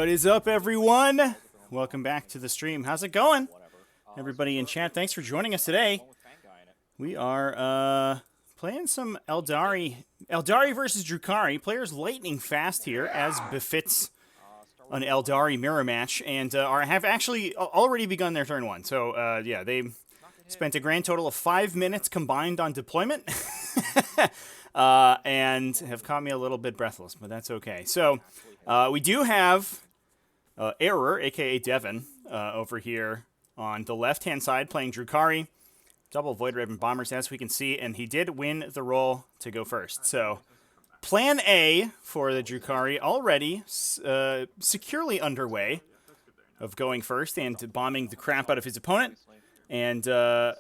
What is up, everyone? Welcome back to the stream. How's it going? Everybody in chat, thanks for joining us today. We are playing some Eldari versus Drukhari. Players lightning fast here, as befits an Eldari mirror match, and have actually already begun their turn one. So, yeah, they spent a grand total of 5 minutes combined on deployment, and have caught me a little bit breathless, but that's okay. So, we do have Error, aka Devin, over here on the left-hand side playing Drukhari. Double Void Raven Bombers, as we can see, and he did win the role to go first. So, Plan A for the Drukhari already securely underway of going first and bombing the crap out of his opponent. And in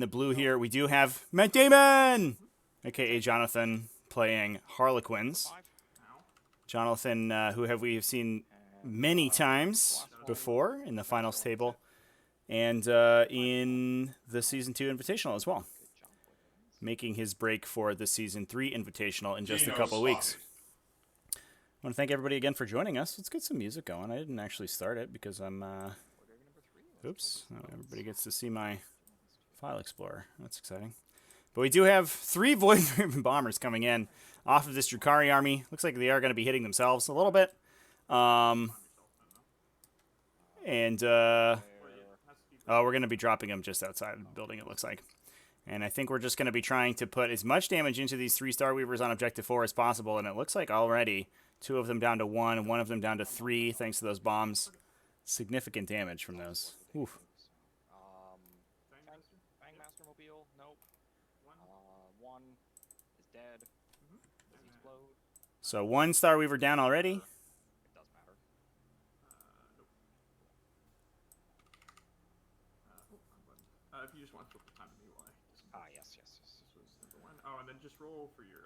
the blue here, we do have Matt Damon, aka Jonathon, playing Harlequins. Jonathon, who we have seen many times before in the finals table, and in the Season 2 Invitational as well. Making his break for the Season 3 Invitational in just a couple weeks. I want to thank everybody again for joining us. Let's get some music going. I didn't actually start it because I'm... Oops. Oh, everybody gets to see my file explorer. That's exciting. But we do have 3 Void Raven Bombers coming in off of this Drukhari army. Looks like they are going to be hitting themselves a little bit. Oh, we're going to be dropping them just outside of the building, it looks like. And I think we're just going to be trying to put as much damage into these 3 Star Weavers on Objective 4 as possible. And it looks like already 2 of them down to 1, 1 of them down to 3, thanks to those bombs. Significant damage from those. Oof. One is dead. Does he explode? So 1 Star Weaver down already. It does matter. If you just want to flip the time to me while Yes. This was number 1. Oh, and then just roll for your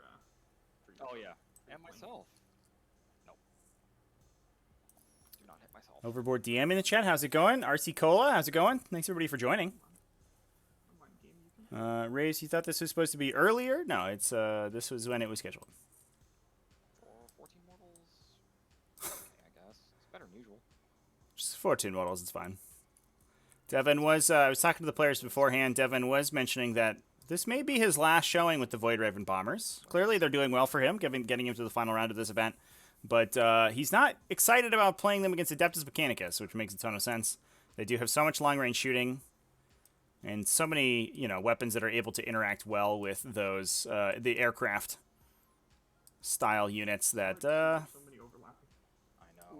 Oh, yeah. And myself. Nope. Do not hit myself. Overboard DM in the chat. How's it going? RC Cola, how's it going? Thanks everybody for joining. Race, you thought this was supposed to be earlier? No, it's this was when it was scheduled. For 14 mortals? Okay, I guess. It's better than usual. Just 14 models, it's fine. Devin was, I was talking to the players beforehand. Devin was mentioning that this may be his last showing with the Void Raven Bombers. Clearly, they're doing well for him, getting him to the final round of this event. But he's not excited about playing them against Adeptus Mechanicus, which makes a ton of sense. They do have so much long-range shooting, and so many, weapons that are able to interact well with those, the aircraft-style units that, so many overlapping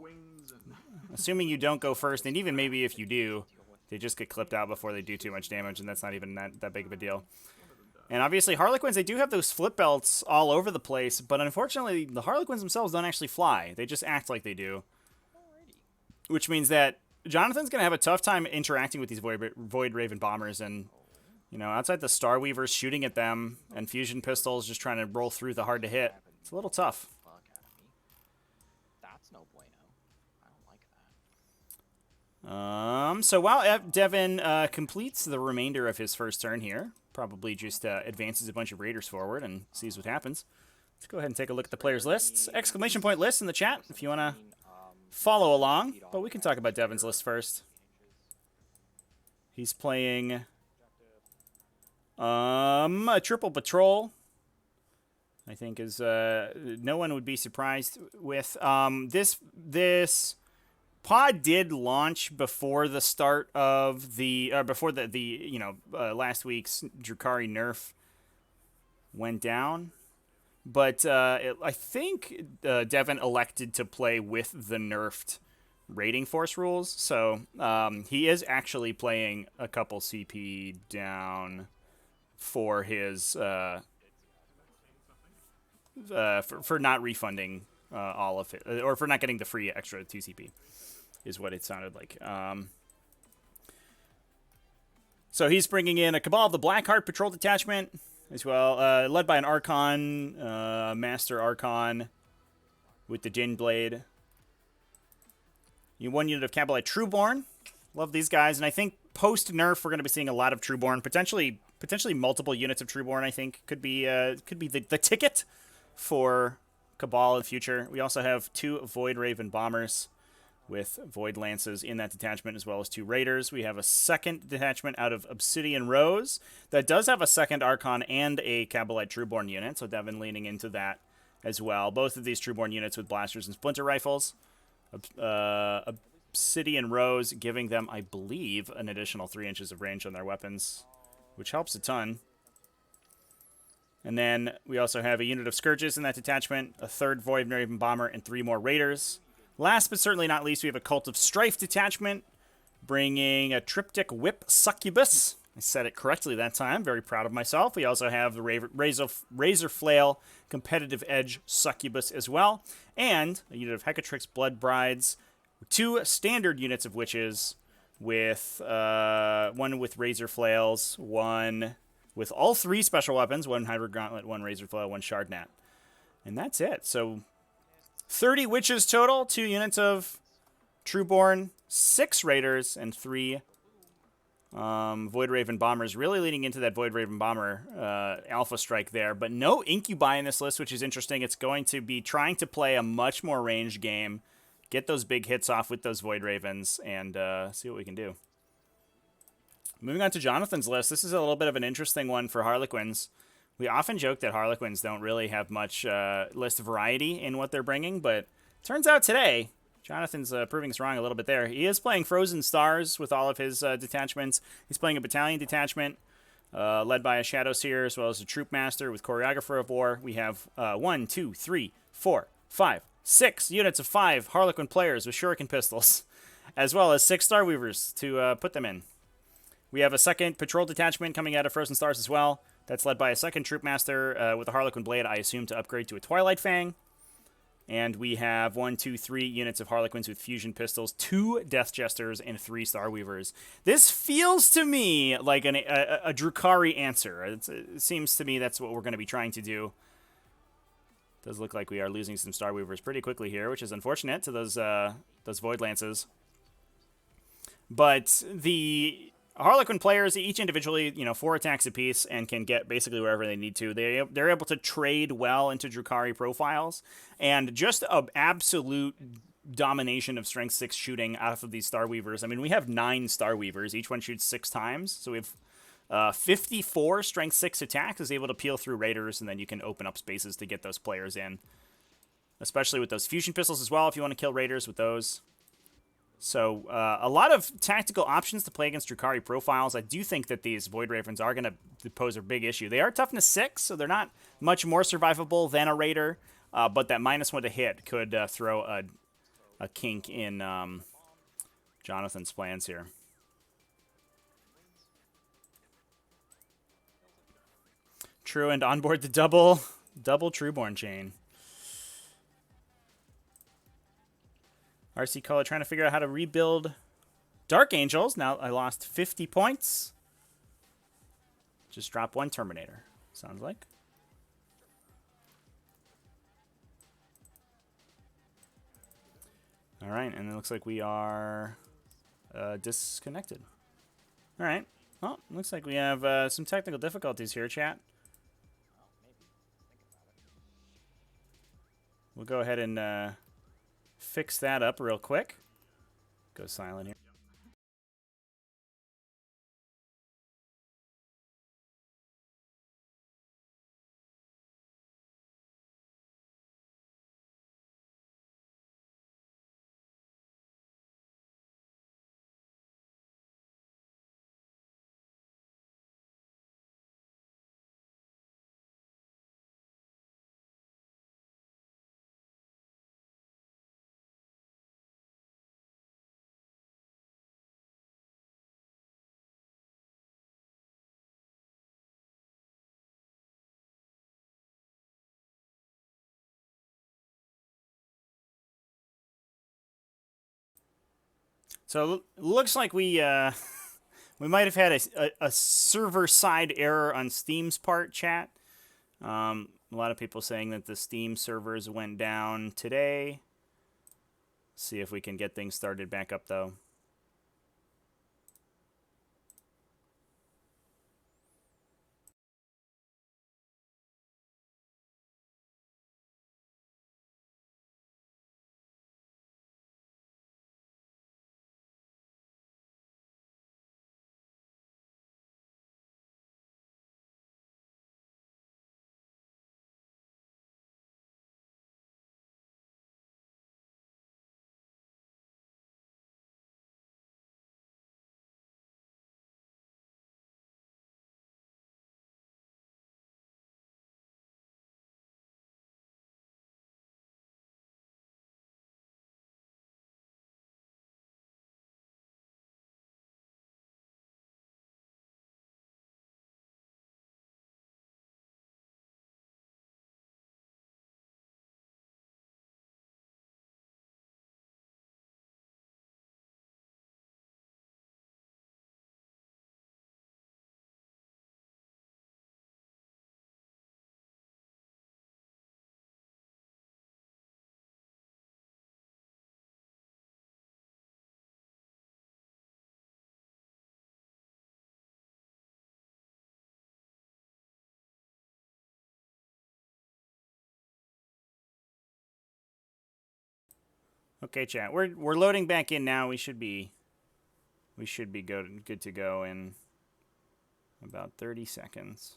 wings and assuming you don't go first, and even maybe if you do, they just get clipped out before they do too much damage, and that's not even that big of a deal. And obviously, Harlequins, they do have those flip belts all over the place, but unfortunately, the Harlequins themselves don't actually fly. They just act like they do. Which means that Jonathon's going to have a tough time interacting with these Void Raven Bombers, and, outside the Star Weavers shooting at them, and Fusion Pistols just trying to roll through the hard to hit, it's a little tough. That's no bueno. I don't like that. So while Devin completes the remainder of his first turn here, probably just advances a bunch of Raiders forward and sees what happens. Let's go ahead and take a look at the players' lists. Exclamation point list in the chat if you want to follow along, but we can talk about Devin's list first. He's playing a triple patrol, I think is no one would be surprised with. This pod did launch before the start of the last week's Drukhari nerf went down, but I think Devin elected to play with the nerfed rating force rules, so he is actually playing a couple CP down for his for not refunding all of it, or for not getting the free extra 2 CP. Is what it sounded like. So he's bringing in a Cabal of the Blackheart Patrol Detachment as well, led by an Archon, Master Archon with the Din Blade. One unit of Cabalite Trueborn. Love these guys, and I think post-nerf we're going to be seeing a lot of Trueborn, potentially multiple units of Trueborn. I think could be the ticket for Cabal in the future. We also have 2 Void Raven Bombers with Void Lances in that detachment, as well as 2 Raiders. We have a second detachment out of Obsidian Rose that does have a second Archon and a Cabalite Trueborn unit, so Devin leaning into that as well. Both of these Trueborn units with blasters and splinter rifles. Obsidian Rose giving them, I believe, an additional 3 inches of range on their weapons, which helps a ton. And then we also have a unit of Scourges in that detachment, a 3rd Void Raven Bomber, and 3 more Raiders. Last but certainly not least, we have a Cult of Strife detachment, bringing a Triptych Whip Succubus. I said it correctly that time. Very proud of myself. We also have the Razor Flail Competitive Edge Succubus as well, and a unit of Hecatrix Blood Brides, 2 standard units of Witches, with one with Razor Flails, one with all 3 special weapons, 1 Hybrid Gauntlet, 1 Razor Flail, 1 Shardnat. And that's it. So 30 Witches total, 2 units of Trueborn, 6 Raiders, and 3 Void Raven Bombers. Really leading into that Void Raven Bomber Alpha Strike there. But no Incubi in this list, which is interesting. It's going to be trying to play a much more ranged game, get those big hits off with those Void Ravens, and see what we can do. Moving on to Jonathon's list, this is a little bit of an interesting one for Harlequins. We often joke that Harlequins don't really have much list variety in what they're bringing, but turns out today, Jonathon's proving us wrong a little bit there. He is playing Frozen Stars with all of his detachments. He's playing a battalion detachment led by a Shadow Seer, as well as a Troop Master with Choreographer of War. We have 1, 2, 3, 4, 5, 6 units of 5 Harlequin players with Shuriken Pistols, as well as 6 Star Weavers to put them in. We have a second Patrol detachment coming out of Frozen Stars as well. That's led by a second Troop Master with a Harlequin Blade, I assume, to upgrade to a Twilight Fang. And we have 1, 2, 3 units of Harlequins with Fusion Pistols, 2 Death Jesters, and 3 Star Weavers. This feels to me like a Drukhari answer. It seems to me that's what we're going to be trying to do. Does look like we are losing some Star Weavers pretty quickly here, which is unfortunate to those Void Lances. But the Harlequin players, each individually, 4 attacks apiece, and can get basically wherever they need to. They're able to trade well into Drukhari profiles, and just an absolute domination of Strength 6 shooting out of these Star Weavers. I mean, we have 9 Star Weavers. Each one shoots 6 times, so we have 54 Strength 6 attacks, is able to peel through Raiders, and then you can open up spaces to get those players in. Especially with those Fusion Pistols as well, if you want to kill Raiders with those. So, a lot of tactical options to play against Drukhari profiles. I do think that these Void Ravens are going to pose a big issue. They are toughness 6, so they're not much more survivable than a Raider, but that -1 to hit could throw a kink in Jonathon's plans here. True, and onboard the double Trueborn chain. RC Color trying to figure out how to rebuild Dark Angels. Now I lost 50 points. Just drop 1 Terminator, sounds like. All right, and it looks like we are disconnected. All right. Well, looks like we have some technical difficulties here, chat. We'll go ahead and fix that up real quick. Go silent here. So it looks like we we might have had a server side error on Steam's part, chat. A lot of people saying that the Steam servers went down today. See if we can get things started back up though. Okay, chat. We're loading back in now. We should be good to go in about 30 seconds.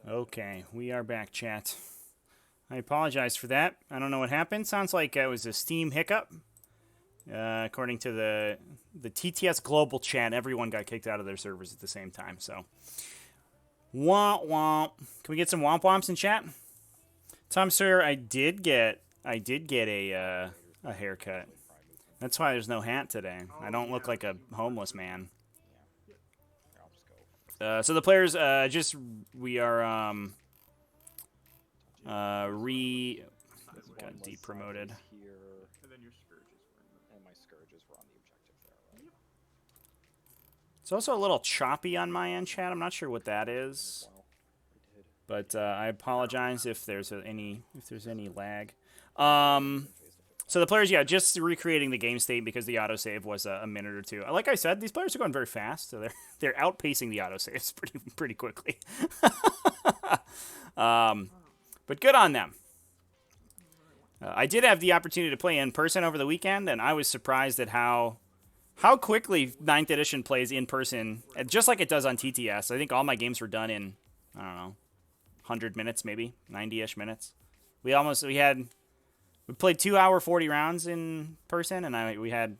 Okay, we are back, chat. I apologize for that. I don't know what happened. Sounds like it was a Steam hiccup. According to the TTS Global chat, everyone got kicked out of their servers at the same time. So, womp womp. Can we get some womp womps in chat? Tom Sawyer, I did get a haircut. That's why there's no hat today. I don't look like a homeless man. So the players we are got depromoted. And then your scourges were in the... And my scourges were on the objective there, right? It's also a little choppy on my end, chat. I'm not sure what that is, Well, we did. but I apologize if there's any lag. So the players, yeah, just recreating the game state because the autosave was a minute or two. Like I said, these players are going very fast, so they're outpacing the autosaves pretty quickly. But good on them. I did have the opportunity to play in person over the weekend, and I was surprised at how quickly 9th edition plays in person, just like it does on TTS. I think all my games were done in, I don't know, 100 minutes maybe, 90-ish minutes. We played 2 hour 40 rounds in person, and we had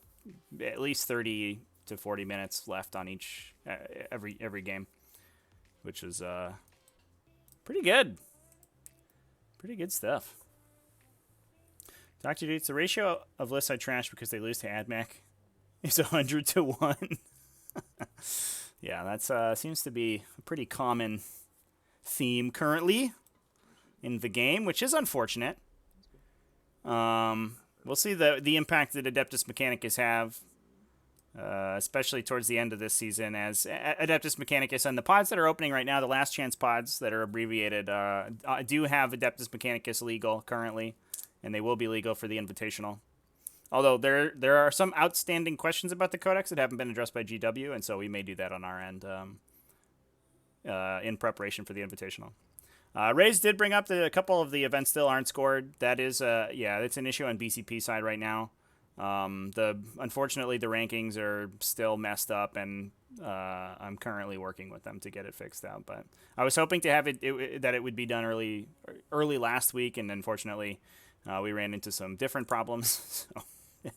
at least 30 to 40 minutes left on each every game, which was pretty good. Pretty good stuff. Dr. Dudes, the ratio of lists I trash because they lose to AdMac is 100 to 1. Yeah, that seems to be a pretty common theme currently in the game, which is unfortunate. We'll see the impact that Adeptus Mechanicus have, especially towards the end of this season, as Adeptus Mechanicus and the pods that are opening right now, the last chance pods that are abbreviated, do have Adeptus Mechanicus legal currently, and they will be legal for the Invitational. Although there are some outstanding questions about the Codex that haven't been addressed by GW, and so we may do that on our end in preparation for the Invitational. Rays did bring up that a couple of the events still aren't scored. That is, it's an issue on BCP side right now. Unfortunately, the rankings are still messed up, and I'm currently working with them to get it fixed out. But I was hoping to have that it would be done early last week, and unfortunately, we ran into some different problems. So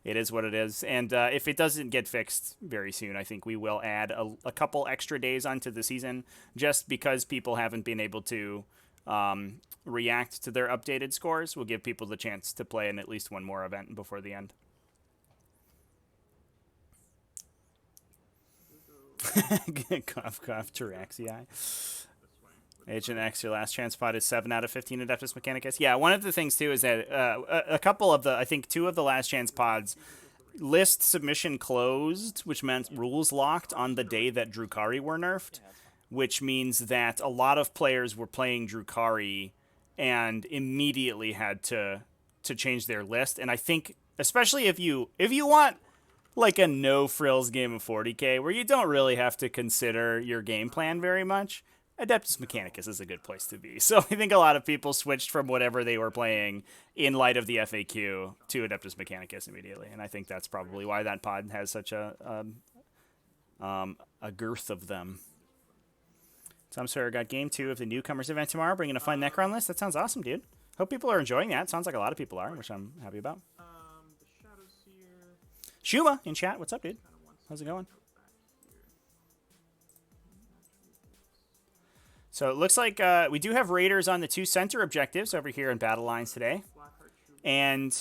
it is what it is. And if it doesn't get fixed very soon, I think we will add a couple extra days onto the season, just because people haven't been able to react to their updated scores. We'll give people the chance to play in at least one more event before the end. Cough, cough, Taraxii. Agent X, your last chance pod is 7 out of 15 Adeptus Mechanicus. Yeah, one of the things, too, is that a couple of I think 2 of the last chance pods list submission closed, which meant rules locked on the day that Drukhari were nerfed, which means that a lot of players were playing Drukhari and immediately had to change their list. And I think, especially if you want like a no-frills game of 40k where you don't really have to consider your game plan very much, Adeptus Mechanicus is a good place to be. So I think a lot of people switched from whatever they were playing in light of the FAQ to Adeptus Mechanicus immediately, and I think that's probably why that pod has such a girth of them. Tom Sawyer got Game 2 of the Newcomers event tomorrow, bringing a fun Necron list. That sounds awesome, dude. Hope people are enjoying that. Sounds like a lot of people are, which I'm happy about. The Shadow Seer... Shuma in chat. What's up, dude? How's it going? So it looks like we do have raiders on the 2 center objectives over here in battle lines today. And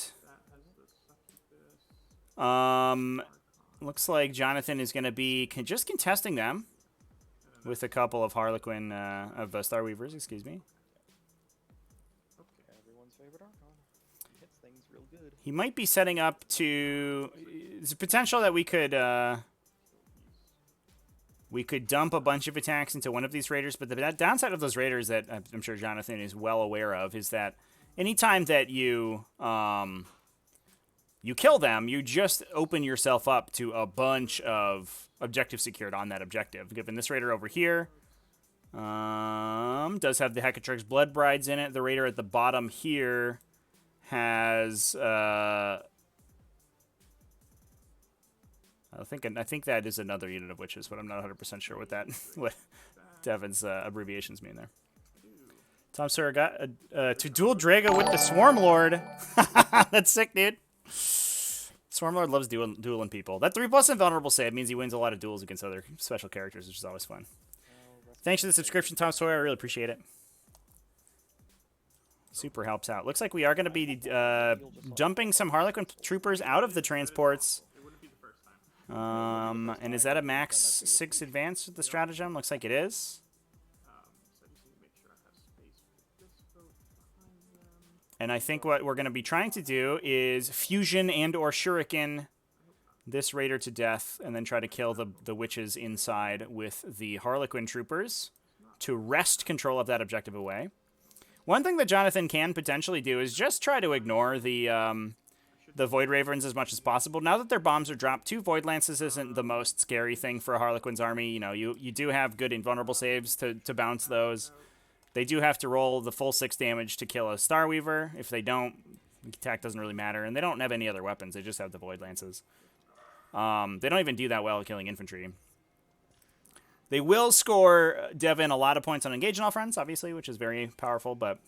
looks like Jonathon is going to be just contesting them with a couple of Harlequin, of Starweavers, excuse me. Everyone's favorite Archon. He hits things real good. He might be setting up to... There's a potential that we could dump a bunch of attacks into one of these raiders, but the downside of those raiders that I'm sure Jonathon is well aware of is that anytime that you you kill them, you just open yourself up to a bunch of objectives secured on that objective. Given this raider over here does have the Hecatrix Blood Brides in it. The raider at the bottom here has I think that is another unit of witches, but I'm not 100% sure what Devin's abbreviations mean there. Tom Sawyer got to duel Drago with the Swarm Lord. That's sick, dude. Swarm Lord loves dueling people. That 3+ invulnerable save means he wins a lot of duels against other special characters, which is always fun. Thanks for the subscription, Tom Sawyer. I really appreciate it. Super helps out. Looks like we are going to be dumping some Harlequin troopers out of the transports. And is that a max 6 advance with the stratagem? Looks like it is. And I think what we're going to be trying to do is fusion and or shuriken this raider to death and then try to kill the witches inside with the Harlequin troopers to wrest control of that objective away. One thing that Jonathon can potentially do is just try to ignore the Void Ravens as much as possible. Now that their bombs are dropped, 2 Void Lances isn't the most scary thing for a Harlequin's army. You know, you do have good invulnerable saves to bounce those. They do have to roll the full 6 damage to kill a Starweaver. If they don't, the attack doesn't really matter. And they don't have any other weapons. They just have the Void Lances. They don't even do that well at killing infantry. They will score Devin a lot of points on Engage in All Friends, obviously, which is very powerful. But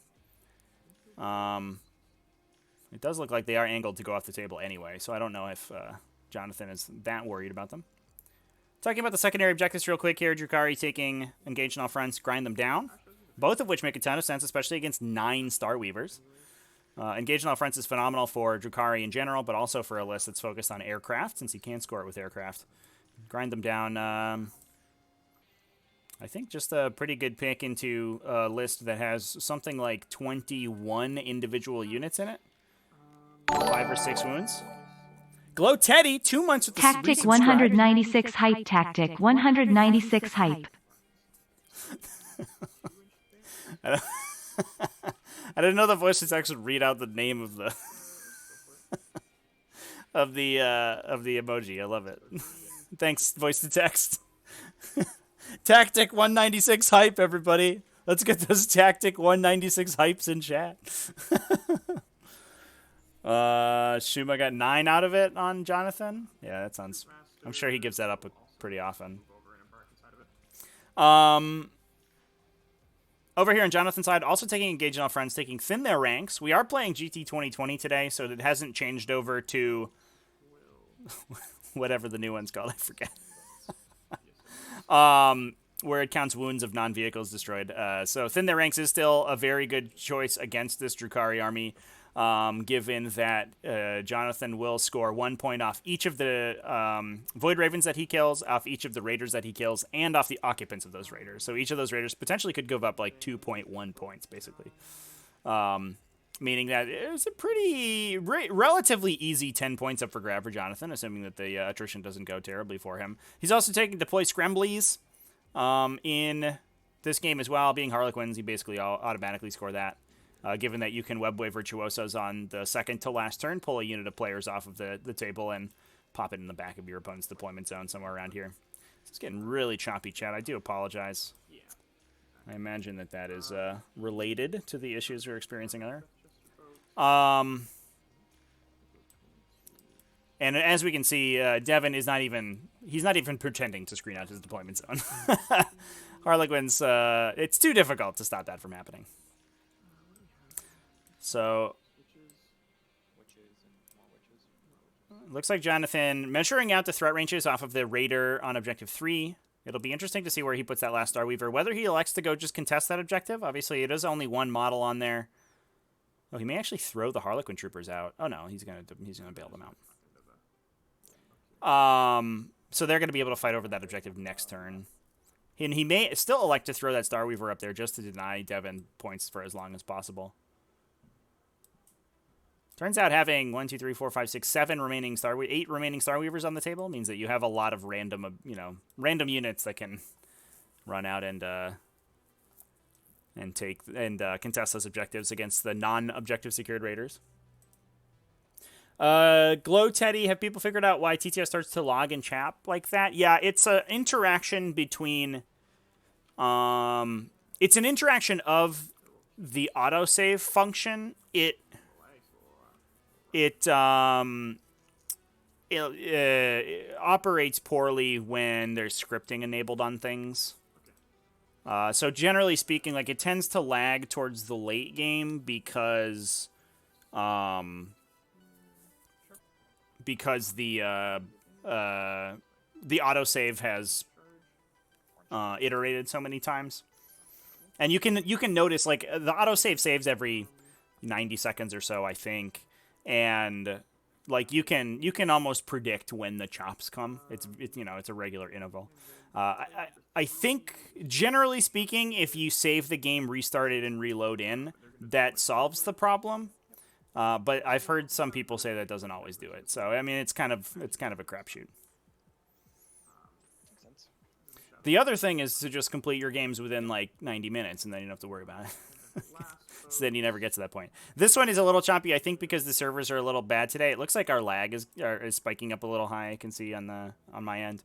it does look like they are angled to go off the table anyway. So I don't know if Jonathon is that worried about them. Talking about the secondary objectives real quick here. Drukhari taking Engage in All Friends, grind them down. Both of which make a ton of sense, especially against 9 Starweavers. Engage in All Friends is phenomenal for Drukhari in general, but also for a list that's focused on aircraft, since you can score it with aircraft. Grind them down. I think just a pretty good pick into a list that has something like 21 individual units in it. 5 or 6 wounds. Glow Teddy, 2 months with the Tactic 196 hype. Tactic 196 hype. I didn't know the voice would actually read out the name of the of the emoji. I love it. Thanks, voice to text. Tactic 196 hype, everybody. Let's get those Tactic 196 hypes in chat. Shuma got 9 out of it on Jonathon. Yeah, that sounds. I'm sure he gives that up pretty often. Over here on Jonathon's side, also taking Engage in All Friends, taking Thin Their Ranks. We are playing GT2020 today, so it hasn't changed over to whatever the new one's called. I forget. Where it counts wounds of non-vehicles destroyed. So Thin Their Ranks is still a very good choice against this Drukhari army, given that Jonathon will score 1 point off each of the Void Ravens that he kills, off each of the Raiders that he kills, and off the occupants of those Raiders. So each of those Raiders potentially could give up like 2.1 points, basically. Meaning that it's a pretty relatively easy 10 points up for grab for Jonathon, assuming that the attrition doesn't go terribly for him. He's also taking Deploy Scramblies in this game as well. Being Harlequins, you basically automatically score that. Given that you can Webway Virtuosos on the second to last turn, pull a unit of players off of the table and pop it in the back of your opponent's deployment zone somewhere around here. It's getting really choppy, chat. I do apologize. I imagine that is related to the issues we're experiencing there. And as we can see, Devin is he's not even pretending to screen out his deployment zone. Harlequins, it's too difficult to stop that from happening. So, looks like Jonathon measuring out the threat ranges off of the Raider on Objective 3 It'll be interesting to see where he puts that last Starweaver. Whether he elects to go just contest that objective. Obviously, it is only one model on there. Oh, he may actually throw the Harlequin troopers out. Oh no, he's gonna bail them out. So they're gonna be able to fight over that objective next turn. And he may still elect to throw that Starweaver up there just to deny Devin points for as long as possible. Turns out having 1, 2, 3, 4, 5, 6, 7 remaining 8 remaining Starweavers on the table means that you have a lot of random, random units that can run out and contest those objectives against the non-objective secured raiders. Glow Teddy, have people figured out why TTS starts to log and chap like that? Yeah, it's an interaction between, it's an interaction of the autosave function. It operates poorly when there's scripting enabled on things. So generally speaking, like, it tends to lag towards the late game because the autosave has iterated so many times. And you can notice, like, the autosave saves every 90 seconds or so, I think. And like you can almost predict when the chops come. It's a regular interval. I think generally speaking, if you save the game, restart it, and reload in, that solves the problem. But I've heard some people say that doesn't always do it. So I mean, it's kind of a crapshoot. The other thing is to just complete your games within like 90 minutes, and then you don't have to worry about it. So then you never get to that point. This one is a little choppy, I think, because the servers are a little bad today. It looks like our lag is spiking up a little high. I can see on my end,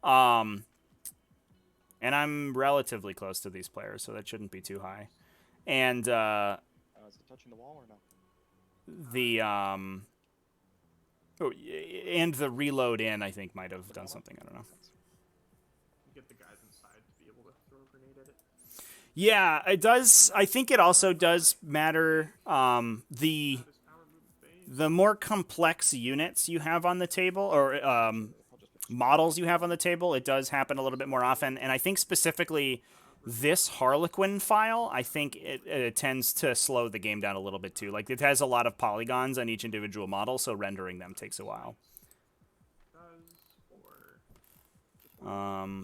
and I'm relatively close to these players, so that shouldn't be too high. And Is it touching the wall or no? And the reload in, I think, might have done something. I don't know. Get the guys inside to be able to throw a grenade at it. Yeah, it does. I think it also does matter. The more complex units you have on the table, or models you have on the table, it does happen a little bit more often. And I think specifically this Harlequin file, I think it tends to slow the game down a little bit too. Like, it has a lot of polygons on each individual model, so rendering them takes a while.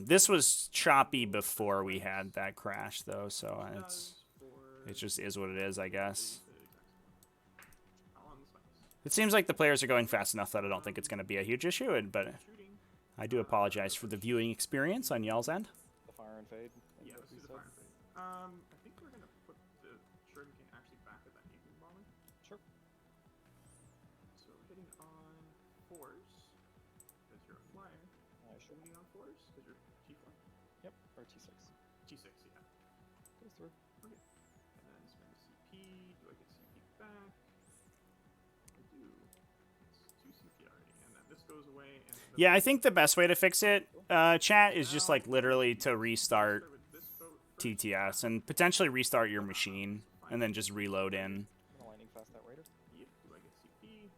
This was choppy before we had that crash, though, so it just is what it is, I guess. It seems like the players are going fast enough that I don't think it's going to be a huge issue, but I do apologize for the viewing experience on y'all's end. The fire and fade. Yeah, let's do the fire and fade. I think we're going to put the Shuriken actually back at that evening bomber. Sure. So hitting on fours, because you're a flyer. Sure. Hitting on fours, because you're T4. Yep, or T6. T6, yeah. Goes through. Okay. And then spend a CP. Do I get CP back? I do. It's 2 CP already. And then this goes away. And Yeah, I think the best way to fix it, chat, is just like literally to restart TTS and potentially restart your machine and then just reload in. Lightning fast that raider. Yep. Do I get CP?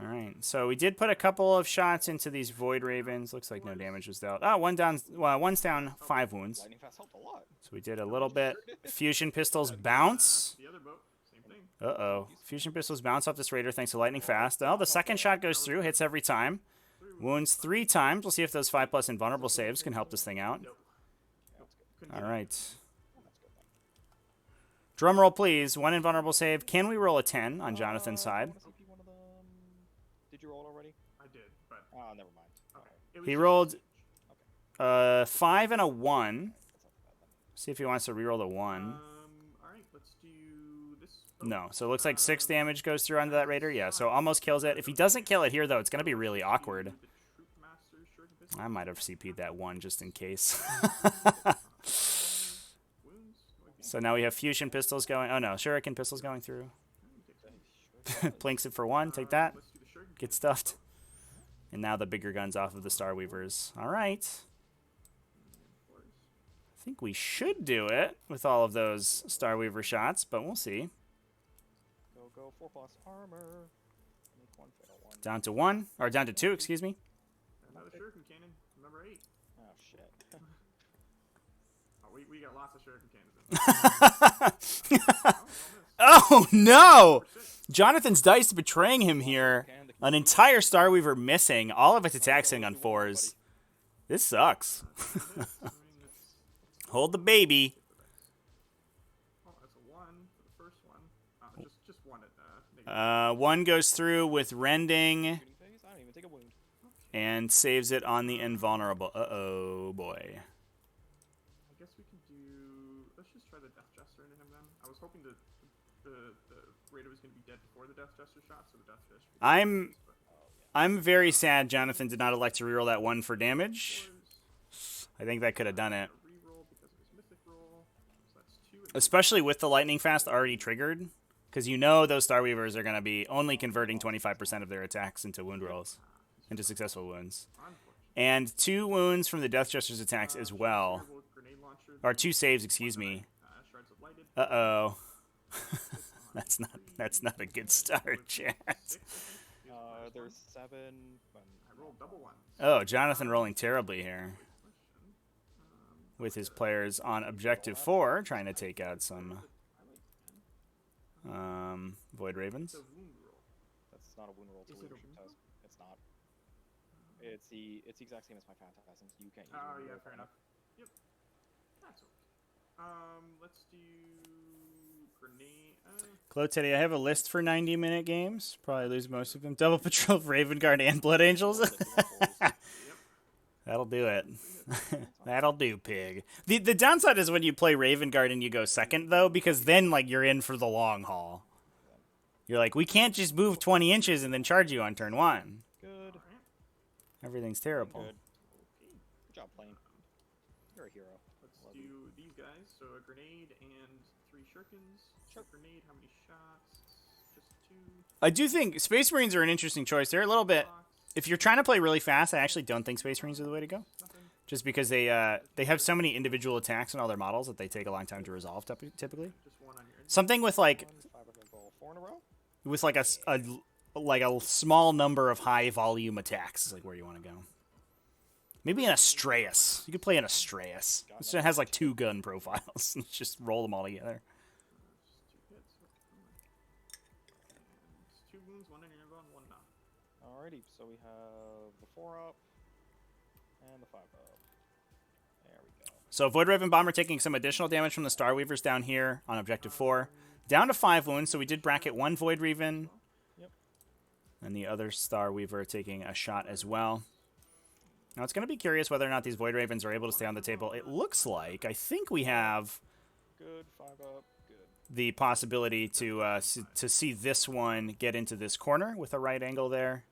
All right, so we did put a couple of shots into these Void Ravens. Looks like no damage was dealt. Oh, one down. Well, one's down, 5 wounds. Lightning fast helped a lot. So we did a little bit. Fusion pistols bounce. The other boat, same thing. Uh-oh. Fusion pistols bounce off this raider thanks to lightning fast. Oh, the second shot goes through, hits every time. Wounds 3 times. We'll see if those 5+ invulnerable saves can help this thing out. All right. Drum roll, please. 1 invulnerable save. Can we roll a 10 on Jonathan's side? CP one of them. Did you roll it already? I did, but Oh, never mind. okay. He rolled 5 and a 1. See if he wants to reroll the 1. All right, let's do this. Boat. No, so it looks like 6 damage goes through onto that raider. Yeah, so almost kills it. If he doesn't kill it here, though, it's going to be really awkward. The Troop Master's Shuriken pistol. I might have CP'd that 1 just in case. Wounds. So now we have fusion pistols going. Oh, no, shuriken pistols going through. Plinks it for 1. Take that. Let's do the Shuriken. Get stuffed. And now the bigger guns off of the Starweavers. All right. I think we should do it with all of those Starweaver shots, but we'll see. Go 4+ armor. Make 1 fatal 1. Down to 1, or down to 2, excuse me. Another Shuriken cannon, number 8. Oh shit. you got lots of shuriken cannons. Oh no! Jonathan's dice betraying him here. An entire Starweaver missing. All of its attacks hitting on 4s. This sucks. Hold the baby. Oh, that's a 1 for the first one. Just 1 at 1 goes through with rending Shooting phase? I don't even take a wound. and saves it on the invulnerable. Uh-oh, boy. I guess we can do. Let's just try the Death Jester into him then. I was hoping the Raider was going to be dead before the Death Jester shot, so the Death Jester. I'm very sad Jonathan did not elect to reroll that 1 for damage. I think that could have done it. Reroll because of his mythic roll. So that's 2. Especially with the Lightning Fast already triggered. Because you know those Starweavers are going to be only converting 25% of their attacks into wound rolls. Into successful wounds. And 2 wounds from the Death Jester's attacks as well. Or 2 saves, excuse me. Uh-oh. That's not a good start, chat. There's 7. I rolled double 1. Oh, Jonathan rolling terribly here. With his players on objective 4, trying to take out some Void Ravens. That's not a wound roll. It's a leadership test. It's not. It's the exact same as my Phantasm. You can't use Oh wound yeah, roll. fair enough. Yep. That's okay. Let's do grenade. Clotetti, I have a list for 90-minute games. Probably lose most of them. Double Patrol of Raven Guard and Blood Angels. That'll do it. That'll do, pig. The downside is when you play Raven Guard and you go second, though, because then like you're in for the long haul. You're like, we can't just move 20 inches and then charge you on turn 1. Good. Everything's terrible. Good. Good job, Plane. You're a hero. Let's do these guys. So a grenade and 3 shurikens. Sure. Grenade, how many shots? Just 2. I do think Space Marines are an interesting choice. They're a little bit... If you're trying to play really fast, I actually don't think Space Marines are the way to go. Just because they have so many individual attacks in all their models that they take a long time to resolve typically. Just 1 on your Something with like 4 in a row. with like a small number of high volume attacks is like where you want to go. Maybe an Astraeus. You could play an Astraeus. It has like 2 gun profiles. Just roll them all together. Just 2 hits. And 2 wounds, 1 in your invuln, 1 knock. Alrighty, so we have the 4 up and the 5 up. There we go. So Void Raven Bomber taking some additional damage from the Starweavers down here on objective 4. Down to 5 wounds, so we did bracket 1 Void Raven. Yep. And the other Starweaver taking a shot as well. Now it's going to be curious whether or not these Void Ravens are able to stay on the table. It looks like, I think we have Good, 5 up, good. the possibility to see this one get into this corner with a right angle there.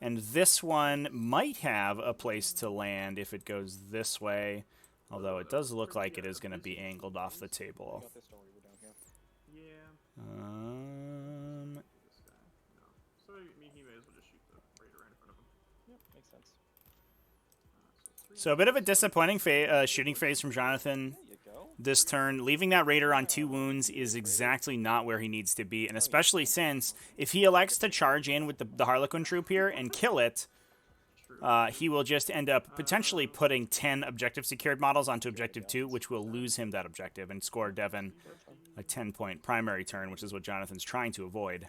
And this one might have a place to land if it goes this way. Although it does look like it is going to be angled off the table. Got this story, we're down here. Yeah. This guy. No. So he may as well just shoot the raider right in front of him. Yep, makes sense. So a bit of a disappointing shooting phase from Jonathan There you go. this turn. Leaving that raider on 2 wounds is exactly not where he needs to be. And especially since if he elects to charge in with the Harlequin troop here and kill it, he will just end up potentially putting 10 objective secured models onto objective 2, which will lose him that objective and score Devin a 10-point primary turn, which is what Jonathan's trying to avoid.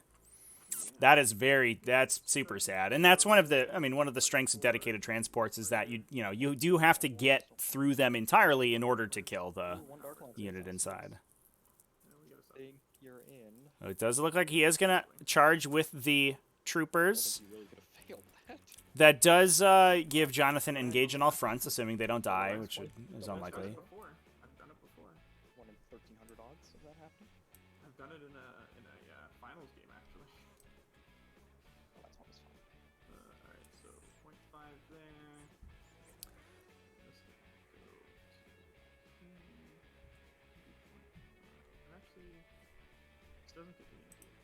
That's super sad. And that's one of the strengths of dedicated transports is that you do have to get through them entirely in order to kill the unit inside. Big, you're in. Oh, it does look like he is going to charge with the troopers. You really could have failed that. That does give Jonathan engage on all fronts, assuming they don't die, which is unlikely. I've done it before. 1 in 1,300 odds of that happening. I've done it in a finals game actually. Oh, that's always fun. Alright, so 0.5 there. This guy go to actually, this doesn't get me into it.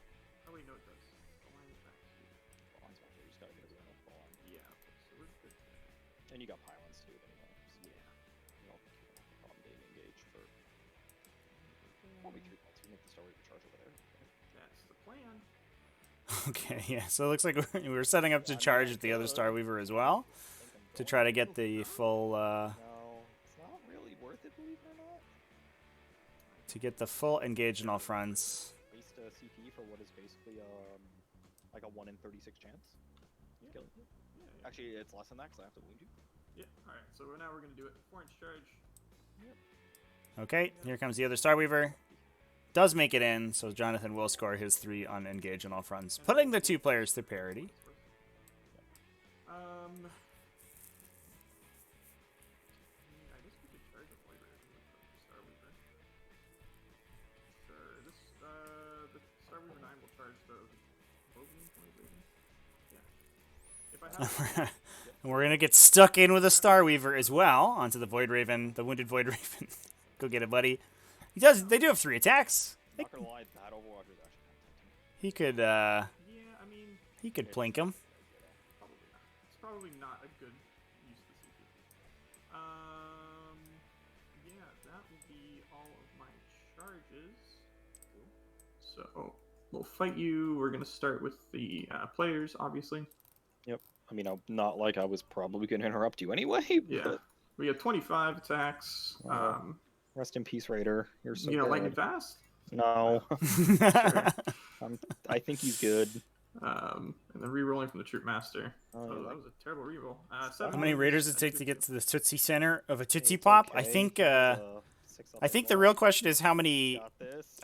Oh wait, no it does. The line's back here. Well, I'm sorry, you just gotta get a zone ball on. Yeah, okay, so we're good there. And you got pylons too, anyway. So Yeah. you don't have a problem getting engaged for 43 points. We make the story charge over there. That's the plan. Okay, yeah. So it looks like we're setting up to charge at the other Starweaver as well to try to get the full. No, it's not really worth it, believe it or not. to get the full engage on all fronts. Waste a CP for what is basically like a 1 in 36 chance. Yeah. Killing you. Yeah. Actually, it's less than that because I have to wound you. Yeah. All right. So now we're gonna do it. 4-inch charge. Okay, here comes the other Starweaver. Does make it in, so Jonathon will score his 3 on engage on all fronts, putting the 2 players to parity. I guess we could charge a Void Raven with the Starweaver. Sure. The Starweaver 9 will charge the Woven Void Raven. Yeah. If I have And we're gonna get stuck in with a Starweaver as well onto the Void Raven, the wounded Void Raven. Go get it, buddy. They do have 3 attacks. Not gonna lie, that Overwatch is actually kind of tempting. He could yeah, I mean, he could plink him. probably not. It's probably not a good use of the CP. Yeah, that will be all of my charges. So we'll fight you. We're gonna start with the players, obviously. Yep. I mean, I'm not like I was probably gonna interrupt you anyway. Yeah. But We have 25 attacks. rest in peace, Raider. You're so You know, good. lightning fast. No. Sure. I think he's good. And then re-rolling from the Troop Master. Oh, Oh, yeah, that like- was a terrible re-roll. How 7 many wounds Raiders does it and take 2 to get kills. to the Tootsie Center of a Tootsie It's Pop? okay. I think He has a 6 I think the level real one. question is how many Got this.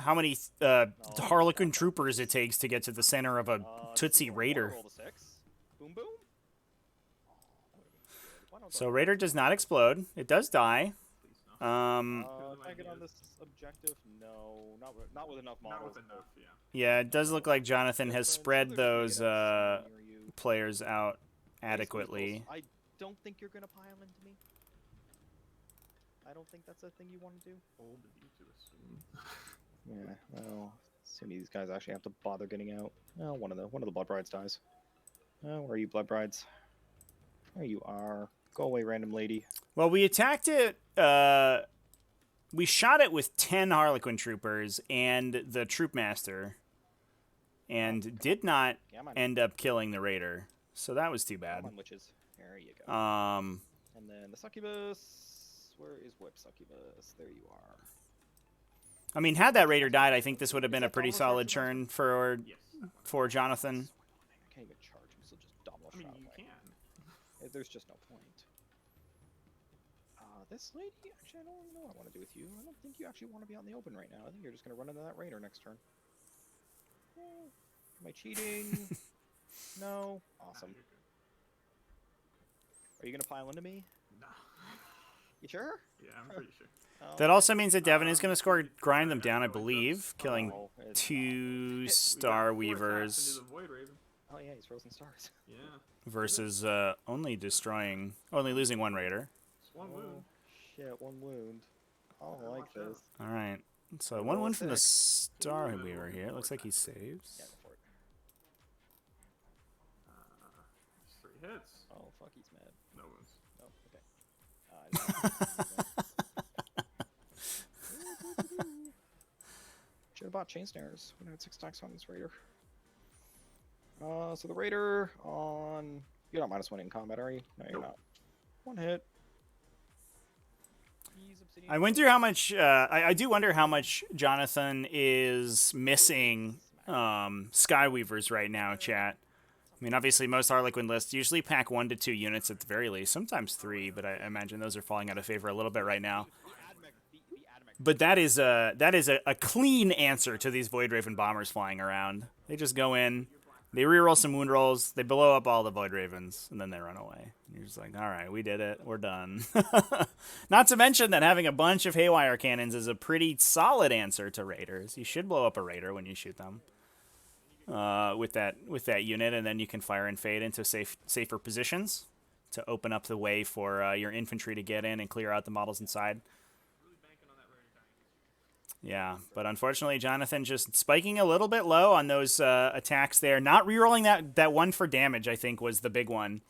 Harlequin troopers it takes to get to the center of a Tootsie Raider. Roll the 6. Boom boom. Oh, that would've been good. Why don't So I- Raider does not explode. It does die. Please, no. Can I get on this objective? No, not with enough Not models. with enough, yeah. Yeah, it does look like Jonathon has spread those players out adequately. I don't think you're gonna pile into me. I don't think that's a thing you want to do. Bold of you to assume. Yeah, well, so many of these guys actually have to bother getting out. Oh, one of the Blood Brides dies. Oh, where are you, Blood Brides? There you are. Go away, random lady. Well, we attacked it. We shot it with 10 Harlequin troopers and the Troop Master, and did not Come on, end up killing the Raider. So that was too bad. come on, witches. There you go. Um, And then the Succubus. Where is Whip Succubus? There you are. I mean, had that Raider died, I think this would have been a that pretty Domino solid Charge turn for Yes. that one. Jonathon. I can't even charge him, so just domino I mean, shot you away. can. There's just no point. This lady, actually, I don't really know what I want to do with you. I don't think you actually want to be out in the open right now. I think you're just going to run into that Raider next turn. Am I cheating? No? Awesome. Nah, you're good. Are you going to pile into me? Nah. You sure? Yeah, I'm pretty sure. Oh, That also means that Devin is going to score, grind them down, I believe, killing no, it's 2 We got 4 Star attacks Weavers into the Void Raven. not. Oh, yeah, he's Frozen Stars. Yeah. versus only losing 1 Raider. It's 1 wound. Oh, shit, 1 wound. I don't like Watch out. this. All right. So Roll 1 a wound from the 6. Star Ooh, Weaver here. It looks like he Yeah, saves. go for it. Just 3 hits. Oh, fuck, he's mad. No wounds. Oh, okay. Should have bought chain snares. Would have had 6 stacks on this Raider. So the Raider on... You're not -1 in combat, are you? No, you're Nope. not. 1 hit. He's obsidian. I wonder how much. I do wonder how much Jonathon is missing Skyweavers right now, chat. I mean, obviously, most Harlequin lists usually pack 1 to 2 units at the very least, sometimes 3, but I imagine those are falling out of favor a little bit right now. But that is a clean answer to these Void Raven bombers flying around. They just go in, they reroll some wound rolls, they blow up all the Void Ravens, and then they run away. And you're just like, all right, we did it, we're done. Not to mention that having a bunch of Haywire cannons is a pretty solid answer to Raiders. You should blow up a Raider when you shoot them with that unit, and then you can fire and fade into safer positions to open up the way for your infantry to get in and clear out the models inside. Really banking on that Raider dying. Yeah, but unfortunately, Jonathon just spiking a little bit low on those attacks there. Not rerolling that 1 for damage, I think, was the big one.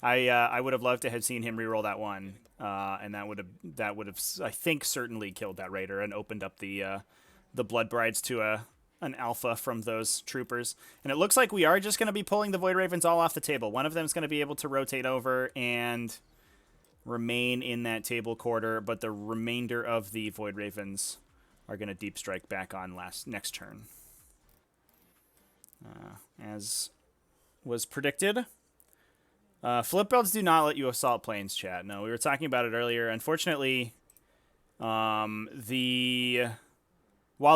I would have loved to have seen him reroll that 1, and that would have I think certainly killed that Raider and opened up the Blood Brides to an alpha from those troopers. And it looks like we are just going to be pulling the Void Ravens all off the table. One of them is going to be able to rotate over and remain in that table quarter, but the remainder of the Void Ravens are going to deep strike back on next turn. As was predicted. Flip builds do not let you assault planes, chat. No, we were talking about it earlier. Unfortunately, while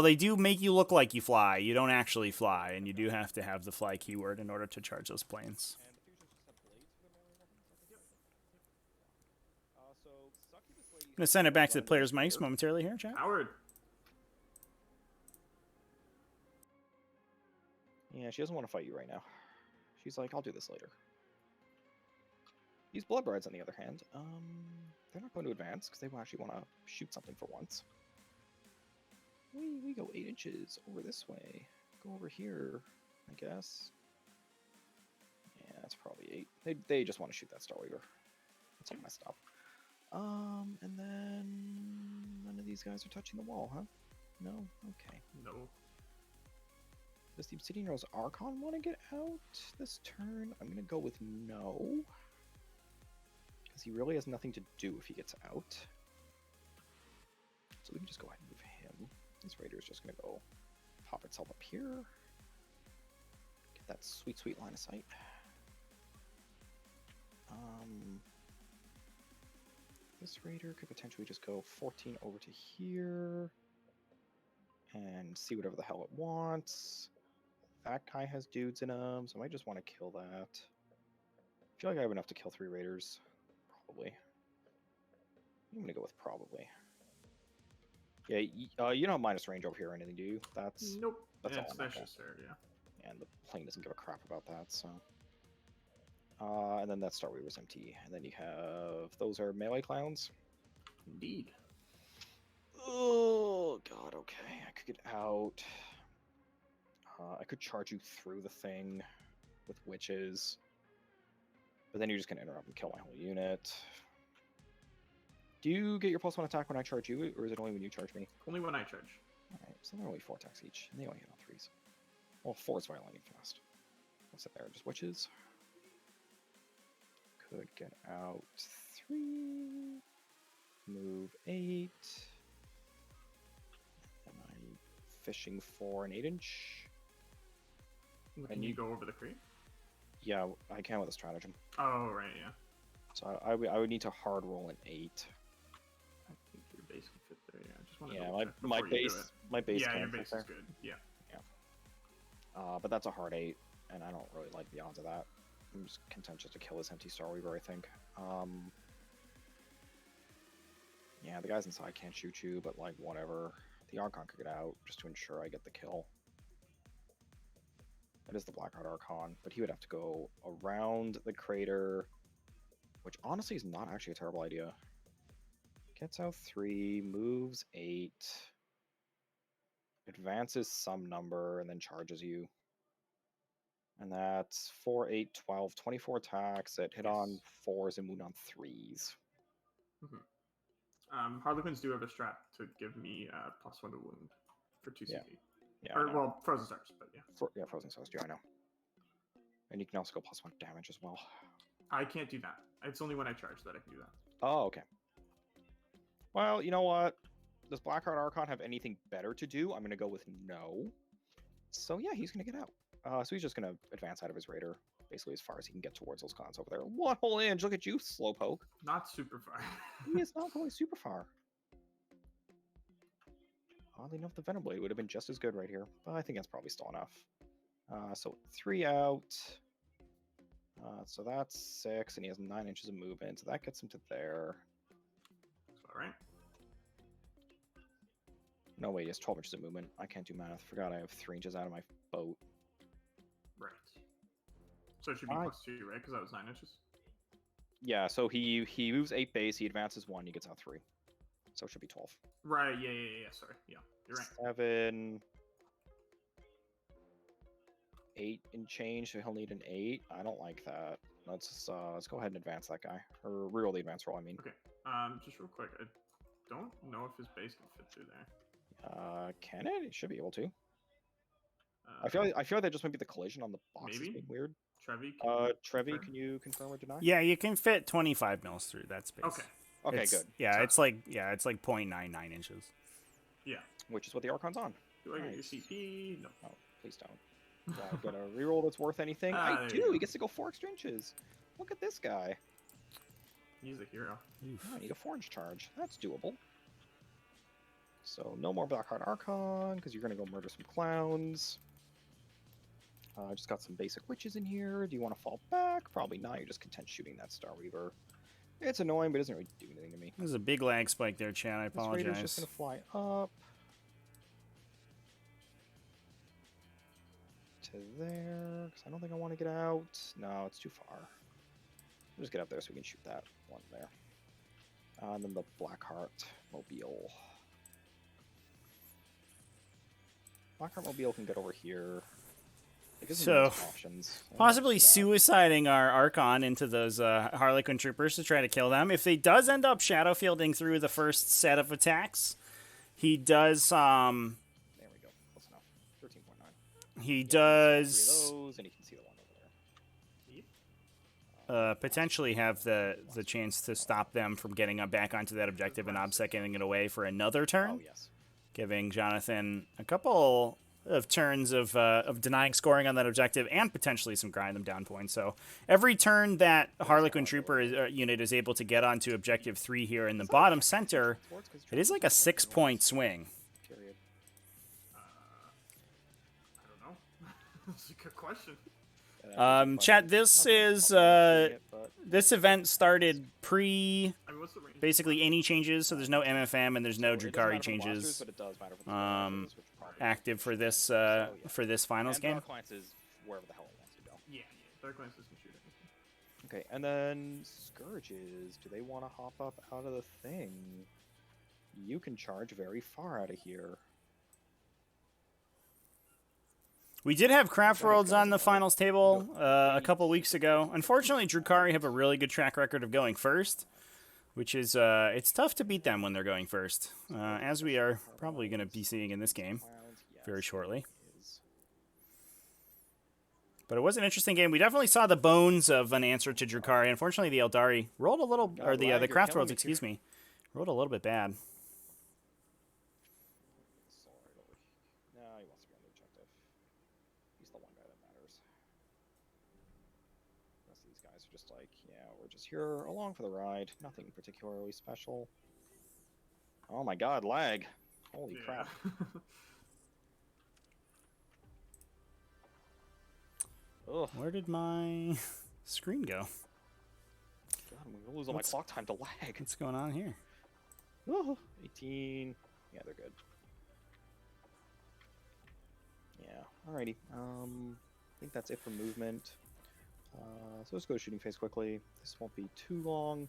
they do make you look like you fly, you don't actually fly, and you do have to have the fly keyword in order to charge those planes. I'm going to send it back to the players' mics momentarily here, chat. Howard. Yeah, she doesn't want to fight you right now. She's like, I'll do this later. These blood brides, on the other hand, they're not going to advance because they actually want to shoot something for once. We go 8 inches over this way. Go over here, I guess. Yeah, that's probably 8. They just want to shoot that Star Weaver. That's all messed up. And then none of these guys are touching the wall, huh? No? Okay. No. Does the Obsidian Rose Archon want to get out this turn? I'm going to go with no. Because he really has nothing to do if he gets out. So we can just go ahead and move him. This Raider is just going to go pop itself up here. Get that sweet, sweet line of sight. This Raider could potentially just go 14 over to here. And see whatever the hell it wants. That guy has dudes in him, so I might just want to kill that. I feel like I have enough to kill 3 Raiders. Probably. I'm going to go with probably. Yeah, you don't have minus range over here or anything, do you? That's Nope. That's yeah, all. it's just there, yeah. And the plane doesn't give a crap about that, so. And then that Star Weaver's empty. And then you have... Those are melee clowns. Indeed. Oh, God, okay. I could get out. I could charge you through the thing with witches. But then you're just going to interrupt and kill my whole unit. Do you get your +1 attack when I charge you, or is it only when you charge me? Only when I charge. Alright, so they're only 4 attacks each, and they only hit on 3s. Well, 4 is fire lightning fast. What's it there? Just witches. Could get out 3. Move 8. And I'm fishing for an 8-inch. Can you go over the crate? Yeah, I can with a stratagem. Oh, right, yeah. So I would need to hard roll an 8. I think your base can fit there, yeah. I just want to Yeah, my base yeah, can your fit base there. is good, yeah. But that's a hard 8, and I don't really like the odds of that. I'm just content just to kill this empty Star Weaver, I think. Yeah, the guys inside can't shoot you, but like, whatever. The Archon could get out, just to ensure I get the kill. It is the Blackheart Archon, but he would have to go around the crater, which honestly is not actually a terrible idea. Gets out 3, moves 8, advances some number, and then charges you. And that's 4, 8, 12, 24 attacks that hit on 4s and wound on 3s. Mm-hmm. Harlequins do have a strat to give me +1 to wound for 2 Yeah. CP. Yeah, Or, well, Frozen Stars, but yeah. Frozen Stars too, I know. And you can also go +1 damage as well. I can't do that. It's only when I charge that I can do that. Oh, okay. Well, you know what? Does Blackheart Archon have anything better to do? I'm going to go with no. So yeah, he's going to get out. So he's just going to advance out of his Raider, basically as far as he can get towards those cons over there. 1 whole inch! Look at you, Slowpoke! Not super far. He is not going super far. Oddly enough, the Venom Blade would have been just as good right here, but I think that's probably still enough. So 3 out. So that's 6, and he has 9 inches of movement, so that gets him to there. That's all right. No, wait, he has 12 inches of movement. I can't do math. Forgot I have 3 inches out of my boat. Right. So it should be +2, right? Because that was 9 inches. Yeah, so he moves 8 base, he advances 1, he gets out 3. So it should be 12. Right, yeah. Sorry, yeah, you're right. 7, 8 and change, so he'll need an 8. I don't like that. Let's go ahead and advance that guy, or reroll the advance roll. I mean. Okay. Just real quick, I don't know if his base can fit through there. Can it? It should be able to. I feel like that just might be the collision on the box. Maybe? Being weird. Trevi. Trevi, can you confirm or deny? Yeah, you can fit 25 mils through that space. Okay. Okay, It's- good. Yeah, it's like 0.99 inches. Yeah. which is what the Archon's on. Do I get your Nice. CP? No. Oh, please don't. Do I get a reroll that's worth anything? Ah, I there do. you go. He gets to go 4 exchanges. Look at this guy. He's a hero. Oof. Oh, I need a forge charge. That's doable. So no more Blackheart Archon, because you're going to go murder some clowns. I just got some basic witches in here. Do you want to fall back? Probably not. You're just content shooting that Star Weaver. It's annoying, but it doesn't really do anything to me. There's a big lag spike there, chat. I This Raider's just apologize. going to fly up. To there, because I don't think I want to get out. No, it's too far. We'll just get up there so we can shoot that one there. And then the Blackheart Mobile. Blackheart Mobile can get over here. It gives So, them those options. I don't Possibly like that. suiciding our Archon into those Harlequin troopers to try to kill them. If he does end up shadow fielding through the first set of attacks, he does There we go. Close enough. 13.9. he Three does of those, and you can see the one over there. potentially have the chance to stop them from getting back onto that objective and obsecking it away for another turn, Oh, yes. giving Jonathan a couple of turns of denying scoring on that objective and potentially some grind them down points. So every turn that Harlequin Trooper unit is able to get onto objective 3 here in the bottom center, it is like a 6-point swing. Period. I don't know. That's a good question. Chat, this is this event started pre I mean, what's the range? basically any changes, so there's no MFM and there's no Drukhari changes But it does matter for the active for this finals game. Dark Lance is wherever the hell it wants to go. Yeah. Dark Lances can shoot anything. Okay, and then Scourges. Do they want to hop up out of the thing? You can charge very far out of here. We did have Craft Worlds on the finals table a couple weeks ago. Unfortunately, Drukhari have a really good track record of going first, which is it's tough to beat them when they're going first, as we are probably going to be seeing in this game Clowns, yes, very shortly. it is. But it was an interesting game. We definitely saw the bones of an answer to Drukhari. Unfortunately, the Eldari rolled a little, or God, the lag, you're Craft killing Worlds, me, excuse me, rolled a little bit bad. Sorry, over here. No, he wants to be on the objective. He's the one guy that matters. The rest of these guys are just like, yeah, we're just here along for the ride. Nothing particularly special. Oh my god, lag. Holy crap. Ugh, Where did my screen go? God, I'm gonna lose all my What's- clock time to lag. What's going on here? Ugh, 18. Yeah, they're good. Yeah, alrighty. I think that's it for movement. So let's go shooting phase quickly. This won't be too long.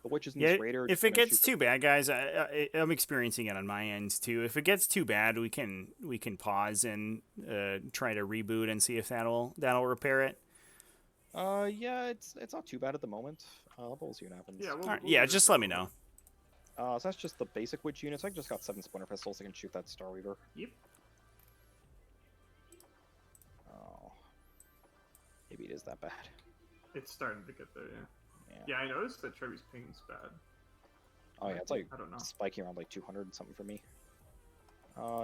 The witches in Yeah, this raider. if it gets too bad, guys, I'm experiencing it on my end too. If it gets too bad, we can pause and try to reboot and see if that'll repair it. Yeah, it's not too bad at the moment. But we'll see what happens. Yeah, All right, yeah, just let me know. So that's just the basic witch units. I just got 7 splinter pistols. I can shoot that Star Weaver. Yep. Oh, maybe it is that bad. It's starting to get there, yeah. Yeah. Yeah, I noticed that Trevi's ping's bad. Oh yeah, it's like I don't know. spiking around like 200 and something for me.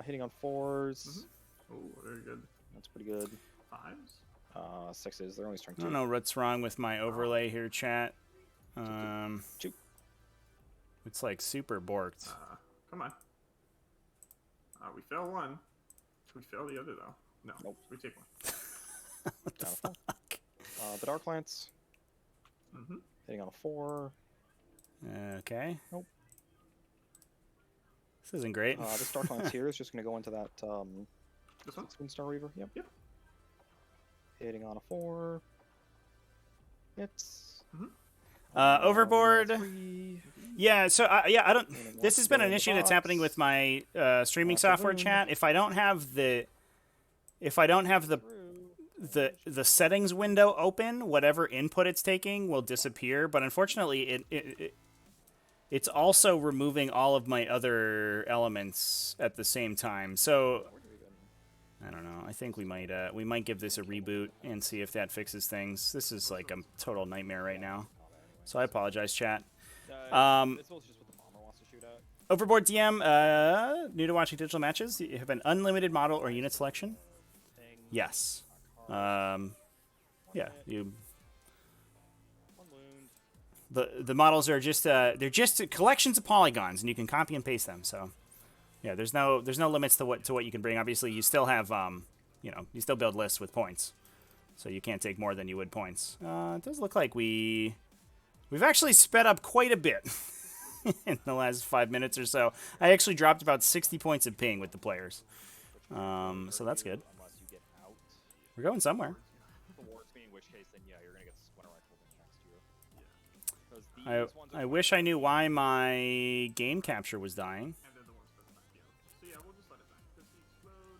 Hitting on 4s. Oh, very good. That's pretty good. 5s? 6s. They're only strength I 2. don't know what's wrong with my overlay here, chat. Two. It's like super borked. Come on. We fail one. Should we fail the other, though? No. Nope. We take one. What the Down fuck? The Dark Lance. Mm-hmm. Hitting on a 4. Okay. Nope. This isn't great. This Dark Lance here is just going to go into that This one? 6-win Star Reaver. Yep. Yep. Hitting on a 4. Hits. Overboard. 3. Yeah, so yeah, I don't. Hitting This one, has been an filling the issue that's happening box. with my streaming Lots of software, room. chat. If I don't have the the settings window open, whatever input it's taking will disappear. But unfortunately, it's also removing all of my other elements at the same time. So I don't know. I think we might give this a reboot and see if that fixes things. This is like a total nightmare right now. So I apologize, chat. It's mostly just what the bomber wants to shoot at. Overboard DM, new to watching digital matches. You have an unlimited model or unit selection. Yes. Yeah. You. One wound. The models are just they're just collections of polygons, and you can copy and paste them. So, yeah, there's no limits to what you can bring. Obviously, you still have you still build lists with points, so you can't take more than you would points. It does look like we've actually sped up quite a bit in the last 5 minutes or so. I actually dropped about 60 points of ping with the players, so that's good. Unless you get out. We're going somewhere. The wards, in which case, then yeah, you're gonna get the splinter rifle next year. Because I wish I knew why my game capture was dying. And they're the ones that back you. So yeah, we'll just let it die. Does he explode?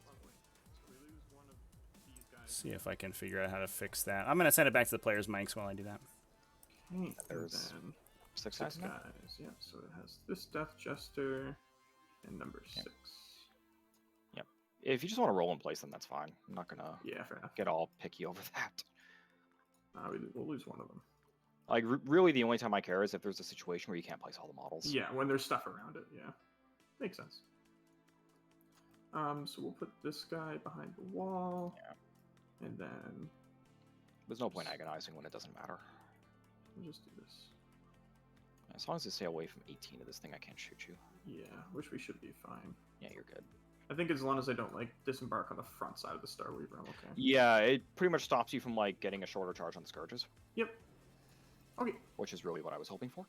Lovely. So we lose one of these guys. See if I can figure out how to fix that. I'm gonna send it back to the players' mics while I do that. Okay, There's and then 6 six guys now? guys. Yeah, so it has this Death Jester and number 6. If you just want to roll in place, then that's fine. I'm not gonna Yeah, fair enough. get all picky over that. We'll lose one of them. Like, really, the only time I care is if there's a situation where you can't place all the models. Yeah, when there's stuff around it. Yeah, makes sense. So we'll put this guy behind the wall. Yeah. And then There's no point agonizing when it doesn't matter. we'll just do this. As long as you stay away from 18 of this thing, I can't shoot you. Yeah, which we should be fine. Yeah, you're good. I think as long as I don't like disembark on the front side of the Star Weaver, I'm okay. Yeah, it pretty much stops you from like getting a shorter charge on the Scourges, Yep. Okay. which is really what I was hoping for.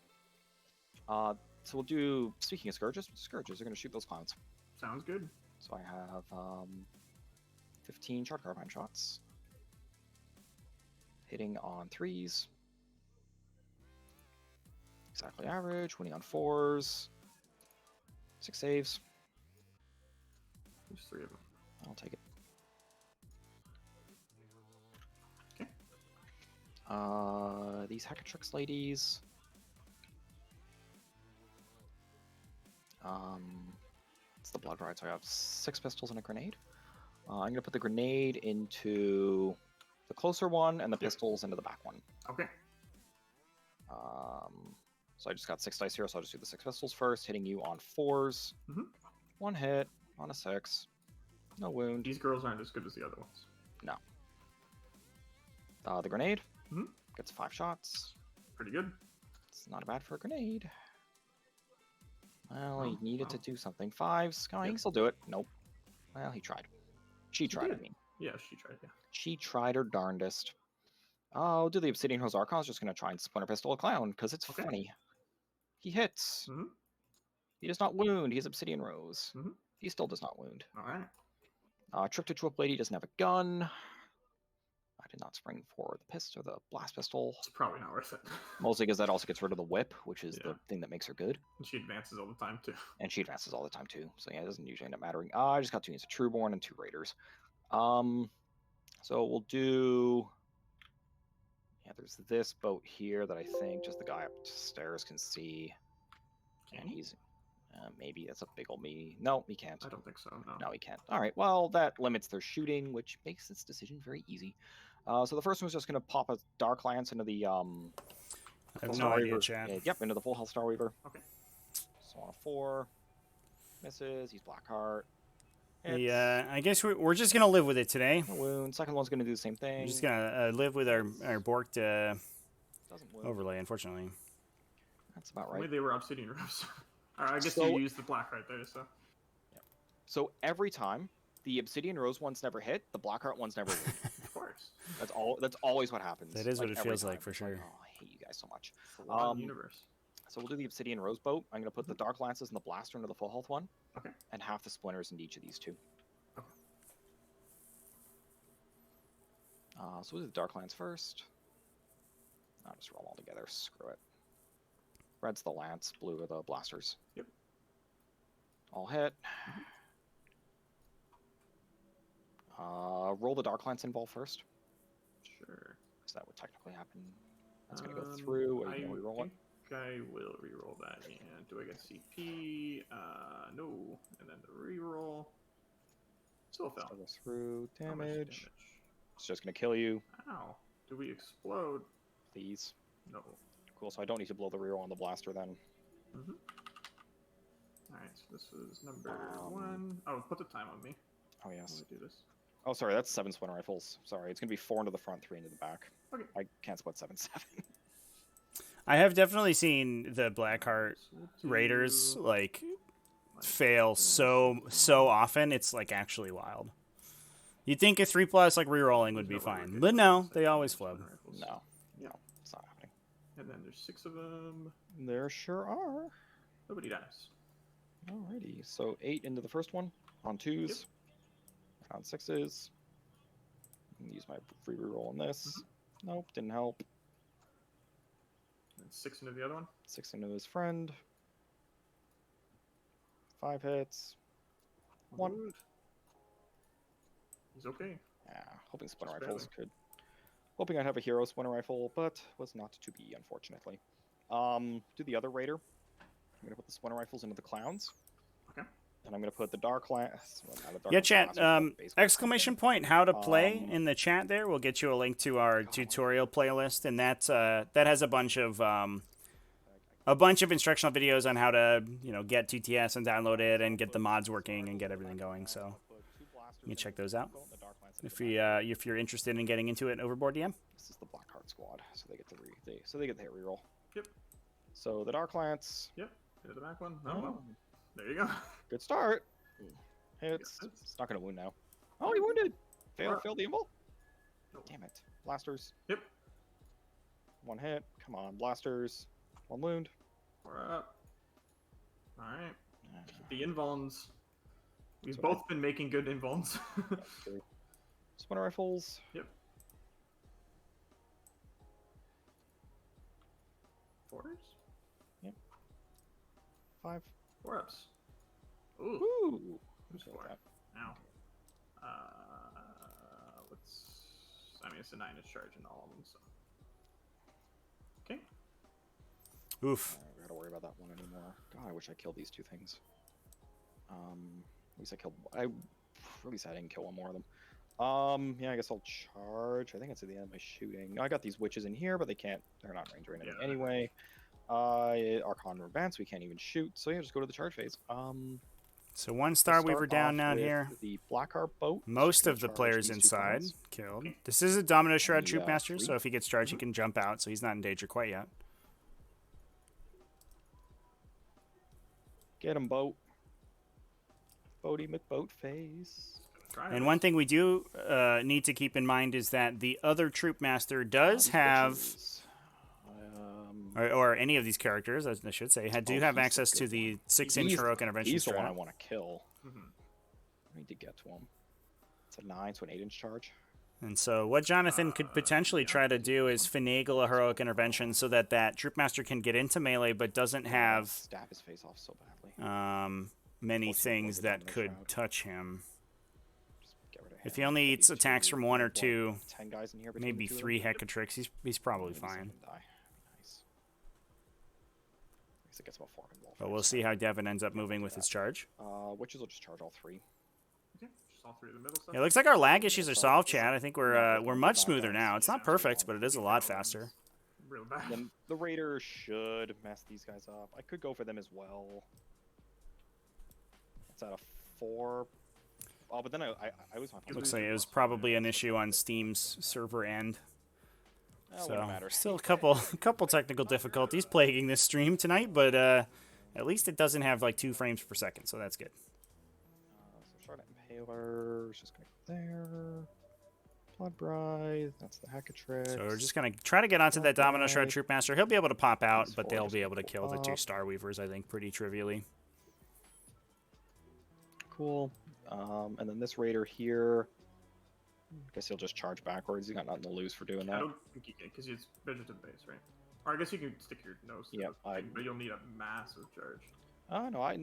So we'll do, speaking of Scourges are going to shoot those clowns. Sounds good. So I have 15 Shard Carbine shots. Hitting on 3s. Exactly average, winning on 4s. 6 saves. There's 3 of them. I'll take it. Okay. These Hackatrix ladies. It's the Blood Ride, so I have 6 pistols and a grenade. I'm gonna put the grenade into the closer one and the pistols into the back one. Okay. So I just got 6 dice here, so I'll just do the 6 pistols first, hitting you on 4s. Mhm. 1 hit on a 6. No wound. These girls aren't as good as the other ones. No. The grenade Mhm. gets 5 shots. Pretty good. It's not bad for a grenade. Well, he Oh, needed to wow. do something. 5s. Come on, he Yep. can still do it. Nope. Well, he tried. She tried, I did. mean. Yeah, she tried. Yeah. She tried her darndest. I'll do the Obsidian Hose Archon's just going to try and Splinter Pistol a clown, because it's Okay. funny. He hits. Mhm. He does not wound. He has Obsidian Rose. Mhm. He still does not wound. All right. Trick to Whip Lady doesn't have a gun. I did not spring for the pistol, the blast pistol. It's probably not worth it. Mostly because that also gets rid of the whip, which is Yeah. the thing that makes her good. And she advances all the time too. And she advances all the time too. So yeah, it doesn't usually end up mattering. I just got 2 units of Trueborn and 2 Raiders. So we'll do. Yeah, there's this boat here that I think just the guy upstairs can see. And he's maybe that's a big old me. No, he can't. I don't think so. No. No, he can't. All right. Well, that limits their shooting, which makes this decision very easy. So the first one's just going to pop a Dark Lance into the I have no Star idea, Weaver. chat. Yep, into the full health Star Weaver. Okay. So on a 4, misses. He's Blackheart. Yeah, I guess we're just gonna live with it today. No wound. Second one's going to do the same thing. We're just gonna live with our borked Doesn't wound. overlay, unfortunately. That's about Maybe right. they were Obsidian Rose. All right, I guess So- you used the black right there, so. So every time the Obsidian Rose ones never hit, the Blackheart ones never wound. Of course. That's always what happens. That is what it every feels like, time. for It's like, sure. oh, I hate you guys so much. It's a lot of the universe. So we'll do the Obsidian Rose boat. I'm going to put the Dark Lances and the Blaster into the full health one. Okay. And half the Splinters into each of these 2. Okay. So we'll do the Dark Lance first. I'll just roll all together. Screw it. Red's the Lance, blue are the Blasters. Yep. All hit. Roll the Dark Lance involve first. Sure. So that would technically happen. That's going to go through. Are you going to reroll it? I will reroll that. And do I get CP? No. And then the reroll. Still fell. So go through. How much Damage. It's just going to kill you. Ow. Do we explode? Please. No. Cool. So I don't need to blow the reroll on the blaster then. Mm-hmm. Alright, so this is number 1. Oh, put the time on me. Oh How yes. do I do this? Oh, sorry. That's 7 splinter rifles. Sorry, it's gonna be 4 into the front, 3 into the back. Okay. I can't split 7-7. I have definitely seen the Blackheart So we'll do Raiders like like fail this. so often. It's like actually wild. You'd think a 3+ like rerolling would be There's no way we're fine, getting but no, those they always splinter flub. rifles. No, Yeah. no, it's not happening. And then there's 6 of them. There sure are. Nobody dies. Alrighty, so 8 into the first one on 2s, on 6s. Use my free reroll on this. Nope, didn't help. And 6 into the other one. 6 into his friend. 5 hits. 1. Good. He's okay. Yeah, hoping splinter Just rifles barely. could. Hoping I'd have a hero splinter rifle, but was not to be, unfortunately. Do the other raider. I'm gonna put the splinter rifles into the clowns. Okay. And I'm gonna put the dark lance. Well, not a dark Yeah, lance, chat. blaster, but basically Exclamation point! How to play Um, in the chat. There, we'll get you a link to our tutorial playlist, and that has a bunch of instructional videos on how to get TTS and download it and get the mods working and get everything going. So you can check those out if you're interested in getting into it. Overboard DM. This is the Blackheart squad, so they get the they get the hit reroll. Yep. So the dark lance. Yep. Into the back one. Oh, well. There you go. Good start. Hits. Hits. It's not gonna wound now. Oh, he wounded. Failed the invul. Nope. Damn it. Blasters. Yep. 1 hit. Come on, blasters. 1 wound. We're up. Alright. Ah, The invulns. We've That's what both been making good invulns. that's true. Splinter rifles. Yep. 4s? 5. 4-ups. Ooh. Woo! Who's Okay, 4? that. Now. Let's. I mean, it's a 9-inch charge in all of them, so. Okay. Oof. I don't gotta worry about that one anymore. God, I wish I killed these 2 things. At least I killed. At least I didn't kill one more of them. Yeah, I guess I'll charge. I think it's at the end of my shooting. I got these witches in here, but they're not range or anything anyway. Archon advance, we can't even shoot. So yeah, just go to the charge phase. So 1 Star Start Weaver down off now with here. The Blackheart boat. Most Gonna of the charge players these 2 inside clowns. killed. This is a Domino Shroud the, Troop Master, 3. so if he gets charged, he can jump out. So he's not in danger quite yet. Get him, boat. Boaty McBoatface. And one thing we do need to keep in mind is that the other Troop Master does These have, witches. or any of these characters, I should say, do have he's the access to good the one. 6-inch heroic intervention He's the one I strat. want to kill. Mm-hmm. I need to get to him. It's a 9, so an 8-inch charge. And so what Jonathan could potentially yeah. try to do is finagle a heroic intervention so that Troop Master can get into melee, but doesn't have Stab his face off so badly. many Fortunately, things the that Domino could Shroud. touch him. Just get rid of If him. he only Get eats these attacks 2, from 1 or like, 2, 10 guys in here between maybe the 2 of 3 them. Hecatrix, he's probably Maybe some fine. of them die. Nice. At least it gets about 4 involved. But we'll see how Devin ends up moving with his charge. Witches will just charge all 3. Okay. Just all 3 of the middle stuff. Yeah, it looks like our lag issues are solved, chat. I think we're much smoother now. It's not perfect, but it is a lot faster. Real bad. Then the Raiders should mess these guys up. I could go for them as well. It's at a 4. Oh, but then I was on. Looks like it was probably an issue on Steam's server end. So still a couple technical difficulties plaguing this stream tonight, but at least it doesn't have like 2 frames per second, so that's good. So Charlotte Impaler is just gonna go there. Blood Bride, that's the Hecatrix. So we're just gonna try to get onto that Domino Shroud Alright. Troop Master. He'll be able to pop out, These but 4 they'll just be able to go kill the 2 up. Star Weavers, I think, pretty trivially. Cool. And then this Raider here. I guess he'll just charge backwards. He's got nothing to lose for doing I that. don't think you can, because it's vegetative base, right? Or I guess you can stick your nose to Yeah, the thing, but you'll need a massive charge. Oh no, I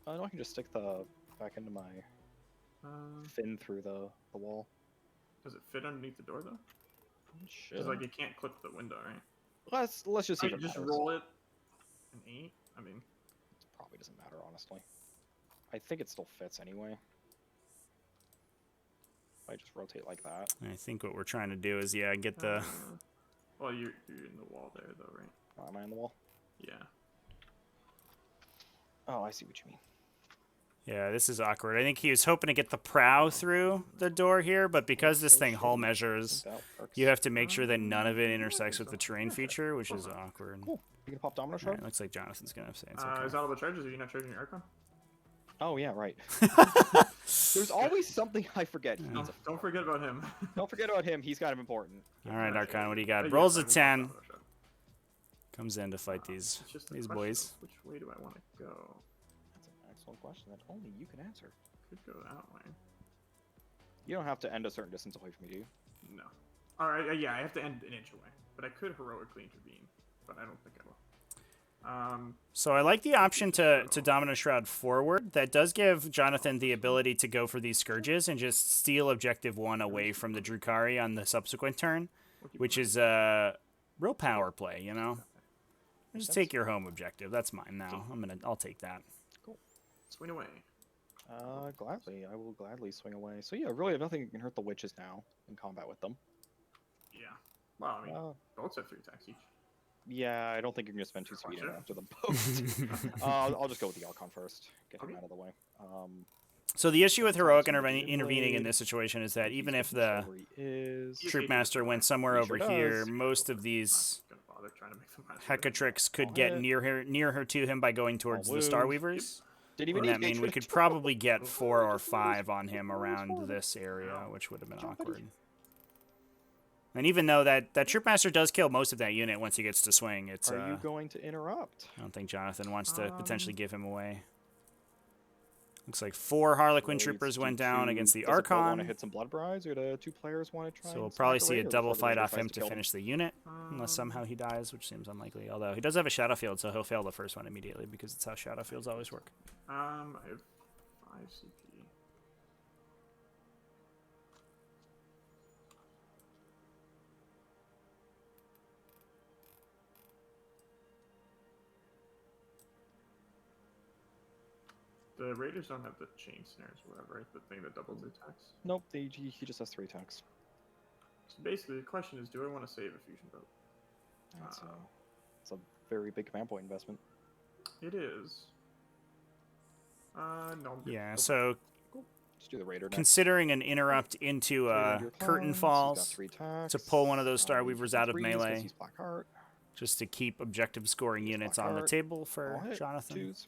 know I can just stick the back into my fin through the wall. Does it fit underneath the door, though? Shit. Because, like, you can't clip the window, right? Let's just see. Like, if it just matters. roll it an 8? I mean, It probably doesn't matter, honestly. I think it still fits anyway. If I just rotate like that. I think what we're trying to do is, yeah, get the... well, you're in the wall there, though, right? Oh, am I on the wall? Yeah. Oh, I see what you mean. Yeah, this is awkward. I think he was hoping to get the prow through the door here, but because this So thing hull shitty. I measures, think that works. you have to make sure that none of it intersects with the terrain feature, which is awkward. Cool. You gonna pop Domino All Shroud? right, looks like Jonathan's gonna say it's Is okay. that all the charges? Are you not charging your Archon? Oh yeah, right. There's always something I forget. He needs a Don't forget about him. Don't forget about him. He's kind of important. All right, Archon, what do you got? Yeah, Rolls I a will pop 10. Domino Shroud. Comes in to fight these It's just the these question boys. of which way do I want to go? That's an excellent question that only you can answer. Could go that way. You don't have to end a certain distance away from me, do you? No. Alright, yeah, I have to end an inch away. But I could heroically intervene. But I don't think I will. So I like the option to Domino Shroud forward. That does give Jonathan the ability to go for these Scourges and just steal Objective 1 away from the Drukhari on the subsequent turn, which is a real power play, you know? Just take your home objective. That's mine now. I'll take that. Cool. Swing away. Gladly. I will gladly swing away. So yeah, really nothing can hurt the witches now in combat with them. Yeah. Well, I mean, Uh, boats have 3 attacks each. yeah, I don't think you're gonna spend 2 speed Gotcha. after the boat. I'll just go with the Archon first. Get him Okay. out of the way. So the issue with heroic Sometimes intervening in blade. this situation is that He's even looking if for the where he is. Troop Master went somewhere He over sure here, does. most of these Not gonna bother trying to make them last. Hecatrix could All get hit. near her to him by going towards the wound. Star Weavers. Didn't even And need that mean we hatred. could probably get 4 or Just 5 on him around forward. this area, which would have been Jumpity. awkward. And even though that Troop Master does kill most of that unit once he gets to swing, it's Are you going to interrupt? I don't think Jonathan wants to potentially give him away. Looks like 4 Harlequin Blades troopers do went down two- against the does the boat want to Archon. hit some blood brides, or do 2 players want to try? So we'll and probably smack see a raider double before the fight raider off tries him to kill them? finish the unit, unless somehow he dies, which seems unlikely. Although he does have a Shadow Field, so he'll fail the first one immediately because it's how Shadow Fields always work. I have 5 CP. The Raiders don't have the chain snares or whatever, right? The thing that doubles the attacks. Nope, he just has 3 attacks. So basically, the question is, do I want to save a fusion boat? It's a very big command point investment. It is. No. I'm good. Yeah, Nope. so Just do the raider next. considering an interrupt into Raider into your Curtain clowns, he's got Falls 3 attacks. to pull one of those Star He's Weavers got out of 3s 'cause melee, He's Black Heart. just to keep objective scoring He's units Black on the Heart. table All for hit. Jonathan. 2s.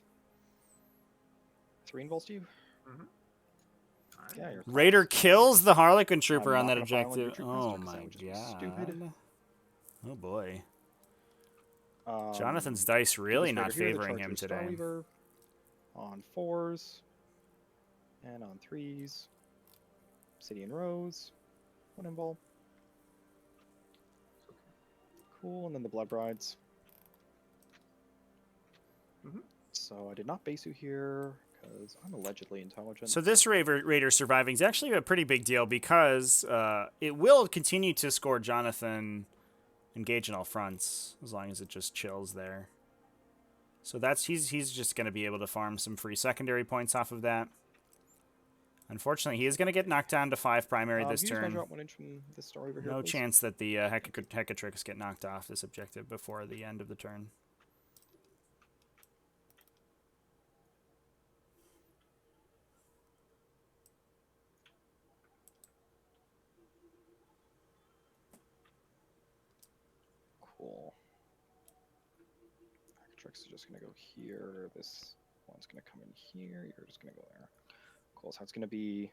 3 involves to you. Alright. Yeah, you're close. Raider kills the Harlequin trooper I'm on not that gonna file on your objective. Troop Oh Master 'cause that my would just be stupid. god. Oh boy. Jonathan's Jonathan's dice really not favoring him Star today. Weaver on 4s and on 3s. City and Rose. 1 invul. Cool, and then the Blood Brides. So I did not base you here because I'm allegedly intelligent. So this Raider surviving is actually a pretty big deal because it will continue to score Jonathan engage in all fronts as long as it just chills there. So that's he's just going to be able to farm some free secondary points off of that. Unfortunately, he is going to get knocked down to 5 primary this can you just turn. measure out 1 inch from this Star Weaver here, No please? chance that the Hecatrix get knocked off this objective before the end of the turn. Cool. Hecatrix is just going to go here. This one's going to come in here. You're just going to go there. Cool. So it's going to be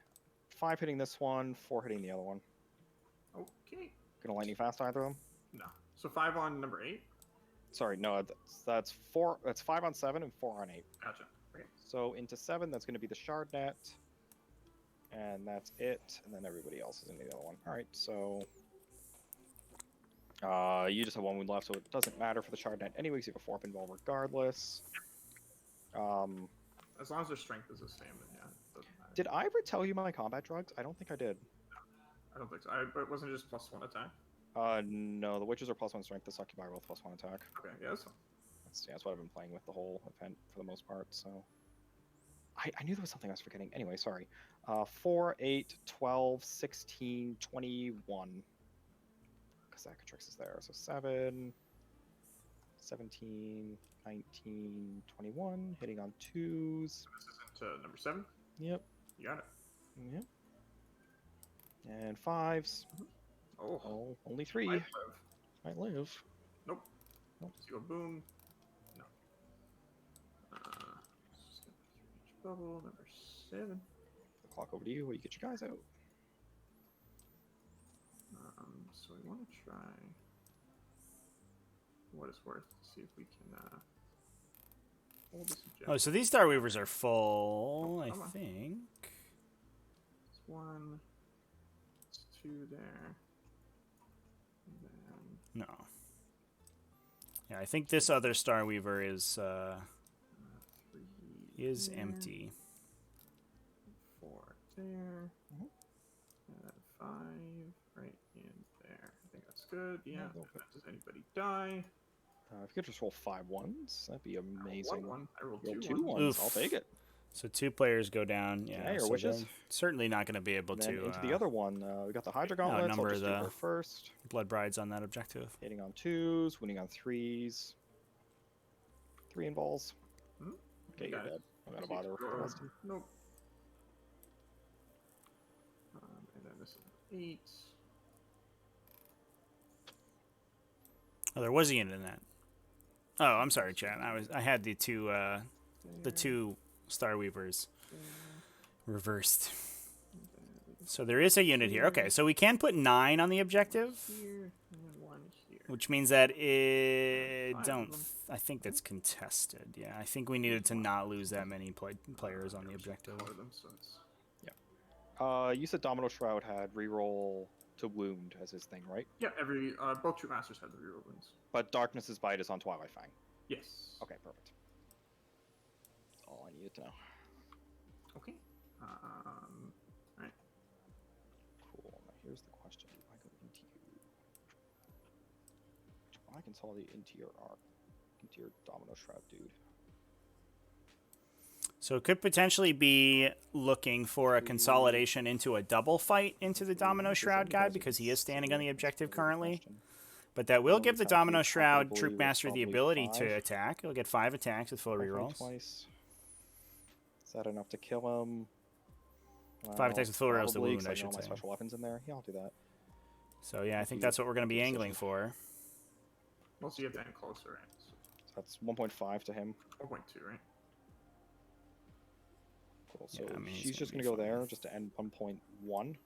5 hitting this one, 4 hitting the other one. Okay. Gonna lightning fast either of them? No. So 5 on number 8? Sorry, no, that's 4. That's 5 on 7 and 4 on 8. Gotcha. Okay. So into 7, that's going to be the shard net, and that's it. And then everybody else is in the other one. All right, so you just have 1 wound left, so it doesn't matter for the shard net. Anyways, you have a 4-up involve regardless. As long as their strength is the same, then yeah, it doesn't matter. Did I ever tell you my combat drugs? I don't think I did. I don't think so. But wasn't it just +1 attack? No, the witches are +1 strength. The succubi are both +1 attack. Okay, yeah, that's fine. That's what I've been playing with the whole event for the most part. So I knew there was something I was forgetting. Anyway, sorry. 4, 8, 12, 16, 21. Because Hecatrix is there. So 7, 17, 19, 21. Hitting on 2s. This isn't number 7. Yep. You got it. Yep. And 5s. Oh, Oh, only 3. might live. Might live. Nope. Nope. Let's go boom. No. Just gonna 3-inch bubble, number 7. Clock over to you while you get your guys out. So we want to try what it's worth to see if we can hold this objective. Oh, so these Star Weavers are full, Oh, I come on. think. It's 1, it's 2 there, and then No. Yeah, I think this other Star Weaver is 3 there, empty. 4 there, Mhm. and then 5 right in there. I think that's good. Yeah. they'll fit. Does anybody die? If you could just roll 5 1s, that'd be amazing. One. I rolled Roll 2 2 ones. 1s. Oof. I'll take it. So 2 players go down. Okay, Yeah, your so wishes? they're certainly not going to be able And then to into the other one, we got the Hydra Gauntlets. I'll number just do the- her first. Blood Brides on that objective. Hitting on 2s, winning on 3s. 3 involves. Hmm? Okay, You you're got it. dead. I'm gonna bother with the rest of them. Nope. And then this is 8. Oh, there was a unit in that. Oh, I'm sorry, chat. I had the two Star Weavers reversed. So there is a unit here. Okay, so we can put 9 on the objective, Here, and then 1 here. which means that it 5 don't. of them. I think that's contested. Yeah, I think we needed to not lose that many players on the objective. Color them, so it's You said Domino Shroud had reroll to wound as his thing, right? yeah. Every both Troop Masters have the reroll wounds. But Darkness's Bite is on Twilight Fang. Yes. Okay, perfect. That's all I needed to know. Okay. Right. Cool. Now here's the question: do I go into you? Do I consolidate into your arc, into your Domino Shroud, dude? So it could potentially be looking for a consolidation into a double fight into the Domino Shroud guy because he is standing on the objective currently. But that will give the Domino Shroud Troop Master the ability to attack. He'll get 5 attacks with full rerolls. Twice. Is that enough to kill him? 5 attacks with full rerolls to probably, wound, 'cause I know should my say. special weapons in there. Yeah, I'll do that. So yeah, I think that's what we're going to be angling for. We'll see if then closer, right? So So that's 1.5 to him. 4.2, right? Cool. So Yeah, I mean, he's she's just gonna gonna be go fine. there just to end 1.1.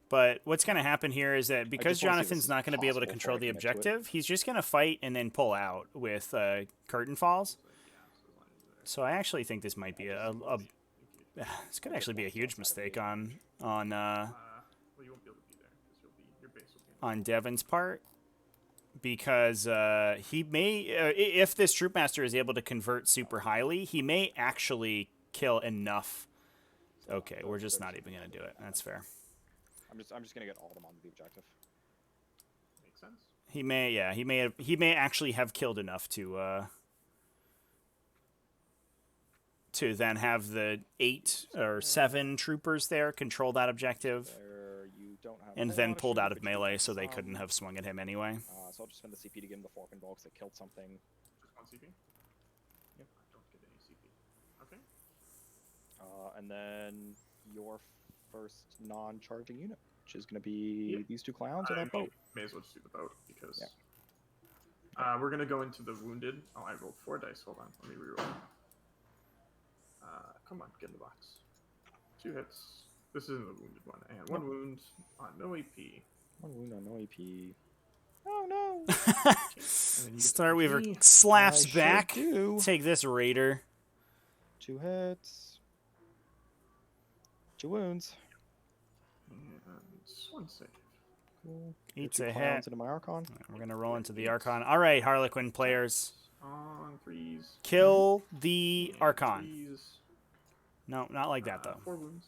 But what's going to happen here is that because just wanna see if this Jonathan's is not going to be able to possible control before I the commit to it. objective, he's just going to fight and then pull out with curtain falls. So I actually think this might be this could actually be a huge mistake on Well, you won't be able to be there because your base will be. on Devin's part, because he may, if this Troop Master is able to convert super highly, he may actually kill enough. Okay, we're just not even gonna do it. That's fair. I'm just gonna get all of them onto the objective. Makes sense. He may, yeah, he may actually have killed enough to then have the 8 or 7 troopers there control that objective, There, you don't have. a and whole then lot pulled shoot, out of but you melee, have so they some. couldn't have swung at him anyway. So I'll just spend the CP to give him the fork and ball because they killed something. Just 1 CP? Yep. I don't get any CP. Okay. And then your first non-charging unit, which is going to be Yep. these 2 clowns or that boat. May as well just do the boat because Yeah. we're gonna go into the wounded. Oh, I rolled 4 dice. Hold on, let me reroll. Come on, get in the box. 2 hits. This isn't the wounded one, and 1 wound on no AP. 1 wound on no AP. Oh no! And then you get Star Weaver the slaps I sure back. do. Take this, Raider. 2 hits. 2 wounds. and 1 save. Cool. Eats 2 a clowns hit. into my Archon. We're gonna roll into the Archon. All right, Harlequin players, On 3s. kill the and Archon. 3s. No, not like that though. 4 wounds.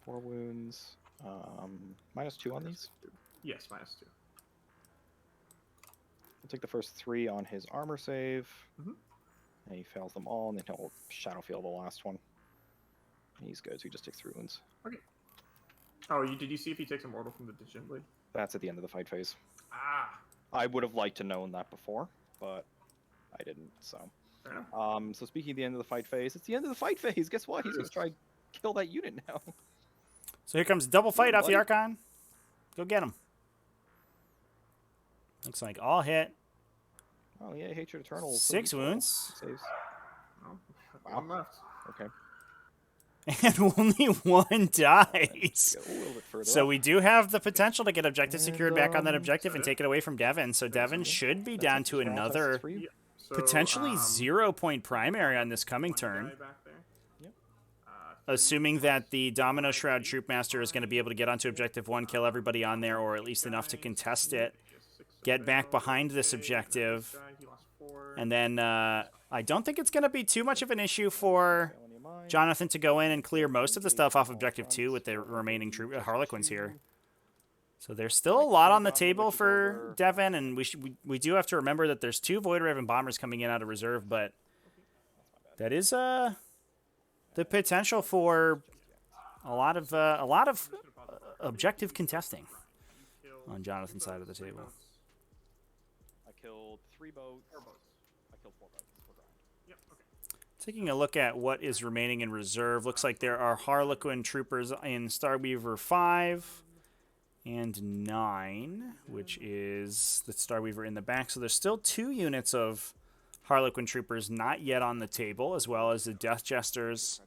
4 wounds. -2 on these. Yes, -2. I'll take the first 3 on his armor save. Mhm. And he fails them all, and then he'll Shadow Field the last one. And he's good, so he just takes 3 wounds. Oh, did you see if he takes Immortal from the Digital Blade? That's at the end of the fight phase. Ah, I would have liked to known that before. but I didn't. So, Fair enough. so speaking of the end of the fight phase, it's the end of the fight phase. Guess what? He's gonna try and kill that unit now. So here comes double fight off the buddy. Archon. Go get him. Looks like all hit. Oh yeah, Hatred Eternal. 6 wounds. Saves. Oh, Wow. one left. Okay. And only 1 dies. Go a little bit further So up. we do have the potential to get objective And, secured back on that um, objective and so- take it away from Devin. So Devin should be That's down it, to just round tests another for you. Yeah. So, potentially 0-point primary on this coming one turn. guy back there. Yep. Assuming that the Domino Shroud Troopmaster is going to be able to get onto Objective 1, kill everybody on there, or at least enough to contest it, get back behind this objective, and then I don't think it's going to be too much of an issue for Jonathon to go in and clear most of the stuff off Objective 2 with the remaining Harlequins here. So there's still a lot on the table for Devin, and we do have to remember that there's 2 Void Raven Bombers coming in out of reserve, but that is the potential for a lot of objective contesting on Jonathan's side of the table. I killed 3 boats. I killed 4 boats. 4 ground. Yep. Okay. Taking a look at what is remaining in reserve, looks like there are Harlequin troopers in Starweaver 5 and 9, which is the Starweaver in the back. So there's still 2 units of Harlequin troopers not yet on the table, as well as the Death Jesters.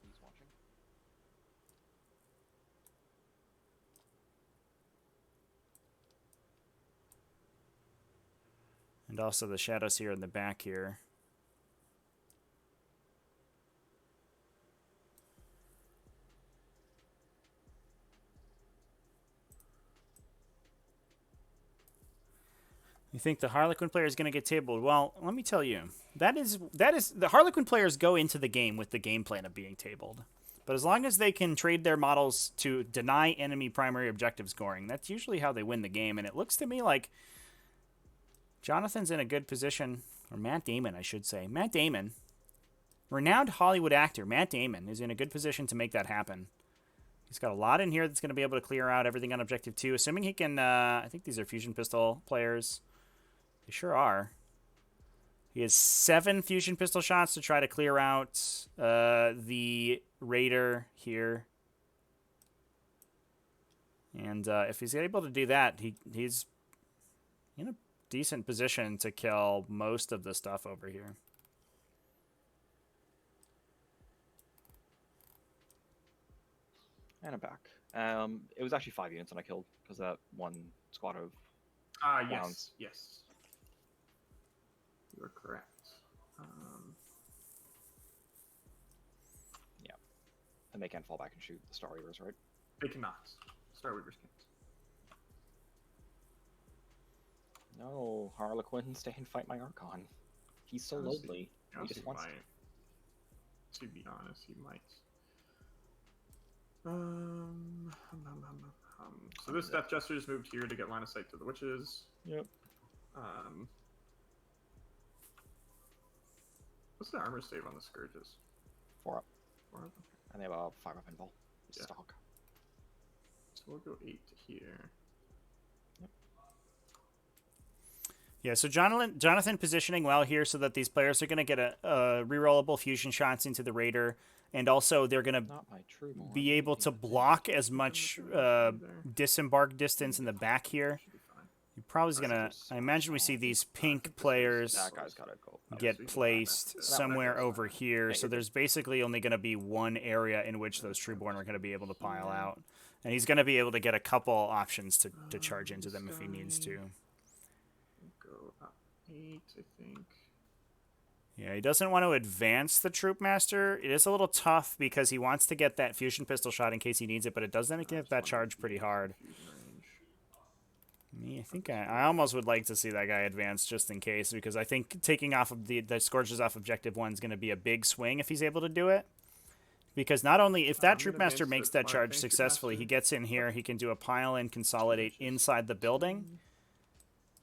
And also the Shadows here in the back here. You think the Harlequin player is going to get tabled? Well, let me tell you, that is the Harlequin players go into the game with the game plan of being tabled. But as long as they can trade their models to deny enemy primary objective scoring, that's usually how they win the game. And it looks to me like Jonathon's in a good position, or Matt Damon, I should say. Matt Damon, renowned Hollywood actor, Matt Damon, is in a good position to make that happen. He's got a lot in here that's going to be able to clear out everything on Objective 2, assuming he can, I think these are Fusion Pistol players. They sure are. He has 7 Fusion Pistol shots to try to clear out the Raider here. And if he's able to do that, he's in a decent position to kill most of the stuff over here. And I'm back. It was actually 5 units that I killed because that one squad of Yes. Rounds. Yes. You are correct. and they can fall back and shoot the Star Weavers, right? They cannot. Star Weavers can't. No, Harlequin, stay and fight my Archon. He's so Honestly- lonely. He Honestly, just wants. might. To be honest, he might. So this Death Jester just moved here to get line of sight to the witches. Yep. What's the armor save on the Scourges? 4 up, 4 up? Okay. and they have a 5 up invul. Yeah. Stock. So we'll go 8 to here. Yeah, so Jonathon positioning well here so that these players are going to get a rerollable fusion shots into the Raider, and also they're going to Not my true born. be able to block as much disembark distance in the back here. Should be fine. You're probably going to, I imagine we see these pink players That guy's gotta go. get placed somewhere over here. So there's basically only going to be one area in which those Trueborn are going to be able to pile out. And he's going to be able to get a couple options to charge into them if he needs to. Go up 8, I think. Yeah, he doesn't want to advance the Troop Master. It is a little tough because he wants to get that fusion pistol shot in case he needs it, but it does get that charge pretty hard. Me, I think I almost would like to see that guy advance just in case, because I think taking off of the Scourges off Objective 1 is going to be a big swing if he's able to do it. Because not only if that Troop Master makes that charge successfully, he gets in here, he can do a pile and consolidate inside the building.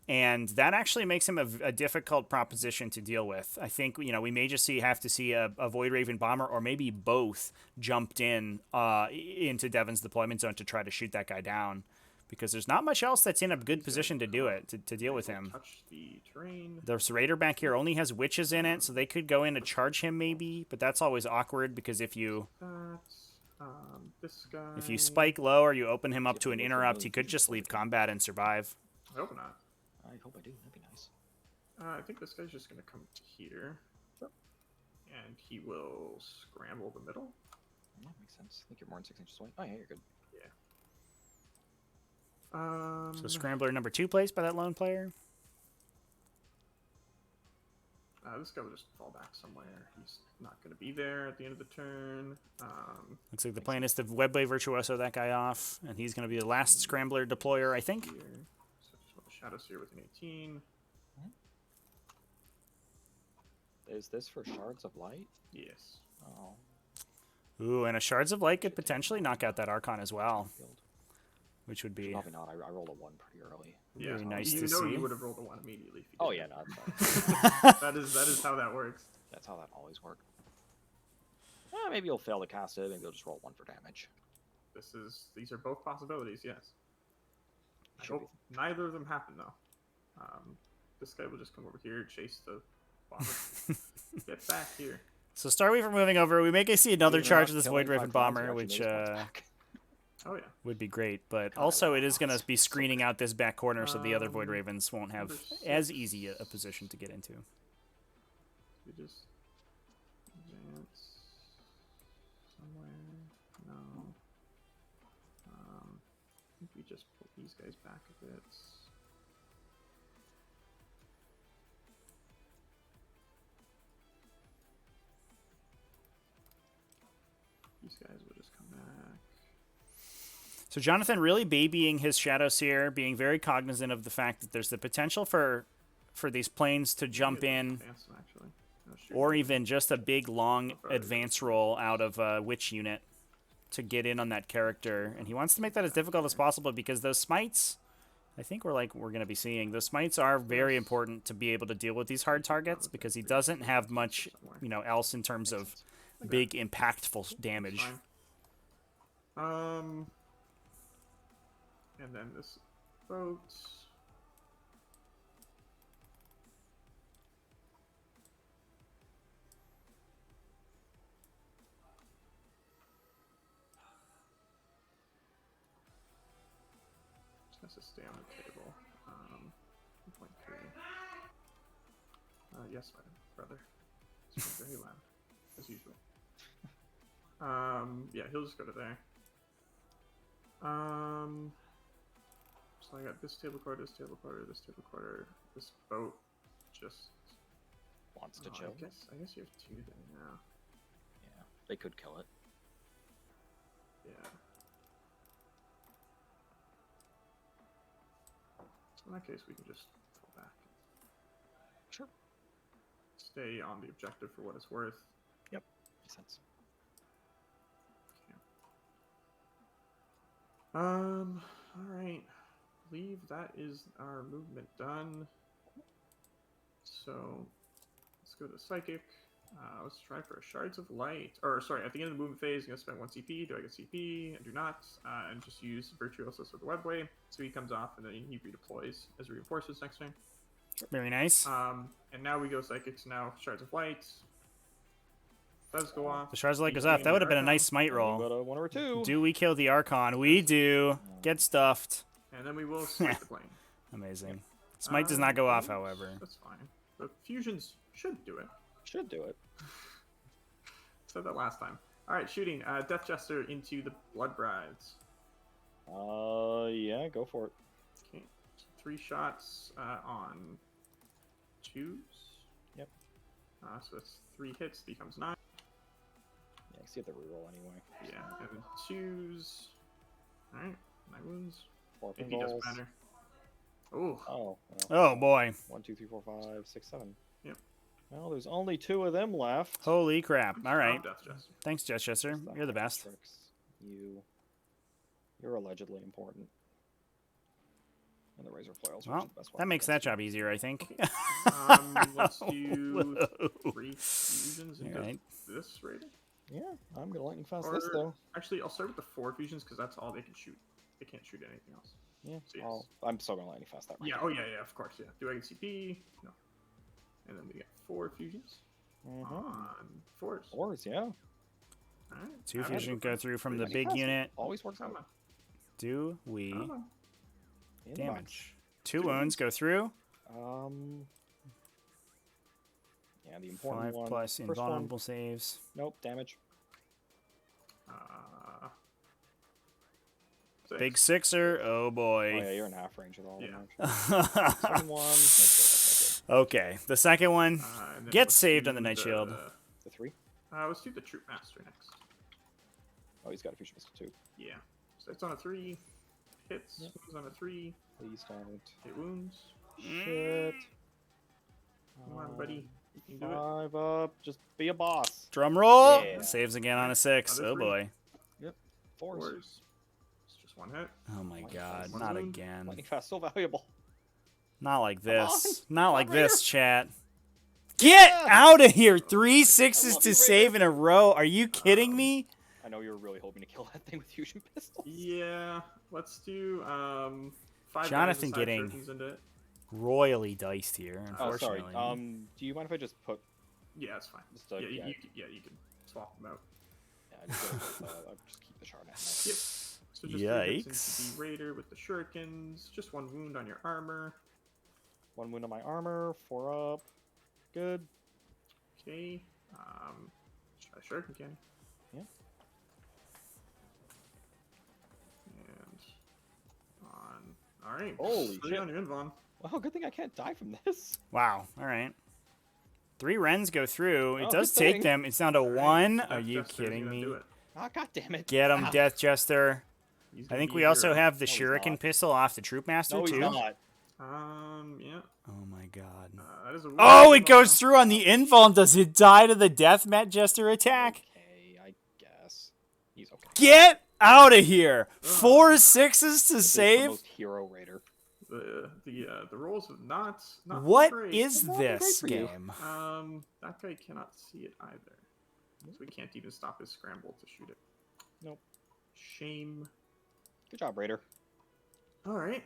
And that actually makes him a difficult proposition to deal with. I think, we may just have to see a Void Raven Bomber or maybe both jumped into Devin's deployment zone to try to shoot that guy down. because there's not much else that's in a good position to do it, to deal with him. Touch the terrain. The Raider back here only has witches in it, so they could go in to charge him maybe, but that's always awkward because if you This guy. if you spike low or you open him up to an interrupt, he could just leave combat and survive. I hope not. I hope I do. That'd be nice. I think this guy's just gonna come here. Sure. And he will scramble the middle. That makes sense. I think you're more than 6 inches away. Oh yeah, you're good. So Scrambler number 2 placed by that lone player. This guy will just fall back somewhere. He's not going to be there at the end of the turn. Looks like the plan is to Webway Virtuoso that guy off, and he's going to be the last Scrambler deployer, I think. Here. So just want the Shadows here with an 18. Is this for Shards of Light? Yes. Oh. Ooh, and a Shards of Light could potentially knock out that Archon as well, which would be Probably not. I rolled a 1 pretty early. Yeah. very nice you to know see. you would have rolled a 1 immediately. If you Oh did yeah, that. no, that's fine. that is how that works. That's how that always works. Maybe you'll fail to cast it. Maybe you'll just roll 1 for damage. These are both possibilities. Yes. I Should hope neither of them happen though. This guy will just come over here, chase the bomber. Get back here. So Starweaver moving over. We may see another You're charge not of this killing Void Raven 5 times, Bomber, you actually which made his points back. Oh yeah. would be great. But God, also I it is going to lost. be screening out this back corner so the other Void Um, Ravens won't have number as 6. easy a position to get into. We just advance somewhere. No. I think we just pull these guys back a bit. These guys will just come back. So Jonathon really babying his Shadow Seer, being very cognizant of the fact that there's the potential for these planes to jump in, Advance them, actually. No, shoot. or even just a big long advance roll out of a Witch unit to get in on that character. And he wants to make that as difficult as possible because those smites, I think we're going to be seeing, those smites are very important to be able to deal with these hard targets because he doesn't have much, else in terms of big impactful damage. Fine. And then this boat. Just has to stay on the table. 2.3. Yes, my brother. It's very loud, as usual. Yeah, he'll just go to there. So I got this table quarter, this table quarter, this table quarter. This boat just Wants to oh, chill. I guess you have 2 then now. Yeah, they could kill it. Yeah. So in that case, we can just fall back. Sure. Stay on the objective for what it's worth. Yep, makes sense. Alright. I believe that is our movement done. So, let's go to Psychic. Let's try for a Shards of Light. Or, sorry, at the end of the movement phase, I'm going to spend 1 CP. Do I get CP? I do not. And just use Virtuoso for the Webway. So he comes off and then he redeploys as reinforces next turn. Very nice. And now we go Psychics. Now Shards of Light. Does go off. The Shards of Light goes off. That would have been a nice smite Got roll. a 1 or 2. Do we kill the Archon? We do. Get stuffed. And then we will smite the plane. Amazing. Smite does not go off, however. That's fine. The fusions should do it. Should do it. Said that last time. Alright, shooting. Death Jester into the Blood Brides. Yeah, go for it. Okay. So 3 shots on 2s. Yep. So that's 3 hits, becomes 9. Yeah, I see the reroll anyway. Yeah, and then 2s. Alright, 9 wounds. 4 If he doesn't pinballs. matter. Ooh. Oh. Oh boy. 1, 2, 3, 4, 5, 6, 7. Yep. Well, there's only 2 of them left. Holy crap. All right. Death Jester. Thanks, Jester. You're the best. Tricks. You're allegedly important. And the Razor Flails are Well, the best that makes weapon that job easier, I think. Let's do Whoa. 3 fusions into Alright. this rating. against you. Yeah, I'm gonna lightning fast Or, this though. actually, I'll start with the 4 fusions because that's all they can shoot. They can't shoot anything else. Yeah. So yes. I'm still gonna lightning fast that. Yeah. Oh yeah. Yeah. Of course. Yeah. Do I get CP? No. And then we get 4 fusions Mm-hmm. on 4s. Fours, yeah. All right. 2 I fusion have go through from the pretty big Fast unit. always works Come out. on. Do we Come on. In the box. damage? 2 wounds go through. Yeah, the important 5 one. plus First invulnerable one. saves. Nope, damage. Big sixer. Oh boy. Oh yeah, you're in half range with all Yeah. of them. Actually. Second one. Make sure that's Okay, the second one And then gets let's saved on do the Night Shield. the 3. Let's do the Troop Master next. Oh, he's got a fusion pistol too. Yeah. So it's on a 3. Hits. Yep. Wounds on a 3. Please don't. Hit wounds. Shit. Come on, buddy. You can do it. 5 up. Just be a boss. Drum roll. Yeah. Saves again on a 6. Another Oh 3. boy. Fours. 4s. It's just 1 hit. Oh my One god. one Not wound. again. Lightning fast, so valuable. Not like Come on. this. Not like Raider. this, chat. Get Yeah. out of here. 3 6s love to you, save in a row. Are you kidding me? I know you were really hoping to kill that thing with fusion pistols. Yeah. Let's do 5 Jonathan guys aside getting- shurikens into it. Royally diced here, Oh, sorry. unfortunately. Do you mind if I just put? Yeah, that's fine. Just, Yeah, yeah, you can swap them out. yeah, I just, I'll just keep the shard now. Yep. So just 3 hits into the Raider with the shurikens. Just 1 wound on your armor. 1 wound on my armor. 4 up. Good. Okay. Try shuriken cannon. Yeah. And on. All right. Holy 3 shit. on your invuln. Wow, good thing I can't die from this. Wow. All right. 3 Rens go through. It Oh, does good take thing. them. It's down to All right, 1. Death Are you Jester's kidding gonna me? do it. Ah, god damn it. Get him, Ow. Death Jester. He's I gonna think be we a also hero. have the No, he's Shuriken not. pistol off the Troop Master, No, he's too. not. Yeah. Oh my god. That is a Oh, wound it goes now. through on the invuln. Does it die to the Death Jester attack? Okay, I guess. He's okay. Get out of here. Ugh. 4 6s to This is the save. most hero raider. The rolls have not been What great. is Not been great this for you. game? That guy cannot see it either. So we can't even stop his scramble to shoot it. Nope. Shame. Good job, Raider. Alright.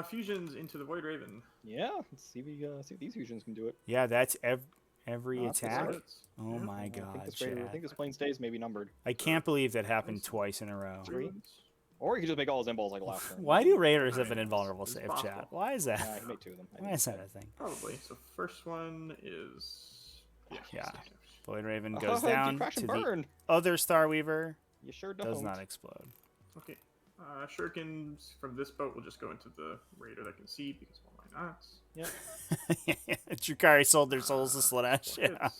Fusions into the Void Raven. Yeah, let's see if these fusions can do it. Yeah, that's every That's attack. good. Hits. Oh Yeah. my I god, think this Raider, I chat. think this plane stays maybe numbered. I can't believe that happened twice in a row. 3 Three. wounds. Or he could just make all his imballs like last turn. Why do Raiders have an Nice. invulnerable It's save, possible. chat? Why is Yeah, that? he made 2 of them. I Why think. is that a thing? Probably. So first one is... Yeah. Void Raven Oh, goes you down crash to and the burn. other Starweaver. You sure don't. Does not explode. Okay. Shurikens from this boat will just go into the Raider that can see, because why not? Drukhari sold their souls to Four Slanesh. hits. Yeah. And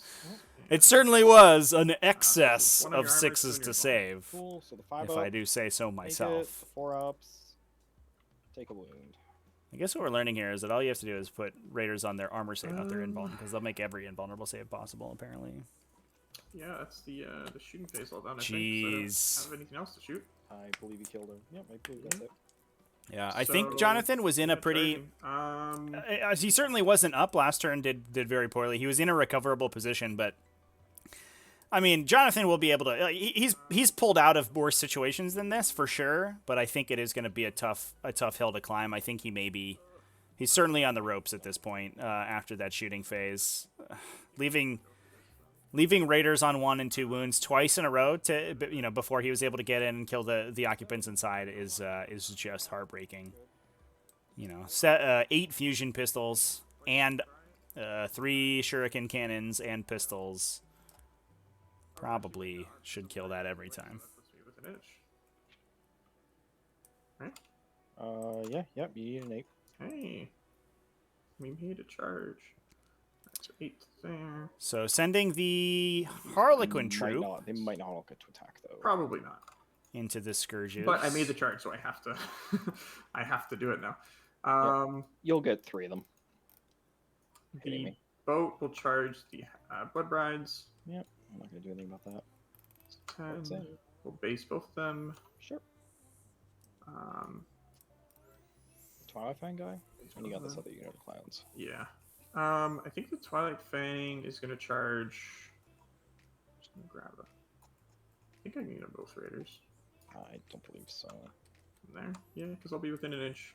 It certainly was an excess one on of your armor, 6s two on to your save, Cool. So the 5 if up. I do say so Take myself. It, 4 ups. Take a wound. I guess what we're learning here is that all you have to do is put Raiders on their armor save, not their invuln, because they'll make every invulnerable save possible, apparently. Yeah, that's the shooting phase all done. I think. Jeez. So I don't have anything else to shoot. I believe he killed him. Yep, I believe that's it. Yeah, I think So, Jonathan was in a yeah, pretty... charging. he certainly wasn't up last turn, did very poorly. He was in a recoverable position, but... I mean, Jonathan will be able to... he's pulled out of worse situations than this, for sure, but I think it is going to be a tough hill to climb. I think he may be... He's certainly on the ropes at this point, after that shooting phase. Leaving Raiders on 1 and 2 wounds twice in a row to before he was able to get in and kill the occupants inside is just heartbreaking. 8 fusion pistols and 3 shuriken cannons and pistols probably should kill that every time. Puts me with an edge. Right? Yeah, yep, you need an 8. Hey, we made a charge. That's 8 there. So sending the Harlequin Might troop not- They might not all get to attack, though. Probably not. into the scourges. But I made the charge, so I have to. I have to do it now. You'll get 3 of them. Kidding The me. boat will charge the Blood Brides. Yep, I'm not going to do anything about that. 10. That's it. We'll base both of them. Sure. Um, Twilight Fang guy? And you got this other unit of clowns. Yeah. I think the Twilight Fang is going to charge. Just going to grab a. I think I can get both Raiders. I don't believe so. There, yeah, because I'll be within an inch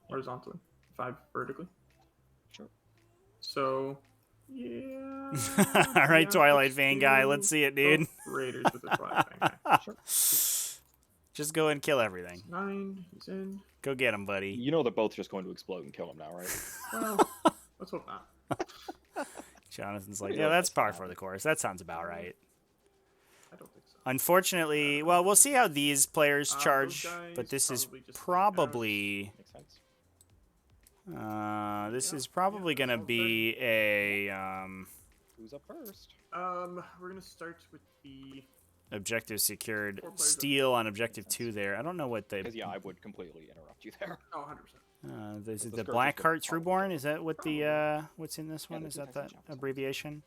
horizontally, 5 vertically. Sure. So, yeah. All right, yeah, Twilight Fang guy, let's see it, dude. both Raiders with the Twilight Fang guy. Sure. Just go and kill everything. 9, he's in. Go get him, buddy. You know they're both just going to explode and kill him now, right? Well, let's hope not. Jonathan's What like, do yeah, you that's like par that? for the course. That sounds about right. I don't think so. Unfortunately, well, we'll see how these players Those charge, guys but this is probably just probably Makes sense. this Yeah, is probably yeah, gonna sounds be a Who's up first? We're gonna start with the objective secured 4 players up. steal on objective Makes 2 sense. there. I don't know what the Because yeah, I would completely interrupt you there. Oh, 100%. this is The the Scourge Black is Heart gonna Trueborn. Is that what the Probably. what's in this Yeah, one? the Is two that Texan that champs. abbreviation?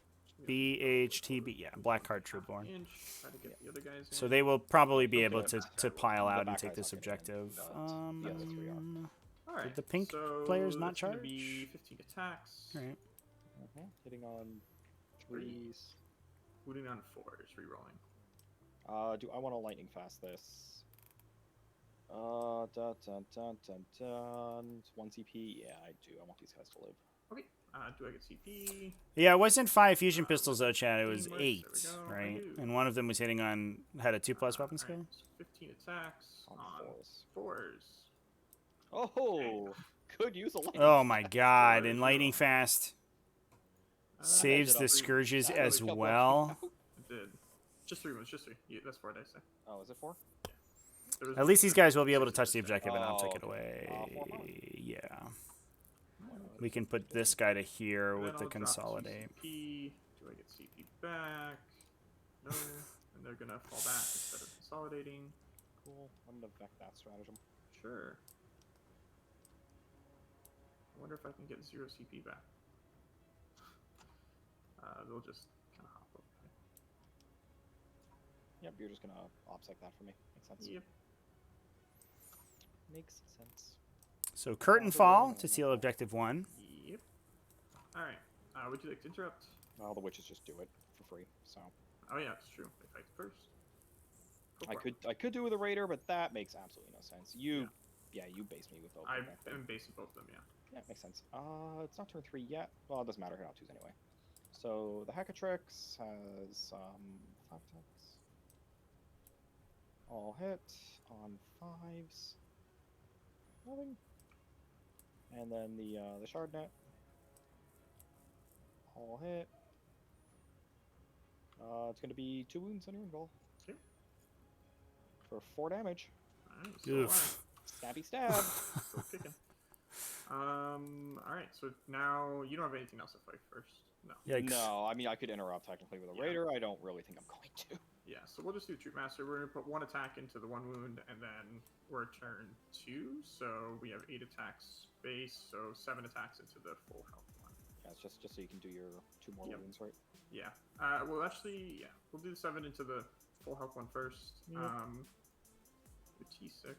BHTB. Yeah, Black Heart Trueborn. Inch, try to get the other guys in. So they will probably be Okay, able that's to pile The out and back take guys this aren't getting in, objective. but the other three are. All right. Did the pink so players not it's gonna charge? be 15 attacks. All right. Hitting on threes. Looting on 4s, rerolling. Do I want to lightning fast this? Dun, dun, dun, dun, dun. 1 CP? Yeah, I do. I want these guys to live. Okay. Do I get CP? Yeah, it wasn't 5 fusion pistols though, Chad. It was Teamwork, 8, there we go, I right? do. And one of them was hitting on had a 2+ weapon skill. Alright, so 15 attacks On on fours. 4s. Oh, could use a lightning. Oh my god, Sure, and sure. lightning fast saves did the a- scourges I as really got well. lucky. It did. Just 3 ones, just 3. Yeah, that's 4 dice. Oh, is it 4? There was At least these guys will be able to 6 touch the attacks. objective and I'll take it Oh, away. okay. 4 more. Yeah. We can put this guy to here And with then the I'll drop 2 consolidate. CP. Do I get CP back? No. And they're gonna fall back instead of consolidating. Cool. I'm gonna back that stratagem. Sure. I wonder if I can get 0 CP back. They'll just kind of hop up. Yep, you're just gonna OPSEC that for me. Makes sense. Yep. Makes sense. So curtain fall to seal objective 1. Yep. Alright. Would you like to interrupt? Well, the witches just do it for free, so Oh yeah, it's true. They fight first. Go for it. I could do with a raider, but that makes absolutely no sense. You, yeah, you base me with both. I of them. am basing both of them, yeah. Yeah, makes sense. It's not turn 3 yet. Well, it doesn't matter. Here, I'll choose anyway. So the Hackatrix has 5 attacks. All hit on 5s. Nothing. And then the Shardnet. All hit. It's going to be 2 wounds on your invul. Okay. For 4 damage. Alright, so Oof. Stabby stab. Still kicking. Alright, so now you don't have anything else to fight first. No. Yikes. No, I mean I could interrupt technically with a Yeah. raider. I don't really think I'm going to. Yeah, so we'll just do Troop Master. We're gonna put 1 attack into the 1 wound, and then we're turn 2, so we have 8 attacks base, so 7 attacks into the full health one. Yeah, it's just so you can do your 2 more Yep. wounds, right? Yeah. Well, actually, yeah, we'll do the 7 into the full health one first. Yep. The T6.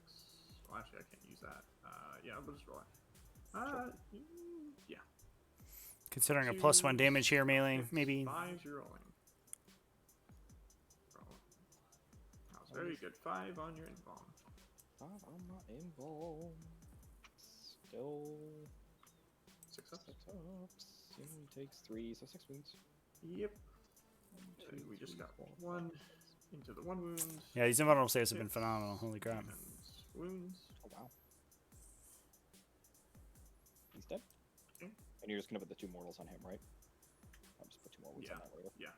Well, actually, I can't use that. Yeah, we'll just roll it. Yeah. Considering a +1 damage here, melee, maybe. 5, you're rolling. That was very good. 5 on your invuln. 5 on my invul. Still 6 ups. 6 ups. He takes 3, so 6 wounds. Yep. 1, And 2, we just 3, got 4, 1 into the 1 wound. Yeah, these invulnerable saves have been 6, phenomenal. Holy crap. and wounds. Oh wow. He's dead. Okay. And you're just gonna put the 2 mortals on him, right? I'll just put 2 more wounds on Yeah. that raider. Yeah.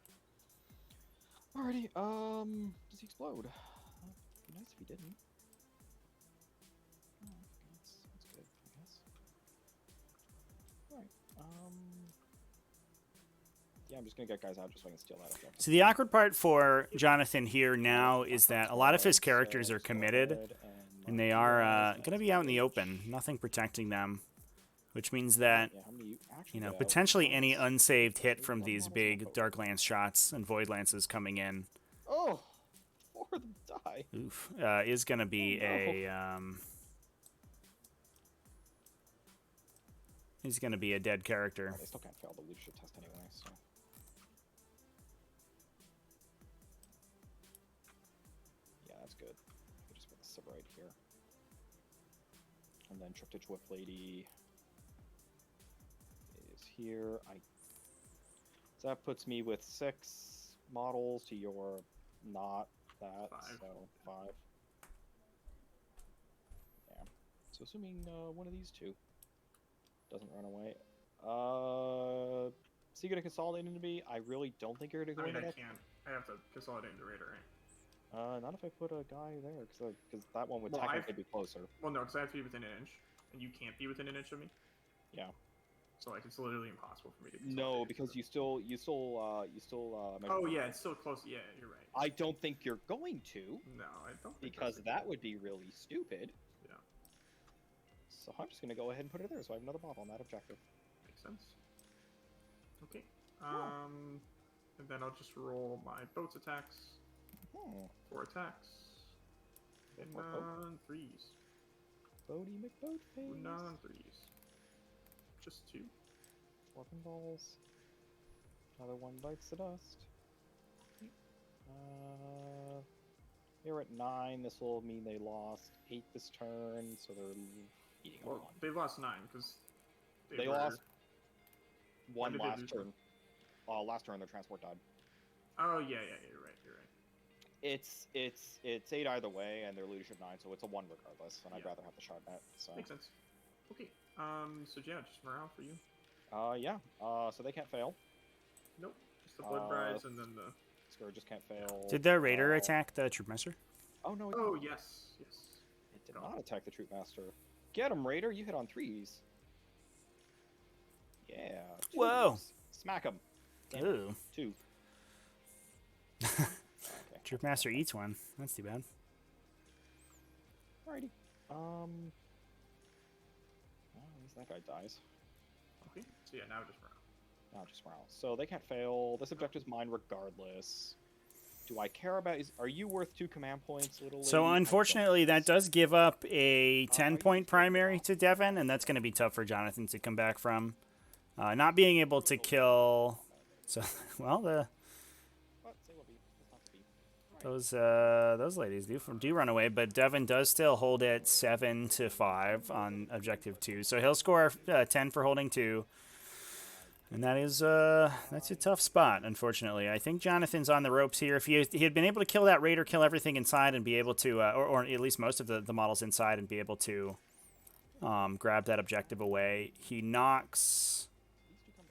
Alrighty, does he explode? It'd be nice if he didn't. Oh, that's good, I guess. Alright, yeah, I'm just gonna get guys out just so I can steal that objective. So the awkward part for Jonathan here now is that a lot of his characters are committed, and they are going to be out in the open. Nothing protecting them, which means that, Yeah, how many you actually you know, get out? potentially any unsaved hit from these big Dark Lance shots and Void Lances coming in, Oh! 4 of them die. oof, is going to be he's going to be a dead character. Oh, they still can't fail the leadership test anyway, so. Yeah, that's good. We just put the sub right here. And then Triptych Whip Lady is here. So that puts me with 6 models to your not that, 5. so 5. Yeah. So assuming one of these two doesn't run away. So you're gonna consolidate into me? I really don't think you're gonna go I mean, into I that. can't. I have to consolidate into Raider, right? Not if I put a guy there, because that one would Well, technically be closer. Well, no, because I have to be within an inch, and you can't be within an inch of me. Yeah. So like, it's literally impossible for me to. No, because you still. Oh yeah, it's still close. Yeah, you're right. I don't think you're going to, No, I don't. Think because that's that would be really stupid. Yeah. So I'm just gonna go ahead and put it there, so I have another model on that objective. Makes sense. Okay. And then I'll just roll my boats attacks. 4 attacks. And on 3s. Bodie McBoatface. Non 3s. Just 2. Weapon balls. Another one bites the dust. They're at 9. This will mean they lost 8 this turn, so they're eating a 1. They lost 9 because They lost 1 When did they last lose turn. Last turn their transport died. Oh yeah, you're right. It's 8 either way, and their leadership 9, so it's a 1 regardless. And I'd Yeah. rather have the shard net. So Makes sense. Okay. So yeah, just morale for you. yeah. So they can't fail. Nope. Just the blood brides and then the. Scourges can't fail. Did the Raider attack the Troopmaster? Oh no. Oh yes. It did not attack the Troopmaster. Get him, Raider! You hit on 3s. Yeah. 2s. Whoa. Smack him. Ooh. 2. Troopmaster eats one. That's too bad. Alrighty. Well, at least that guy dies. Okay. So yeah, now just morale. Not just morale. So they can't fail. This objective's mine regardless. Do I care about? Are you worth 2 command points, little lady? So unfortunately, that does give up a 10-point primary to Devin, and that's going to be tough for Jonathon to come back from. Not being able to kill. So well, those ladies do run away, but Devin does still hold it 7-5 on objective 2. So he'll score 10 for holding 2. And that is that's a tough spot, unfortunately. I think Jonathon's on the ropes here. If he had been able to kill that Raider, kill everything inside, and be able to, or at least most of the models inside, and be able to grab that objective away, he knocks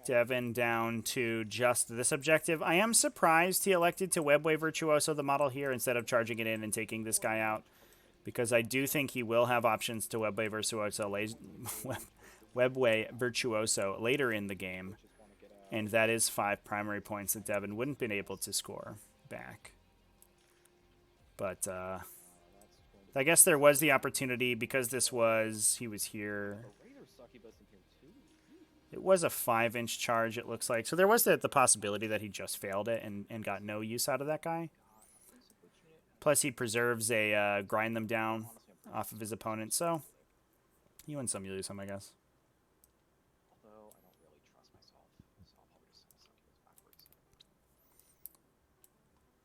Devin down to just this objective. I am surprised he elected to Webway Virtuoso the model here instead of charging it in and taking this guy out, because I do think he will have options to Webway Virtuoso later in the game. And that is 5 primary points that Devin wouldn't been able to score back. But I guess there was the opportunity because he was here. It was a 5-inch charge, it looks like. So there was the possibility that he just failed it and got no use out of that guy. Plus he preserves a grind them down off of his opponent. So you win some, you lose some, I guess.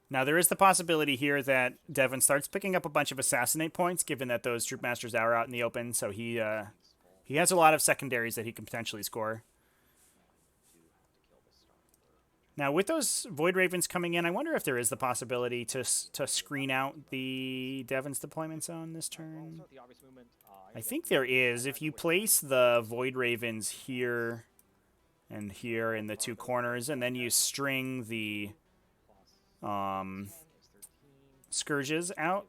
Now, there is the possibility here that Devin starts picking up a bunch of assassinate points, given that those Troopmasters are out in the open, so he has a lot of secondaries that he can potentially score. Now, with those Void Ravens coming in, I wonder if there is the possibility to screen out the Devin's deployment zone this turn. I think there is. If you place the Void Ravens here and here in the 2 corners, and then you string the Scourges out,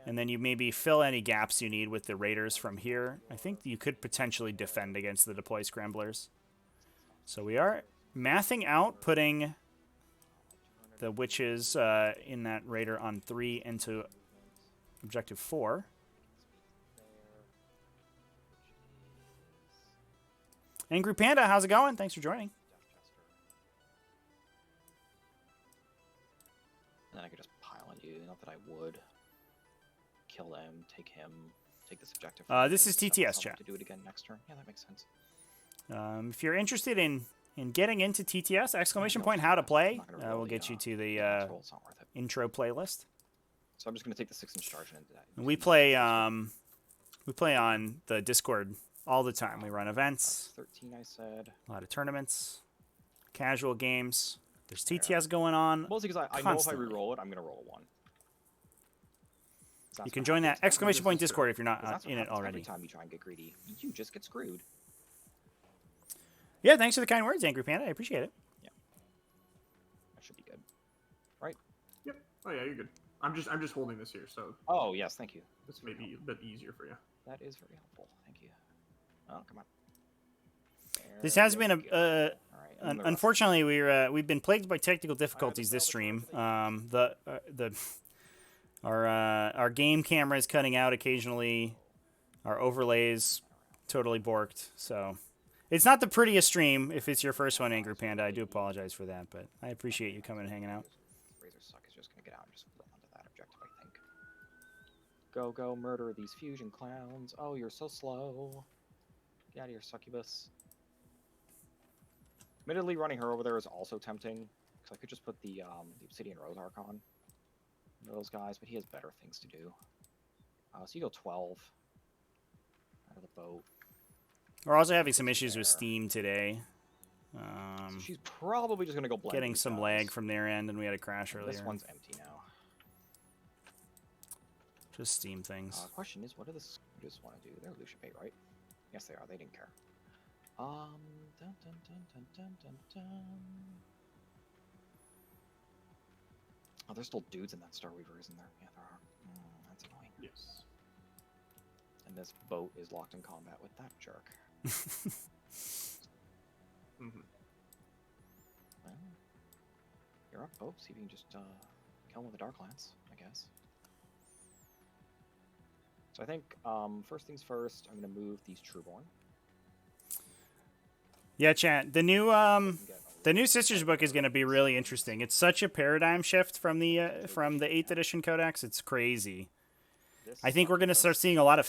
and then you maybe fill any gaps you need with the Raiders from here, I think you could potentially defend against the deploy scramblers. So we are mathing out putting the witches in that Raider on 3 into objective 4. Angry Panda, how's it going? Thanks for joining. And then I could just pile on you. Not that I would. Kill them, take this objective. This is TTS chat. To do it again next turn. Yeah, that makes sense. If you're interested in getting into TTS, exclamation point how to play, we'll get you to the intro playlist. So I'm just going to take the 6-inch charge and into that. We play We play on the Discord all the time. We run events, 13, I said. a lot of tournaments, casual games. There's TTS going on. Mostly because I know if I re-roll it, I'm going to roll a 1. You can join that exclamation point Discord if you're not in it already. Every time you try and get greedy, you just get screwed. Yeah, thanks for the kind words, Angry Panda. I appreciate it. Yeah. That should be good. Right? Yep. Oh yeah, you're good. I'm just holding this here, so Oh, yes, thank you. this may be a bit easier for you. That is very helpful. Thank you. Oh, come on. This There has we been go. a All right, I'm gonna unfortunately we've been plagued by technical difficulties this stream. Our game camera is cutting out occasionally. Our overlays totally borked. So it's not the prettiest stream if it's your first one, Angry Panda. I do apologize for that, but I appreciate you coming and hanging out. Razor Suck is just going to get out and just run onto that objective, I think. Go, go, murder these fusion clowns. Oh, you're so slow. Get out of here, succubus. Admittedly, running her over there is also tempting, because I could just put the Obsidian Rose Arc on those guys, but he has better things to do. So you go 12 out of the boat. We're also having some issues with Steam today. So she's probably just going to go blend Getting these some guys. lag from their end, and we had a crash earlier. This one's empty now. Just Steam things. Question is, what do this just want to do? They're Lucia Bait, right? Yes, they are. They didn't care. Dun, dun, dun, dun, dun, dun, dun. Oh, there's still dudes in that Star Weaver, isn't there? Yeah, there are. That's annoying. Yes. And this boat is locked in combat with that jerk. Well, you're up, Pope. See if you can just kill him with a Dark Lance, I guess. So I think, first things first, I'm going to move these Trueborn. Yeah, chat. The new Sisters book is going to be really interesting. It's such a paradigm shift from the 8th edition codex. It's crazy. I think we're going to start seeing a lot of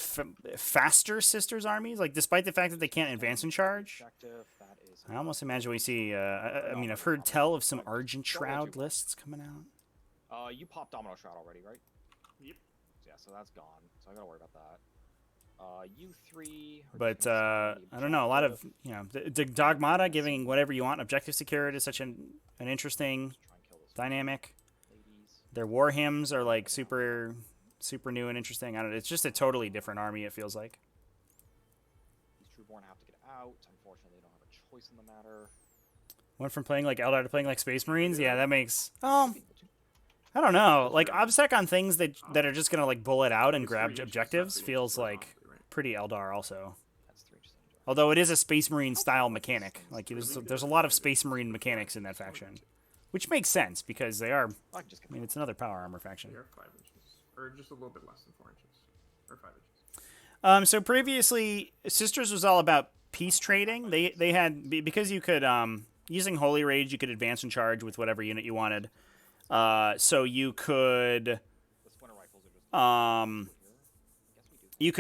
faster Sisters armies, like despite the fact that they can't advance and charge. I almost imagine we see. I mean, I've heard tell of some Argent Shroud lists coming out. You popped Domino Shroud already, right? Yep. Yeah, so that's gone. So I gotta worry about that. You three. But I don't know. A lot of the Dogmata giving whatever you want objective secured is such an interesting dynamic. Their war hymns are like super new and interesting. I don't know. It's just a totally different army. It feels like. These Trueborn have to get out. Unfortunately, they don't have a choice in the matter. Went from playing like Eldar to playing like Space Marines. Yeah, that makes. I don't know. Like OBSEC on things that are just gonna like bullet out and grab objectives feels like pretty Eldar also. Although it is a Space Marine style mechanic. Like there's a lot of Space Marine mechanics in that faction, which makes sense because they are. I mean, it's another power armor faction. They are 5 inches, or just a little bit less than 4 inches, or 5 inches. So previously, Sisters was all about peace trading. They had because you could using Holy Rage, you could advance and charge with whatever unit you wanted. So you could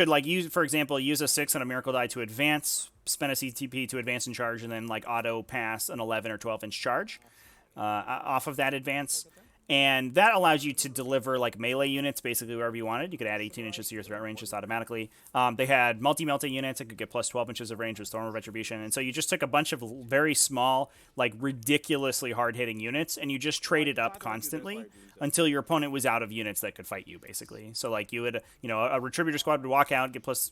like use, for example, use a 6 on a Miracle Die to advance, spend a CTP to advance and charge, and then like auto pass an 11 or 12-inch charge off of that advance. And that allows you to deliver like melee units basically wherever you wanted. You could add 18 inches to your threat range just automatically. They had multi-melta units that could get plus 12 inches of range with Storm of Retribution. And so you just took a bunch of very small, like ridiculously hard-hitting units, and you just traded up constantly until your opponent was out of units that could fight you, basically. So like you would, a Retributor squad would walk out, get plus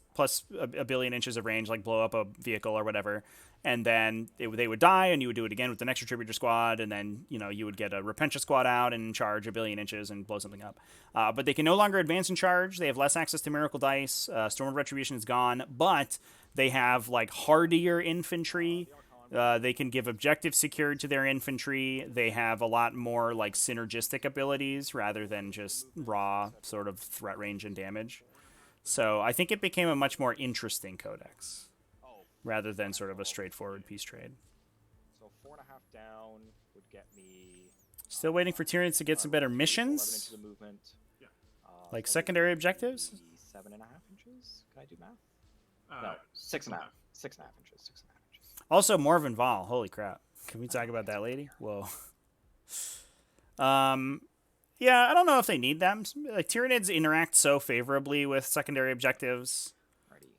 a billion inches of range, like blow up a vehicle or whatever. And then they would die, and you would do it again with the next Retributor squad, and then, you would get a Repentia squad out and charge a billion inches and blow something up. But they can no longer advance and charge. They have less access to Miracle Dice. Storm of Retribution is gone, but they have, like, hardier infantry. They can give objective secured to their infantry. They have a lot more, like, synergistic abilities rather than just raw sort of threat range and damage. So I think it became a much more interesting codex, rather than sort of a straightforward peace trade. So 4.5 down would get me. Still waiting for Tyranids to get some better missions, 11 inches of movement. Yeah. like secondary objectives. 7.5 inches. Can I do math? No, 6.5. 6.5 inches. 6.5 inches. Also, Morven Val. Holy crap! Can we talk about that lady? Whoa. Yeah, I don't know if they need them. Like Tyranids interact so favorably with secondary objectives.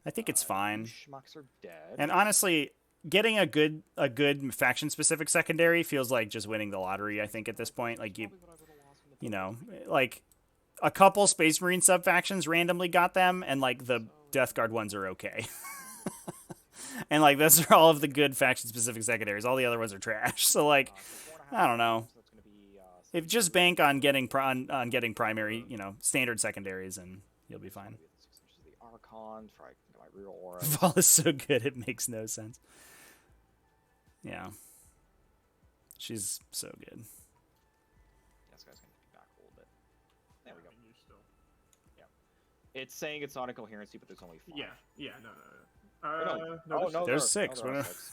I think it's fine. Schmucks are dead. And honestly, getting a good faction specific secondary feels like just winning the lottery. I think at this point, like you know, like a couple Space Marine sub factions randomly got them, and like the Death Guard ones are okay. And like those are all of the good faction specific secondaries. All the other ones are trash. So like, I don't know. If just bank on getting on getting primary, you know, standard secondaries, and you'll be fine. The Archon for my real aura. Vol is so good it makes no sense. Yeah, she's so good. This guy's gonna be back a little bit. There we go. It's saying it's not incoherency, but there's only 5. Yeah, no. No, There's 6. there are 6.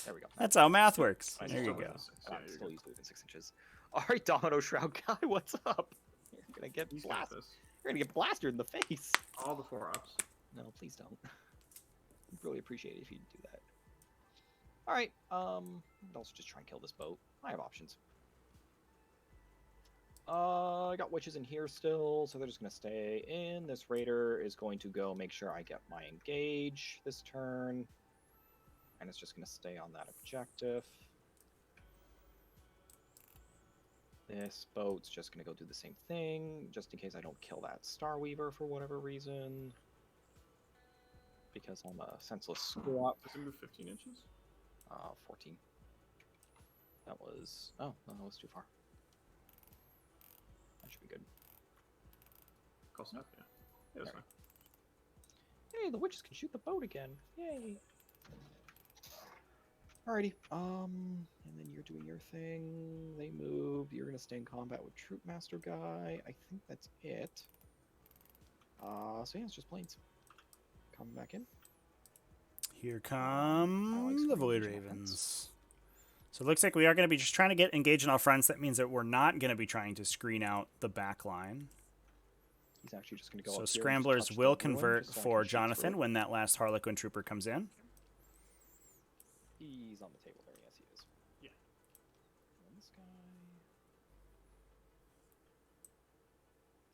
There we go. That's how math works. Nice. There you Still go. within 6. Oh, Yeah, I'm you're still good. easily within 6 inches. All right, Domino Shroud guy, what's up? You're gonna get He's got blasted. this. You're gonna get blasted in the face. All the 4-ups. No, please don't. I'd really appreciate it if you do that. All right. I'll also just try and kill this boat. I have options. I got witches in here still, so they're just gonna stay in. This raider is going to go make sure I get my engage this turn, and it's just gonna stay on that objective. This boat's just gonna go do the same thing, just in case I don't kill that Starweaver for whatever reason. Because I'm a senseless squat. Does it move 15 inches? 14. That was... Oh, no, that was too far. That should be good. Close enough, yeah. Yeah, that's fine. Hey, the witches can shoot the boat again. Yay. Alrighty. And then you're doing your thing. They moved. You're gonna stay in combat with Troop Master guy. I think that's it. So yeah, it's just planes. Coming back in. Here come the Void screen Ravens. So it looks like we are going to be just trying to get engaged in all fronts. That means that we're not going to be trying to screen out the back line. He's actually just gonna go. So up here and Scramblers touch will the ruin convert just so I for can shoot through Jonathan it. when that last Harlequin trooper comes in. He's on the table there. Yes, he is. Yeah. And this guy.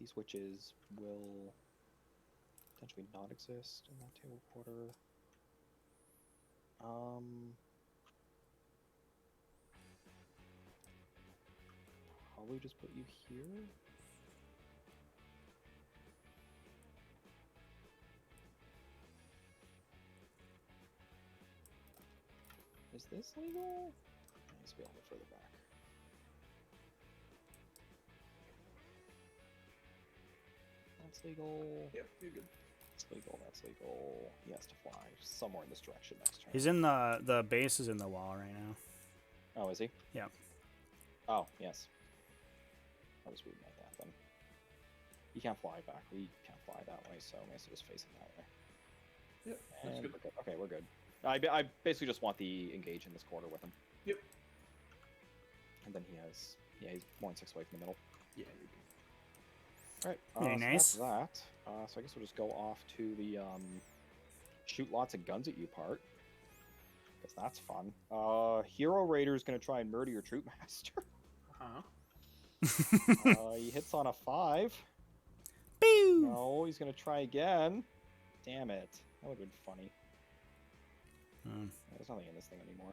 These witches will potentially not exist in that table quarter. Probably just put you here. Is this legal? It needs to be a little bit further back. That's legal. Yeah, you're good. That's legal. That's legal. He has to fly somewhere in this direction next turn. He's in the base is in the wall right now. Oh, is he? Yeah. Oh, yes. I was reading like that then. He can't fly back. We can't fly that way, so I guess just face him that way. Yep, that's And good. we're good. Okay, we're good. I basically just want the engage in this quarter with him. Yep. And then he has, yeah, he's more than 6 away from the middle. Yeah, you're good. Alright, Very so nice. that's that. So I guess we'll just go off to the shoot lots of guns at you part. Because that's fun. Hero Raider's gonna try and murder your Troop Master. Uh-huh. He hits on a 5. Pew! No, he's gonna try again. Damn it. That would have been funny. There's nothing in this thing anymore.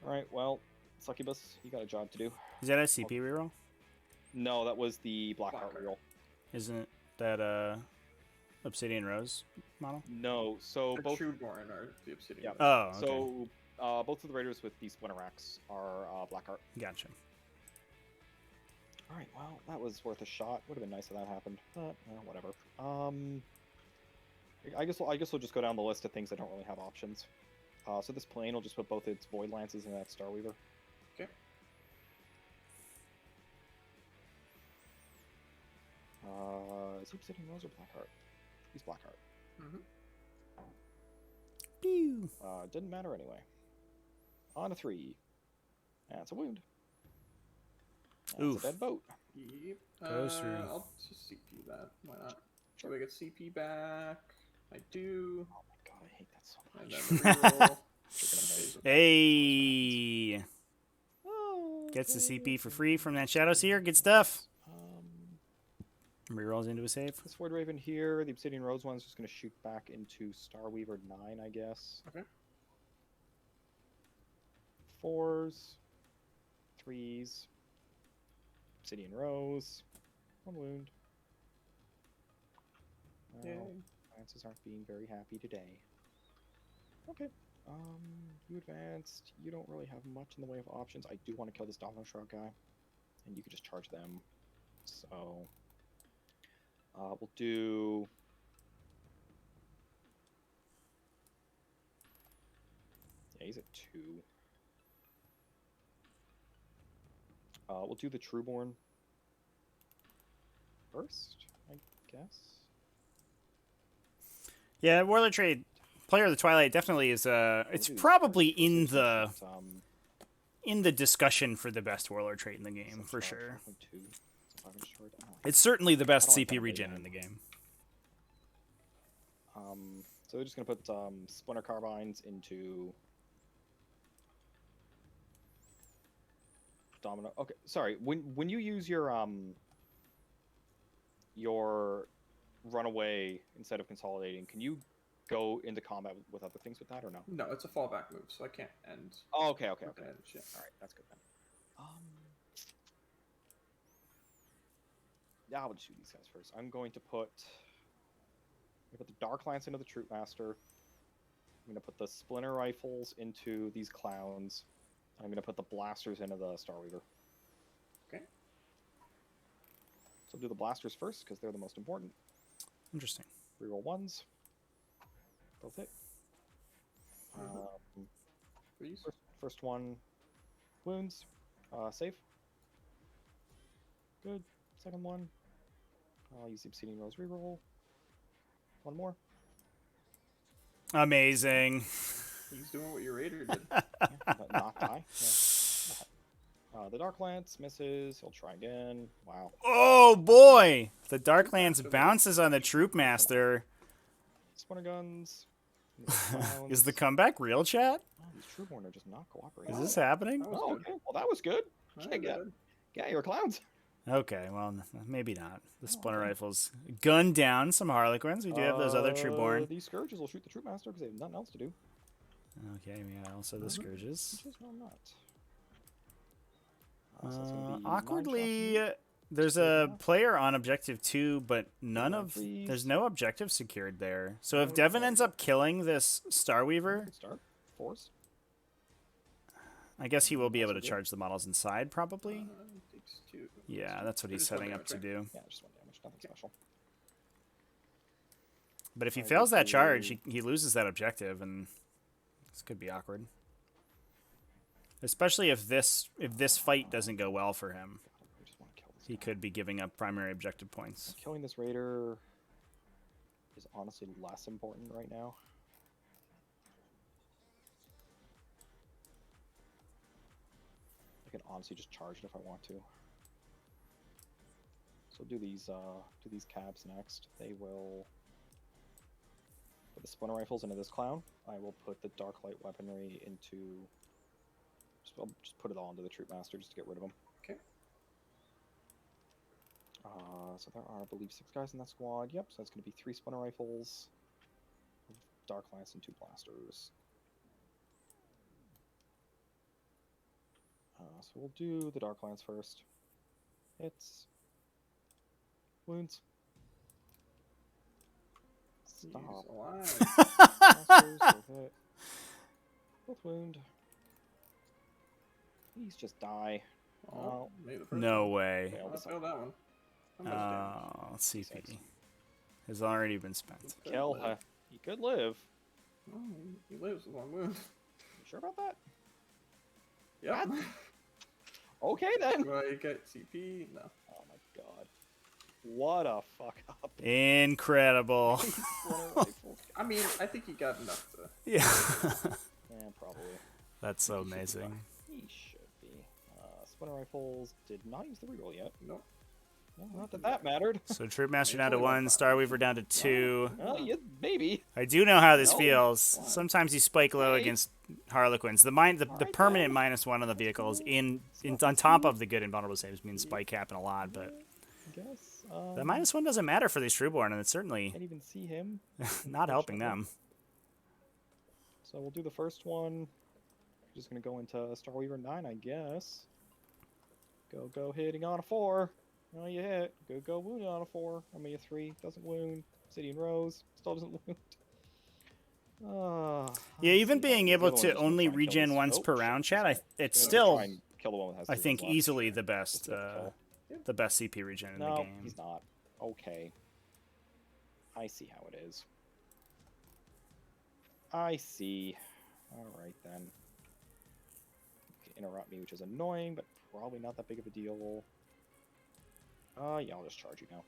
Alright, well, Succubus, you got a job to do. Is that a CP reroll? No, that was the Blackheart Blackheart. reroll. Isn't that Obsidian Rose model? No, so The both Trueborn are the Obsidian. Yeah. Oh, okay. so both of the raiders with these Splinter Axe are Blackheart. Gotcha. Alright, well, that was worth a shot. Would have been nice if that happened, but whatever. I guess we'll just go down the list of things that don't really have options. So this plane will just put both its Void Lances in that Starweaver. Okay. Is he Obsidian Rose or Blackheart? He's Blackheart. Mm-hmm. Pew! Didn't matter anyway. On a 3. That's a wound. That's Oof. a dead boat. Yep. Goes through. I'll just CP that. Why not? Do I get CP back? I do. Oh my god, I hate that so And much. then the reroll. Hey! Oh, Gets the CP for free from that Shadow Seer. Good stuff. Rerolls into a save. This Void Raven here, the Obsidian Rose one's just going to shoot back into Starweaver 9, I guess. Okay. 4s, 3s, Obsidian Rose, 1 wound. Yay. Lances aren't being very happy today. Okay. You advanced. You don't really have much in the way of options. I do want to kill this Domino Shroud guy, and you could just charge them. So, we'll do. Yeah, he's at 2. We'll do the Trueborn first, I guess. Yeah, Warlord Trade, Player of the Twilight definitely is. It's probably in the discussion for the best Warlord Trait in the game for sure. It's certainly the best CP regen in the game. So we're just gonna put Splinter Carbines into Domino. Okay, sorry. When you use your runaway instead of consolidating, can you go into combat with other things with that or no? No, it's a fallback move, so I can't end. Oh, okay. Yeah. All right, that's good then. Yeah, I'll just shoot these guys first. I'm going to put the Dark Lance into the Troop Master. I'm going to put the Splinter Rifles into these Clowns. I'm going to put the Blasters into the Starweaver. Okay. So I'll do the Blasters first, because they're the most important. Interesting. Reroll 1s. Both hit. Please. First one, wounds. Save. Good. Second one. I'll use the Obsidian Rose reroll. One more. Amazing. He's doing what your Raider did. But not die. Yeah. The Dark Lance misses. He'll try again. Wow. Oh boy! The Dark Lance bounces on the Troop Master. Splinter Guns. Is the comeback real, chat? Oh, these Trueborn are just not cooperating. Is this happening? Oh, okay. Well, that was good. Yeah, you're clowns. Okay, well, maybe not. The Splinter Rifles gun down some Harlequins. We do have those other Trueborn. These Scourges will shoot the Troop Master because they have nothing else to do. Okay, yeah, also the Scourges. Which is not nuts. So it's gonna be 9 Awkwardly, shots. there's a player on objective 2, but there's no objective secured there. So if Devin ends up killing this Starweaver, Good start. 4s. I guess he will be able to charge the models inside, probably. Takes 2. Yeah, that's what he's Just one setting up to damage, do. Yeah, just 1 damage. Nothing special. But if he I fails would that charge, do- he loses that objective, and this could be awkward. Especially if this fight doesn't go well for him. I just want to kill this He guy. could be giving up primary objective points. Killing this Raider is honestly less important right now. I can honestly just charge it if I want to. So do these cabs next. They will put the Splinter Rifles into this Clown. I will put the Dark Light Weaponry into. I'll just put it all into the Troop Master just to get rid of them. Okay. So there are, I believe, 6 guys in that squad. Yep, so that's going to be 3 Splinter Rifles, Dark Lance, and 2 Blasters. So we'll do the Dark Lance first. Hits. Wounds. He's Stop. alive. Blasters, both hit. Both wound. Please just die. Oh, made the first No one. way. Failed I the failed second. that one. How much damage? Oh, CP has already been spent. Kill her. He could live. Oh, he lives with 1 wound. You sure about that? Yeah. Okay then. Do I get CP? No. Oh my god. What a fuck up. Incredible. Splinter Rifles. I mean, I think he got enough to. Yeah. Yeah, probably. That's so amazing. He should be. Splinter Rifles did not use the reroll yet. Nope. Well, not that that mattered. So Troop Master down to 1, Starweaver down to 2. Well, yeah, maybe. I do know how this No. feels. Sometimes you spike low Okay. against Harlequins. The permanent -1 on the vehicles on top of the good and vulnerable saves means spike happen a lot, but I guess. The -1 doesn't matter for these Trueborn, and it's certainly Can't even see him. not helping unfortunately. them. So we'll do the first one. Just gonna go into Starweaver 9, I guess. Go hitting on a 4. Oh, you hit. Go wounding on a 4. I mean, a 3 doesn't wound. City and Rose still doesn't wound. Yeah, even see how being it is. The able other one's to just gonna only try and kill regen this. once Oh, per shit, round, he's chat. gonna It's try still, and kill the one that has I 2 think, wounds left. easily the best, Just a kill. the best CP regen in the No, game. he's not. Okay. I see how it is. I see. Alright then. You can interrupt me, which is annoying, but probably not that big of a deal. Yeah, I'll just charge you now.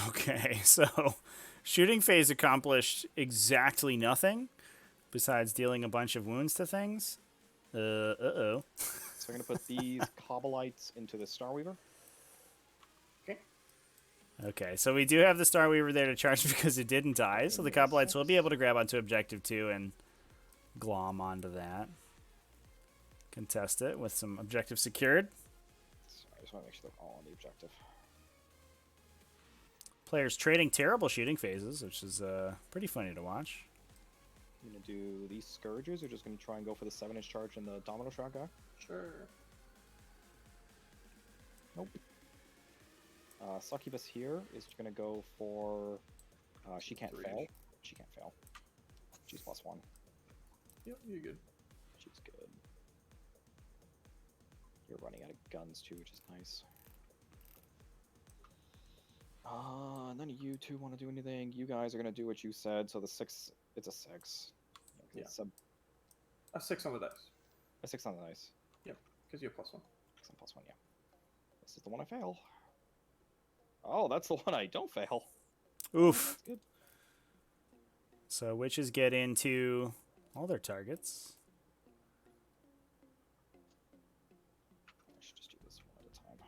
Okay, so shooting phase accomplished exactly nothing besides dealing a bunch of wounds to things. Uh-oh. So I'm gonna put these Cobblites into the Starweaver. Okay. Okay, so we do have the Starweaver there to charge because it didn't die, so the Give me a Coplites will be 6. able to grab onto Objective 2 and glom onto that. Contest it with some Objective secured. So I just want to make sure they're all on the objective. Players trading terrible shooting phases, which is pretty funny to watch. I'm gonna do these Scourges. We're just gonna try and go for the 7-inch charge and the Domino Shot guy. Sure. Nope. Succubus here is gonna go for. She can't 3. fail. She can't fail. She's +1. Yep, you're good. She's good. You're running out of guns too, which is nice. None of you two want to do anything. You guys are gonna do what you said. So the 6, it's a 6. Yeah. It's A 6 on the dice. a 6 on the dice. Yep, because you have +1. 6 on +1, yeah. This is the one I fail. Oh, that's the one I don't fail. Oof. That's good. So witches get into all their targets. I should just do this one at a time.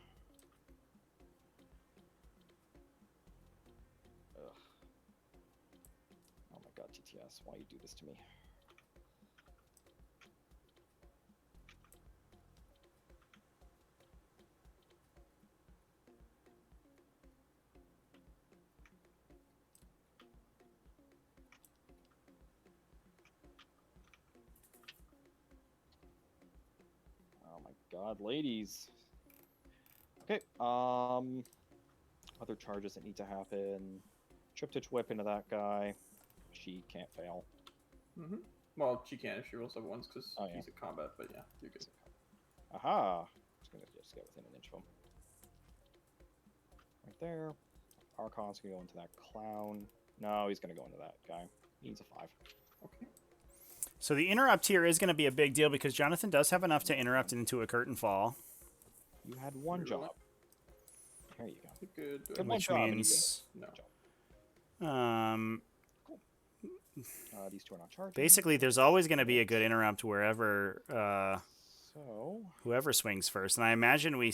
Ugh. Oh my god, TTS, why you do this to me? Oh my god, ladies. Okay, other charges that need to happen. Triptych whip into that guy. She can't fail. Mm-hmm. Well, she can if she rolls level 1s because Oh, yeah. she's at combat, but yeah, you're good. Aha! Just gonna just get within an inch of him. Right there. Archon's gonna go into that clown. No, he's gonna go into that guy. He needs a 5. Okay. So the interrupt here is going to be a big deal because Jonathan does have enough to interrupt into a curtain fall. You had one Really? job. There you go. You're good. Good one Which job, and you means, No. These two are not charging. basically there's always going to be a good interrupt wherever So whoever swings first. And I imagine we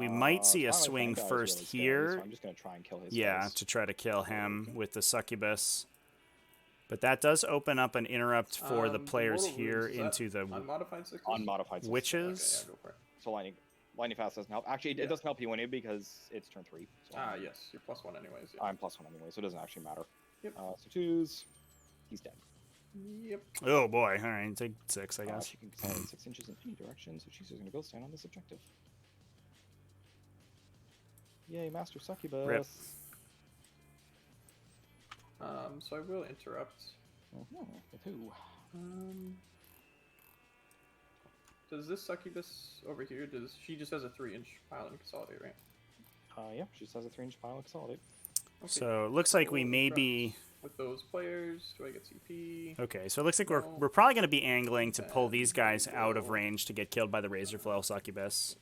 might see a Twilight swing Fang guy is first really scary, here. so I'm just gonna try and kill his Yeah, face. to try to kill him with the succubus. But that does open up an interrupt for the players Mortal here Wounds, is that into the unmodified 6? Unmodified system. witches. Okay, yeah, go for it. So lightning fast doesn't help. Actually, Yeah. it doesn't help you anyway because it's turn 3. So Yes, you're +1 anyways. Yeah. I'm +1 anyway, so it doesn't actually matter. Yep. So 2s. He's dead. Yep. Oh boy! All right, take 6, I guess. She can stand 6 inches in any direction, so she's just gonna go stand on this objective. Yay, Master Succubus. Rip. So I will interrupt. With who? Does this succubus over here? She just has a 3-inch pile and consolidate, right? Yeah, she just has a 3-inch pile of consolidate. Okay. So it looks like we We'll may interrupt be. with those players. Do I get CP? Okay, so it looks like we're No. probably going to be angling to pull these guys And out of go- range to get killed by the Razorflail succubus.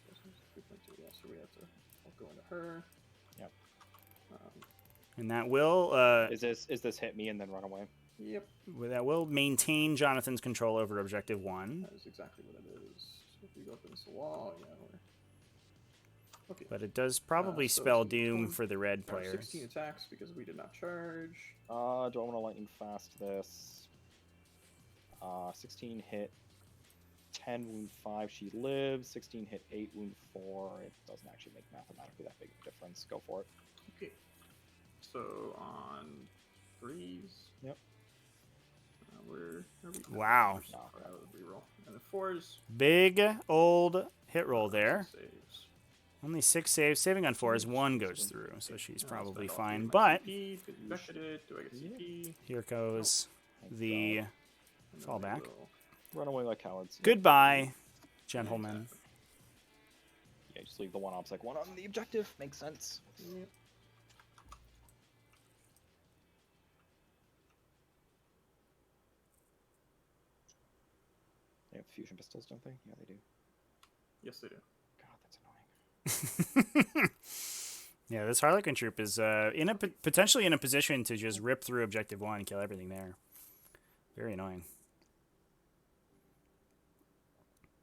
Yeah, so we have to. I'll go into her. Yep. And that will Is this hit me and then run away? Yep. maintain Jonathan's control over Objective 1. That is exactly what it is. So if you go up against the wall, yeah, we're... Okay. But it does probably so spell it's gonna be doom 20, for the red or players. 16 attacks because we did not charge. Do I want to lightning fast this? 16 hit. 10, wound 5, she lives. 16 hit 8, wound 4. It doesn't actually make mathematically that big of a difference. Go for it. Okay. So on 3s. Yep. Where are we? Wow. Reroll. And the 4s. Big old hit roll there. Saves. Only 6 saves. Saving on 4s. 1 goes through, so she's probably Spend all fine. 3 of my But CP, infected it. Do I get CP? here goes the And then fallback. Run away like cowards. Goodbye, gentlemen. Exactly. Yeah, just leave the one obstacle one on the objective. Makes sense. Yep. They have fusion pistols, don't they? Yeah, they do. Yes, they do. God, that's annoying. Yeah, this Harlequin troop is potentially in a position to just rip through objective 1 and kill everything there. Very annoying.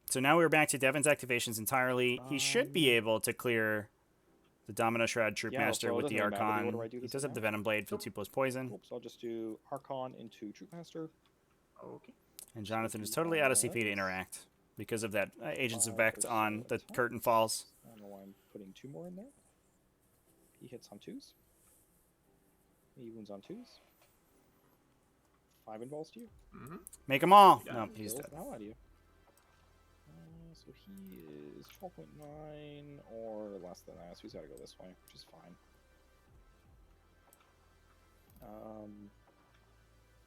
So now we're back to Devin's activations entirely. He should be able to clear the Domino Shroud Troopmaster so it with the doesn't matter. What Archon. do I do He this does have now? the Venom Blade for 2 plus poison. Oops, I'll just do Archon into Troopmaster. Okay. And Jonathon is totally out of CP to interact because of that Agent's effect on the attack. curtain falls. I don't know why I'm putting 2 more in there. He hits on 2s. He wounds on 2s. 5 involves to you. Mm-hmm. Make them all. Yeah, No, he's Kills dead. the hell out of you. So he is 12.9 or less than that, so he's got to go this way, which is fine.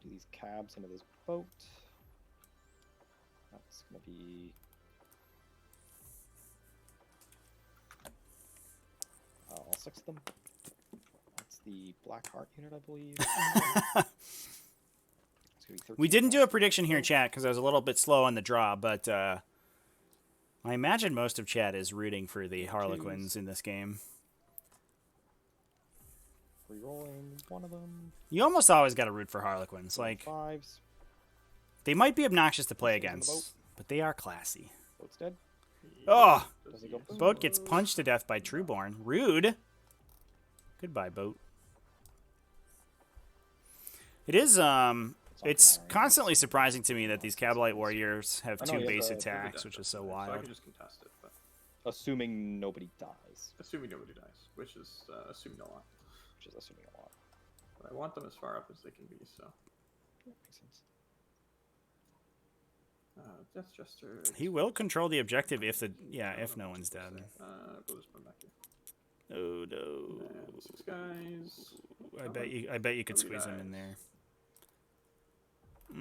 Do these cabs into this boat. That's going to be... all 6 of them. That's the Black Heart unit, I believe. It's gonna be 13 We didn't do a points. prediction here, chat, because I was a little bit slow on the draw, but I imagine most of chat is rooting for the Harlequins in this game. Rerolling one of them. You almost always got to root for Harlequins. Like, 5s. they might be obnoxious to play Stays on the boat. against, but they are classy. Boat's dead. Oh, Does he go boom? Boat gets punched to death by Trueborn. Rude. Goodbye, Boat. It is, it's constantly surprising to me that these Cabalite warriors have I know, 2 you have base the- attacks, which is so So I wild. can just contest it, but Assuming nobody dies, assuming nobody dies, which is assuming a lot. which is assuming a lot. But I want them as far up as they can be, so. Yeah, makes sense. Death Jester. He will control the objective if if no one's dead. We'll just put him back here. Oh no! And 6 guys. I bet you could Nobody squeeze him in dies. there. I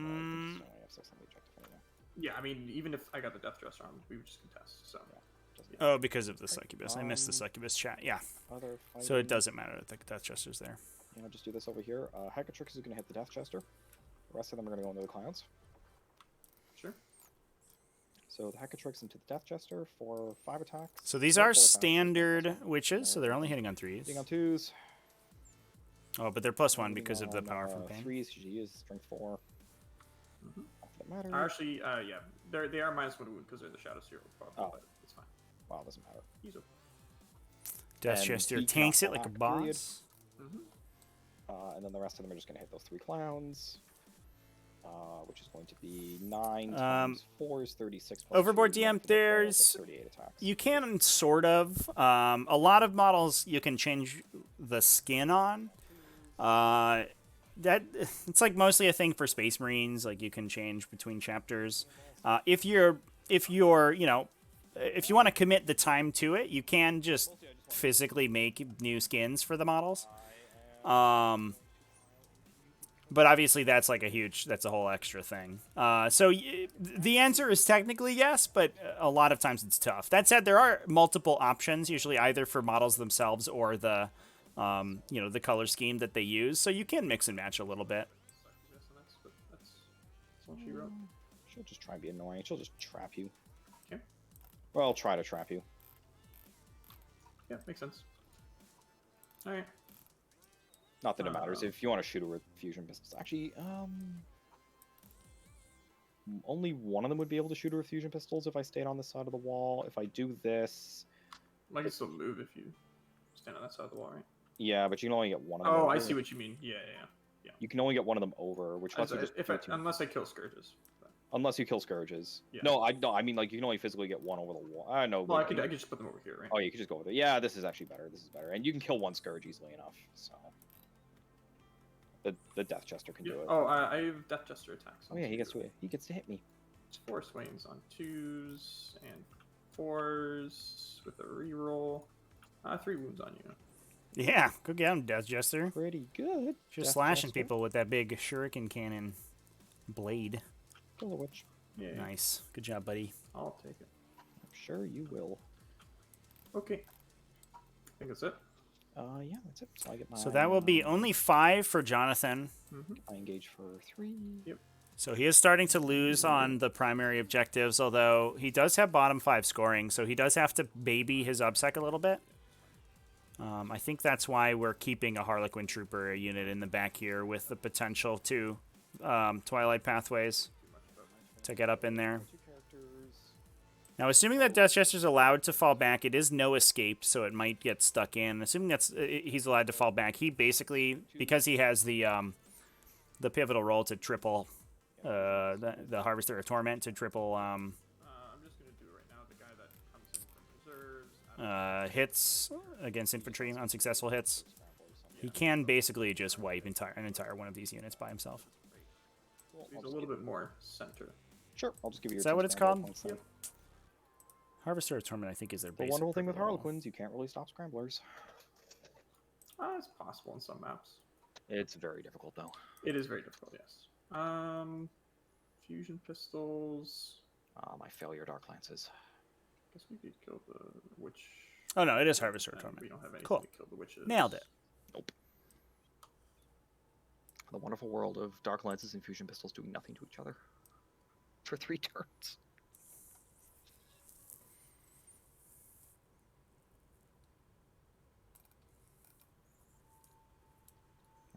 have 6 on the objective anyway. Yeah, I mean, even if I got the Death Dresser on, we would just contest, so. Doesn't Oh, because of the succubus. I missed the succubus chat. Yeah. Other So it fighting- doesn't matter that the Death Chester's there. You know, just do this over here. Hackatrix is going to hit the Death Chester. The rest of them are going to go into the clowns. Sure. So the Hackatrix into the Death Chester for 5 attacks. So these or are 4 attacks. standard witches, so they're only hitting on 3s. Hitting on 2s. Oh, but they're +1 hitting because of the on, power from pain. 3s, she is strength 4. Mhm. Not that it matters. Actually, yeah, they are -1 wound because they're the Shadow Zero, probably, Oh. but it's fine. Wow, doesn't matter. He's okay. Death and Chester he tanks got it like a black, period. boss. And then the rest of them are just going to hit those 3 clowns. Which is going to be 9 times 4 is 36. plus Overboard 2, DM, that's 12, there's- that's 38 attacks. You can sort of. A lot of models you can change the skin on. That it's like mostly a thing for Space Marines. Like you can change between chapters. If you want to commit the time to it, you can just physically make new skins for the models. But obviously that's like that's a whole extra thing. So the answer is technically yes, but a lot of times it's tough. That said, there are multiple options, usually either for models themselves or the, the color scheme that they use. So you can mix and match a little bit. That's what she wrote. She'll just try and be annoying. She'll just trap you. Okay. Well, try to trap you. Yeah, makes sense. Alright. Not that it matters. If you want to shoot her with fusion pistols. Actually, only one of them would be able to shoot her with fusion pistols if I stayed on this side of the wall. If I do this... I can still move if you stand on that side of the wall, right? Yeah, but you can only get one of them Oh, over. I see what you mean. Yeah. You can only get one of them over, which lets you just... do two. Unless I kill Scourges. But Unless you kill Scourges. Yeah. No, I mean, like, you can only physically get one over the wall. I know. Well, I but- could just put them over here, right? Oh, you could just go with it. Yeah, this is actually better. This is better. And you can kill one Scourge easily enough, so... The Death Jester can Yeah. do it. Oh, I have Death Jester attacks. Oh, yeah, he gets to hit me. It's 4 swings on 2s and 4s with a reroll. 3 wounds on you. Yeah, go get him, Death Jester. Pretty good. Just Death slashing Jester. people with that big shuriken cannon blade. Kill the witch. Yeah. Nice. Good job, buddy. I'll take it. I'm sure you will. Okay. I think that's it. Yeah, that's it. So I get my... So that will be only 5 for Jonathon. I engage for 3. Yep. So he is starting to lose on the primary objectives, although he does have bottom 5 scoring, so he does have to baby his upsec a little bit. I think that's why we're keeping a Harlequin Trooper unit in the back here with the potential to Twilight Pathways to get up in there. 2 characters. Now, assuming that Death Jester's allowed to fall back, it is no escape, so it might get stuck in. Assuming that's he's allowed to fall back, he basically, because he has the pivotal roll to triple the Harvester of Torment to triple I'm just going to do it right now. The guy that comes in from reserves. hits against infantry, unsuccessful hits. He can basically just wipe an entire one of these units by himself. He's a little bit more center. Sure, I'll just give you your Is that 2 what it's scramble called? points then. Yep. Harvester of Torment, I think, is their The basic. wonderful thing with triple roll. Harlequins, you can't really stop scramblers. It's possible in some maps. It's very difficult, though. It is very difficult, yes. Fusion pistols. My failure Dark Lances. Guess we could kill the witch. Oh no, it is Harvester of and Torment. We don't have anything Cool. to kill the witches. Nailed it. Nope. The wonderful world of Dark Lances and Fusion Pistols doing nothing to each other. For 3 turns.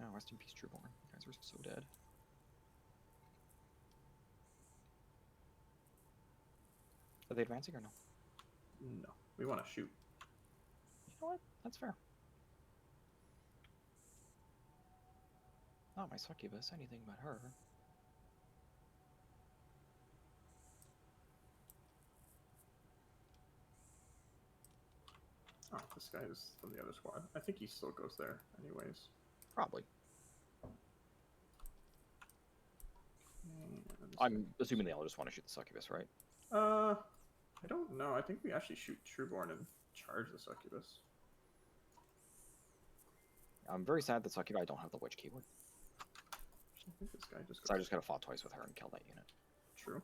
Oh, rest in peace, Trueborn. You guys are so dead. Are they advancing or no? No, we want to shoot. You know what? That's fair. Not my succubus, anything but her. Oh, this guy is from the other squad. I think he still goes there, anyways. Probably. And I'm assuming they all just want to shoot the succubus, right? I don't know. I think we actually shoot Trueborn and charge the succubus. I'm very sad that succubi don't have the witch keyword. I think this guy just So I goes just could have fought twice with her and killed that unit. true.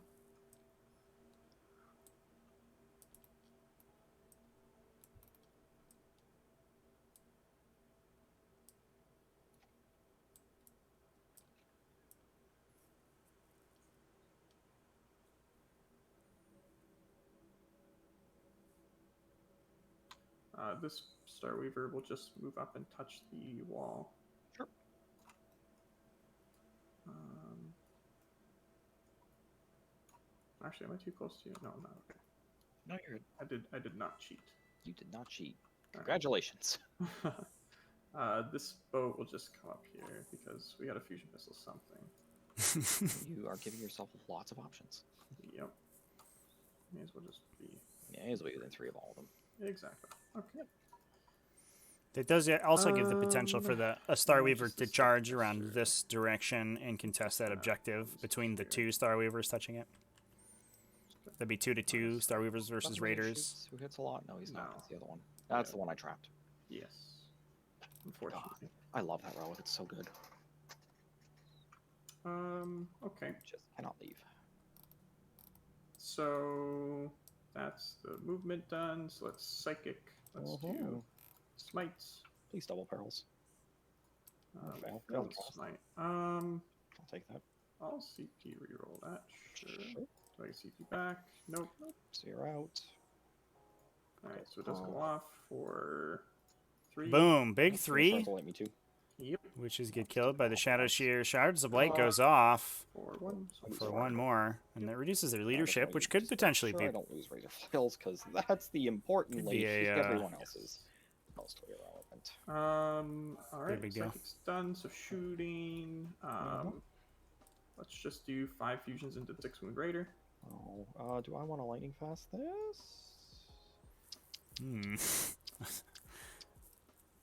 This Starweaver will just move up and touch the wall. Sure. Actually, am I too close to you? No, I'm not. Okay. No, you're good. I did not cheat. You did not cheat. Alright. Congratulations. This boat will just come up here because we got a fusion missile something. You are giving yourself lots of options. Yep. May as well just be Yeah, easily within 3 of all of them. exactly. Okay. It does also give the potential for a Starweaver just to a charge second, around sure. this direction and contest that objective just between the here. 2 Starweavers touching it. That'd be 2-2 Starweavers versus Buccaneer Raiders. shoots. Who hits a lot? No, he's not. No. That's the other one. That's Yeah. the one I trapped. Yes. Unfortunately. I love that relic. It's so good. Okay. Just cannot leave. So that's the movement done. So let's psychic. Let's do smites. Please double perils. We fail. failed Fail. smite. I'll take that. I'll CP reroll that. Sure. Sure. Do I get CP back? Nope. So you're out. Alright, so it does go off for 3. Boom, big That's 3, Circle at me too. Yep. witches get killed by the Shadow Shear. Shards of Light goes off For 1. So for 1 more, and that reduces their Yeah, leadership, definitely which could use- potentially sure be I don't lose razor flails because that's the important Could be lady. a, Everyone else is mostly irrelevant. Alright, big deal. psychic's done, so shooting. let's just do 5 fusions into the 6 wound raider. Oh, do I want to lightning fast this? Hmm.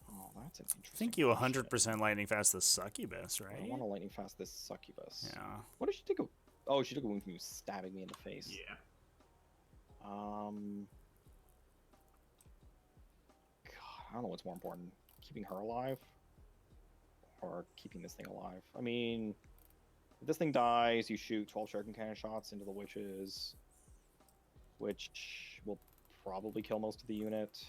Oh, that's an I interesting. think you question. 100% lightning fast the succubus, I right? want to lightning fast this succubus. Yeah. What did she take a? Oh, she took a wound from you stabbing me in the face. Yeah. God, I don't know what's more important: keeping her alive or keeping this thing alive. I mean, if this thing dies, you shoot 12 shuriken cannon shots into the witches, which will probably kill most of the unit.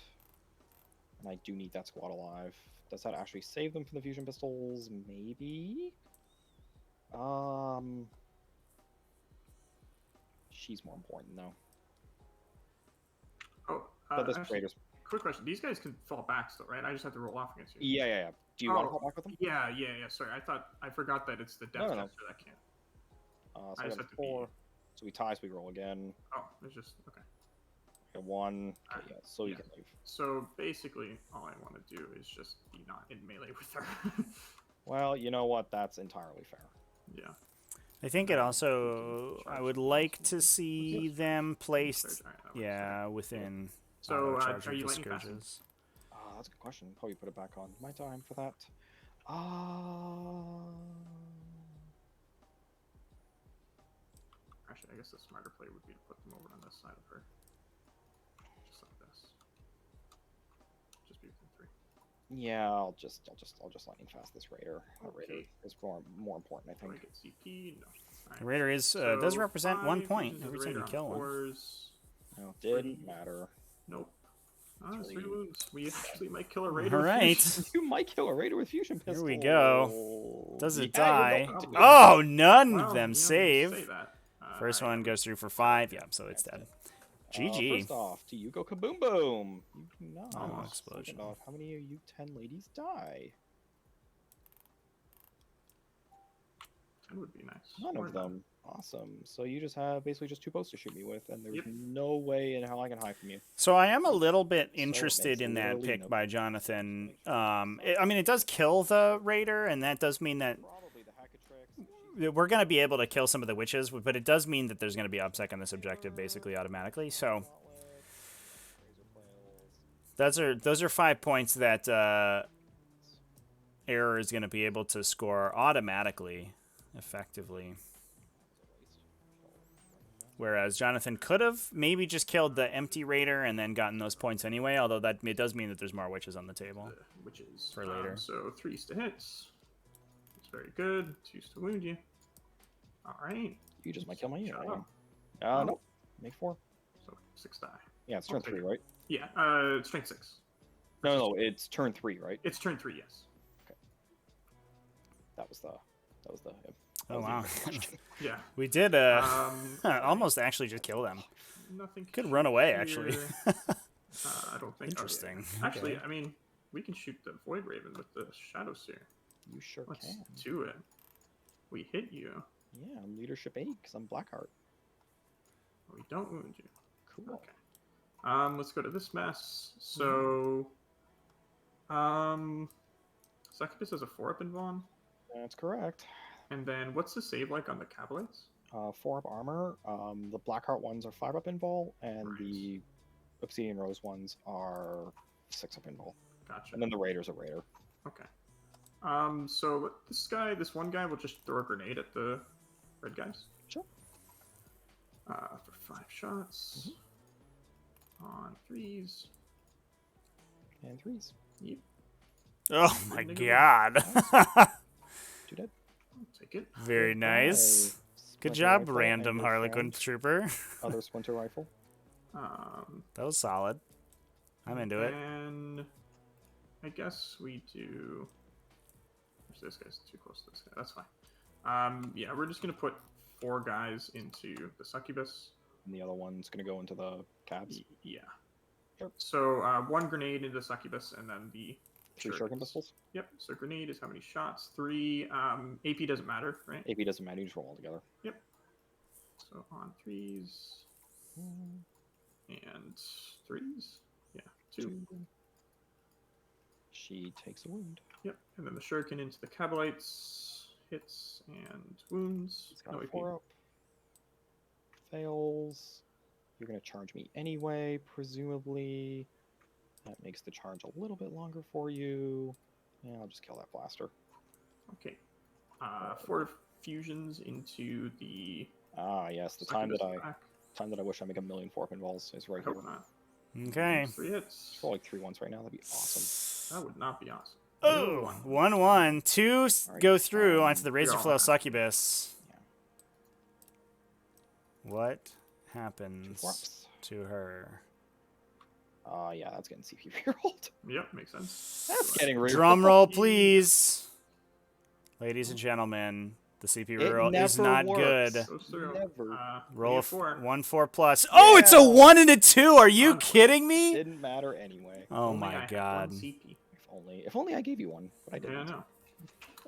And I do need that squad alive. Does that actually save them from the fusion pistols? Maybe. She's more important though. Oh, But this actually, Raiders. quick question. These guys can fall back still, right? I just have to roll off against you. Yeah. Do you want to call back with them? Yeah. Sorry, I forgot that it's the death No. tester that can't. So I I just got have to 4. So we tie, so we roll again. Oh, there's just okay. Got 1. Okay, Alright. yeah, so you Yeah. can leave. So basically, all I want to do is just be not in melee with her. Well, you know what? That's entirely fair. Yeah. I think it also. I would like to see them placed. Alright, that works. Yeah, within. So, auto charge are of you the lightning fasting? scourges. That's a good question. Probably put it back on my time for that. Actually, I guess the smarter play would be to put them over on this side of her. Just like this. Just be within 3. Yeah, I'll just lightning fast this raider. That raider Okay. is more important, I Do I think. get CP? No. Alright. The raider is So, does represent 1 5 point fusions of every the time you raider kill on one. 4s. No, it didn't 3. matter. Nope. It's 3 3. wounds. We actually might kill a raider. All with right. fusion. You might kill a raider with fusion pistol. Here we go. Does it Yeah, die? you're going to. Oh, none Well, of them you save. say that. First I one would- goes through for 5. Yeah, so it's That's dead. it. GG. First off, to you go kaboom boom. You do not. Oh, Second explosion. off, how many of you 10 ladies die? 10 would be nice. None Or of them. Awesome. So you just have basically just 2 posts to shoot me with, and there's Yep. no way in hell I can hide from you. So I am a little bit So it interested makes in that literally pick no by difference. Jonathan. I mean, it does kill the raider, and that does mean that Probably the hackatrix. we're going to be able to kill some of the witches, but it does mean that there's going to be upsec on this objective basically automatically. So those are 5 points that Error is going to be able to score automatically, effectively. Whereas Jonathan could have maybe just killed the empty raider and then gotten those points anyway, although that it does mean that there's more witches on the table. Witches. For later. So 3s to hit. It's very good. 2s to wound you. Alright. You just might kill my unit. Shut Right up. now. No. Make 4. So 6 die. Yeah, it's I'll turn take 3, it. right? Yeah, strength 6. No, it's turn 3, right? It's turn 3, yes. That was the. Oh, wow. Yeah. We did almost actually just kill them. Nothing. Could run away, here. actually. I don't think. Interesting. Okay. Actually, Okay. I mean, we can shoot the Void Raven with the Shadow Seer. You sure Let's can. do it. We hit you. Yeah, I'm leadership 8 because I'm Blackheart. We don't wound you. Cool. Okay. Let's go to this mess. So, Succubus has a 4-up in Vaughn. That's correct. And then what's the save like on the Cavalites? 4-up armor. The Blackheart ones are 5-up invul, and Right. the Obsidian Rose ones are 6-up invul. Gotcha. And then the Raider's a Raider. Okay. So this one guy will just throw a grenade at the red guys. Sure. For 5 shots. On 3s. And 3s. Yep. Oh my Nigga. god. 2 dead. I'll take it. Very nice. Goodbye. Good Splinter job, rifle random and your Harlequin friend, trooper. Other Splinter Rifle. That was solid. I'm into it. And I guess we do. This guy's too close to this guy. That's fine. Yeah, we're just gonna put 4 guys into the Succubus. And the other one's going to go into the cabs. Yeah. Sure. So 1 grenade into the Succubus, and then the 3 Shuriken pistols. Yep. So grenade is how many shots? 3. AP doesn't matter, right? AP doesn't matter, you just roll all together. Yep. So on 3s and 3s. Yeah. 2. She takes a wound. Yep. And then the Shuriken into the Cabalites. hits and wounds. He's got No a AP. 4 up. Fails. You're going to charge me anyway, presumably. That makes the charge a little bit longer for you. Yeah, I'll just kill that blaster. Okay. 4 fusions into the. Ah, yes, the time that back. I wish I make 1,000,000 4 pinballs is right I here. hope not. Okay. 3 hits. Roll like 3 ones right now. That'd be awesome. That would not be awesome. Oh, 1-1. 2 Alright, go through onto the we all Razorflail have. Succubus. Yeah. What 2 happens 4-ups. to her? Yeah, that's getting CP rerolled. Yep, makes sense. That's getting rerolled. Drum roll, please. Ladies and gentlemen, the CP It reroll is never not works. good. Goes through. Never. Roll a 4. 1-4 plus. Oh, it's a Yeah. 1 and a 2. Are you Onward. kidding me? Didn't matter anyway. Oh Only I my had god. 1 CP. If only I gave you one, but I Yeah, I didn't. know.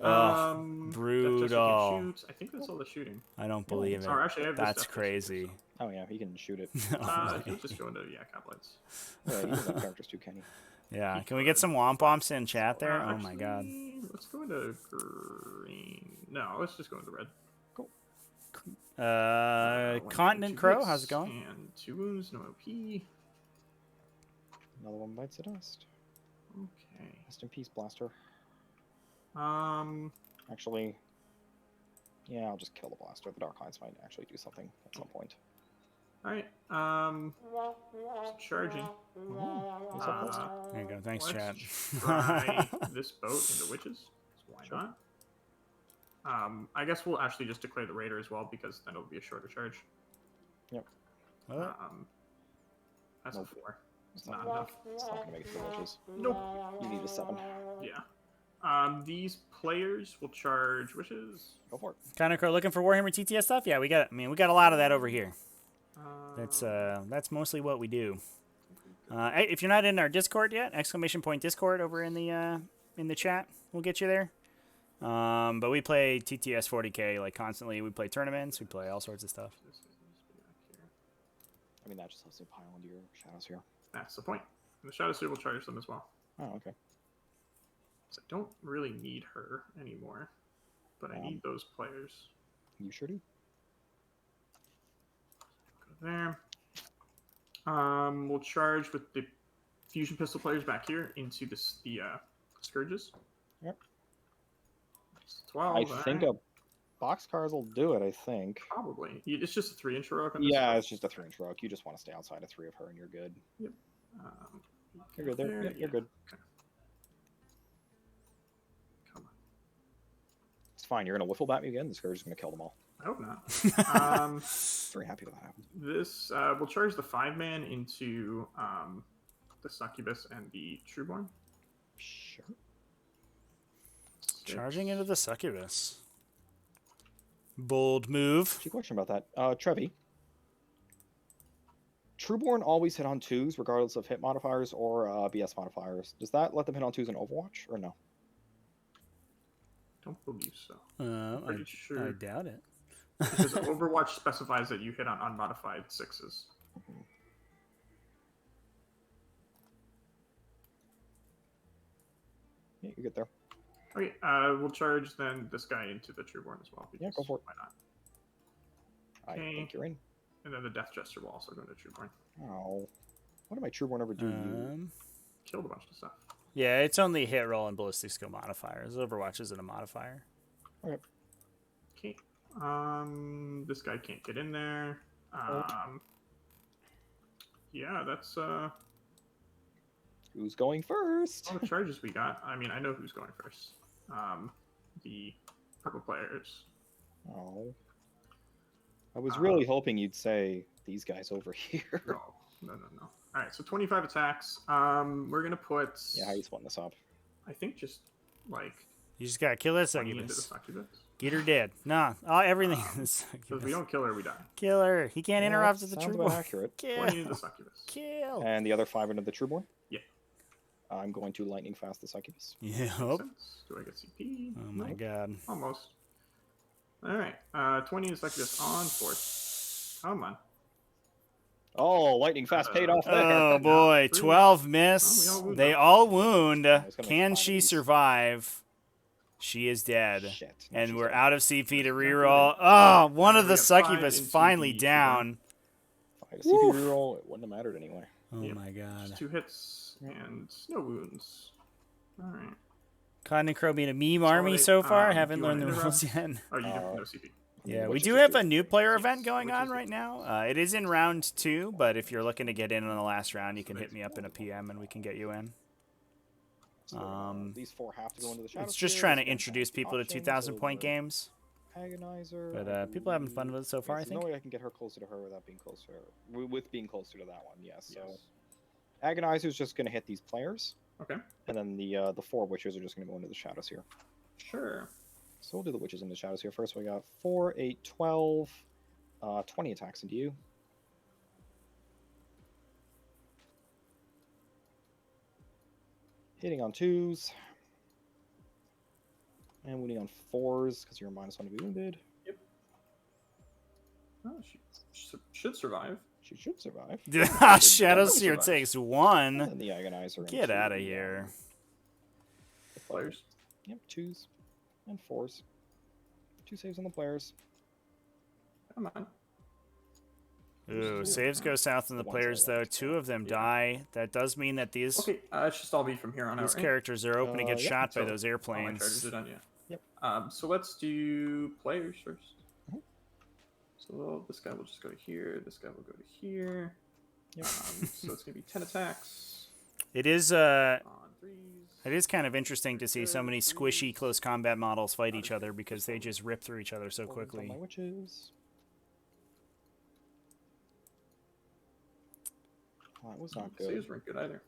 Oh, Death brutal. Jester can shoot. I think that's all the shooting. I don't believe it. Oh, actually, I have this That's Death Jester, crazy. Oh yeah, he can shoot it. I can just go into Caplites. Yeah, he doesn't have characters too, can he? Yeah, can we get some womp womps in chat there? Oh my god. Let's go into green. No, let's just go into red. Continent Two Crow, hits how's it going? And 2 wounds, no OP. Another one bites the dust. Okay. Rest in peace, blaster. Um. Actually, yeah, I'll just kill the blaster. The Dark Lines might actually do something at some point. All right. Charging. What's up, first? There you go. Thanks, Let's chat. try this boat into witches. So why not? I guess we'll actually just declare the raider as well because then it'll be a shorter charge. Yep. What? That's Nope. a 4. It's Not not enough. enough. It's not gonna make it through witches. Nope. You need a 7. Yeah. These players will charge witches. Go for it. Continent Crow looking for Warhammer TTS stuff? Yeah, we got. I mean, we got a lot of that over here. That's mostly what we do. Hey, if you're not in our Discord yet, !Discord over in the chat. We'll get you there. But we play TTS 40k like constantly. We play tournaments. We play all sorts of stuff. I mean, that just helps me pile into your shadows here. That's the point. And the Shadow Suit will charge them as well. Oh, okay. So I don't really need her anymore, but I need those players. You sure do. Go there. We'll charge with the fusion pistol players back here into the scourges. Yep. It's 12. I think a boxcars will do it. I think. Probably. It's just a 3-inch heroic. On this Yeah, side. it's just a 3-inch heroic. You just want to stay outside of 3 of her, and you're good. Yep. You're good there. Yep, you're good. Okay. Come on. It's fine. You're gonna wiffle bat me again. The scourge is gonna kill them all. I hope not. Very happy that happened. This we'll charge the 5-man into the Succubus and the Trueborn. Sure. Charging into the Succubus. Bold move. Actually, question about that. Trevi. Trueborn always hit on 2s, regardless of hit modifiers or BS modifiers. Does that let them hit on 2s in Overwatch, or no? Don't believe so. Pretty sure. I doubt it. Because Overwatch specifies that you hit on unmodified 6s. Yeah, you get there. Okay, we'll charge then this guy into the Trueborn as well. Yeah, go for it. Why not? I Okay. think you're in. And then the Death Jester will also go into Trueborn. Oh. What did my Trueborn ever do to you? Killed a bunch of stuff. Yeah, it's only hit roll and ballistic skill modifiers. Overwatch isn't a modifier. Okay. Okay. This guy can't get in there. Yeah, that's Who's going first? all the charges we got. I mean, I know who's going first. The purple players. Oh. I was really hoping you'd say these guys over here. No. All right, so 25 attacks. We're gonna put. Yeah, how you splitting this up? I think just like You just gotta kill that 20 into the Succubus. Succubus. Get her dead. Nah, everything is So if we don't kill her, we die. kill her. He can't interrupt with the sounds true about one. accurate. 20 Kill. into the Succubus. Kill. And the other 5 into the Trueborn? Yeah. I'm going to lightning fast the Succubus. Yep. Sense. Do I get CP? Oh my Nope. god. Almost. All right. 20 is Succubus on force. Come on. Oh, lightning fast paid off there. Oh boy, Three. 12 miss. Oh, we all wound They them. all wound. it's gonna make Can 5 of she these. survive? She is dead. Shit. No, And she's we're dead. out of CP to Not reroll. Oh, one of we the got 5 succubus in finally CP, down. If I had a CP Woof. reroll, it wouldn't have mattered anyway. Oh Yep. my god. Just 2 hits and no wounds. All right. Cotton and Crow being a meme army so far. Haven't learned the rules yet. Oh, you have Uh, no CP. Yeah, we Which do is have good. a new player Yes, event going which on is right good. now. It is in round 2, but if you're looking to get in on the last round, you can hit me up in a PM and we can get you in. These 4 have to go into the shadow. It's just sphere. trying This to one introduce has the people to option, 2,000 so point the games. Agonizer. But I people are having fun with it so far, I There's think. no way I can get her closer to her without being closer. With being closer to that one, yes. So Yes. Agonizer's just going to hit these players, Okay. and then the 4 witches are just going to go into the shadows here. Sure. So we'll do the witches in the shadows here first. We got 4, 8, 12, 20 attacks into you. Hitting on 2s. And wounding on 4s because you're -1 to be wounded. Oh, she should survive. She should survive. Shadow Definitely Seer survives. takes And 1. then the Agonizer. Get into out of the, here. the Players. Yep, 2s and 4s. 2 saves on the players. Come on. Ooh, saves go south on the The ones players, I though. liked, 2 of them Yeah. die. That does mean that these Okay, it should all be from here on out, right? characters are open to get yeah. shot by So, those all my charges airplanes. are done, yeah. Yep. So let's do players first. Mhm. So this guy will just go to here. This guy will go to here. Yep. So it's gonna be 10 attacks It is on 3s. it is kind of interesting to see so many squishy close combat models fight each other because they just rip through each other so Fours on quickly. my witches. Oh, that was not good. Saves weren't good either.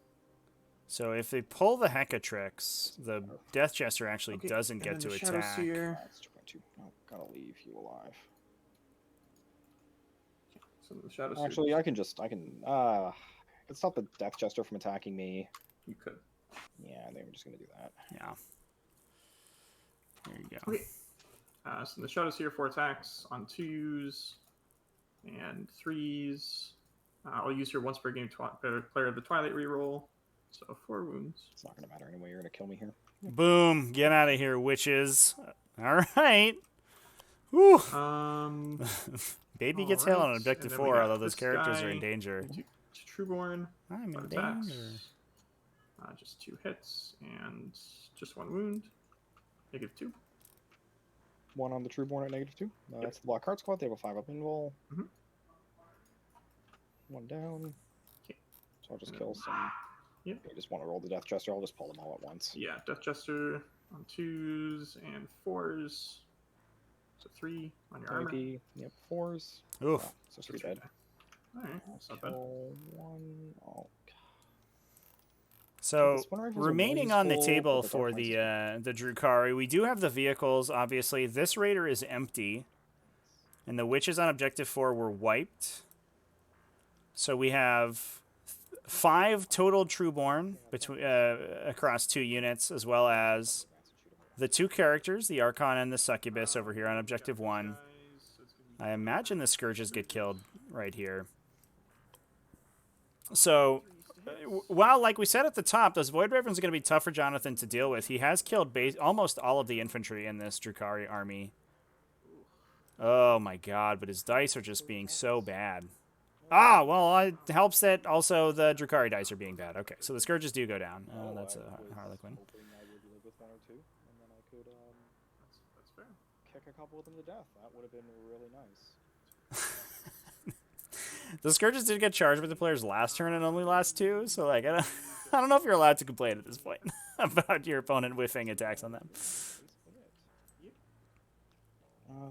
So if they pull the Hecatrix, the Death Jester actually Okay, doesn't and get then to the Shadow attack. Seer. That's 2.2. Oh, gotta leave you alive. So the Shadow Seer. Actually, I can stop the Death Jester from attacking me. You could. Yeah, I think I'm just gonna do that. Yeah. There you go. Okay. So the Shadow Seer 4 attacks on 2s and 3s. I'll use your once per game player of the Twilight reroll. So 4 wounds. It's not gonna matter anyway. You're gonna kill me here. Boom! Get out of here, witches. All right. Whew. Baby gets hit on Alright, objective and then we 4, got although those this characters are in guy. danger. To Trueborn. I'm in 5 attacks. danger. Just 2 hits and just 1 wound. -2. 1 on the Trueborn at -2. That's the Black Heart Squad. They have a 5-up invul. Mhm. 1 down. Okay. So I'll just kill some. Yep. I just want to roll the Death Jester. I'll just pull them all at once. Yeah, Death Jester on 2s and 4s. So 3 on your armor. Maybe. Yep. 4s. Oof. Oh, so 3 dead. Alright, that's not bad. Kill 1. Oh. So this one rifle's remaining really on the useful, table but the for Dark the Drukhari, we do have the vehicles. Obviously, this raider is empty, and the witches on objective 4 were wiped. So we have 5 total Trueborn between across 2 units, as well as the 2 characters, the Archon and the Succubus, over here on objective 1. I imagine the Scourges get killed right here. So, while, like we said at the top, those Void Ravens are going to be tough for Jonathon to deal with. He has killed almost all of the infantry in this Drukhari army. Oh my god, but his dice are just being so bad. Ah, well, it helps that also the Drukhari dice are being bad. Okay, so the Scourges do go down. Oh, that's a Harlequin. Hoping I would live with 1 or 2, and then I could That's fair. kick a couple of them to death. That would have been really nice. The Scourges did get charged with the player's last turn and only last 2, so like I don't know if you're allowed to complain at this point about your opponent whiffing attacks on them.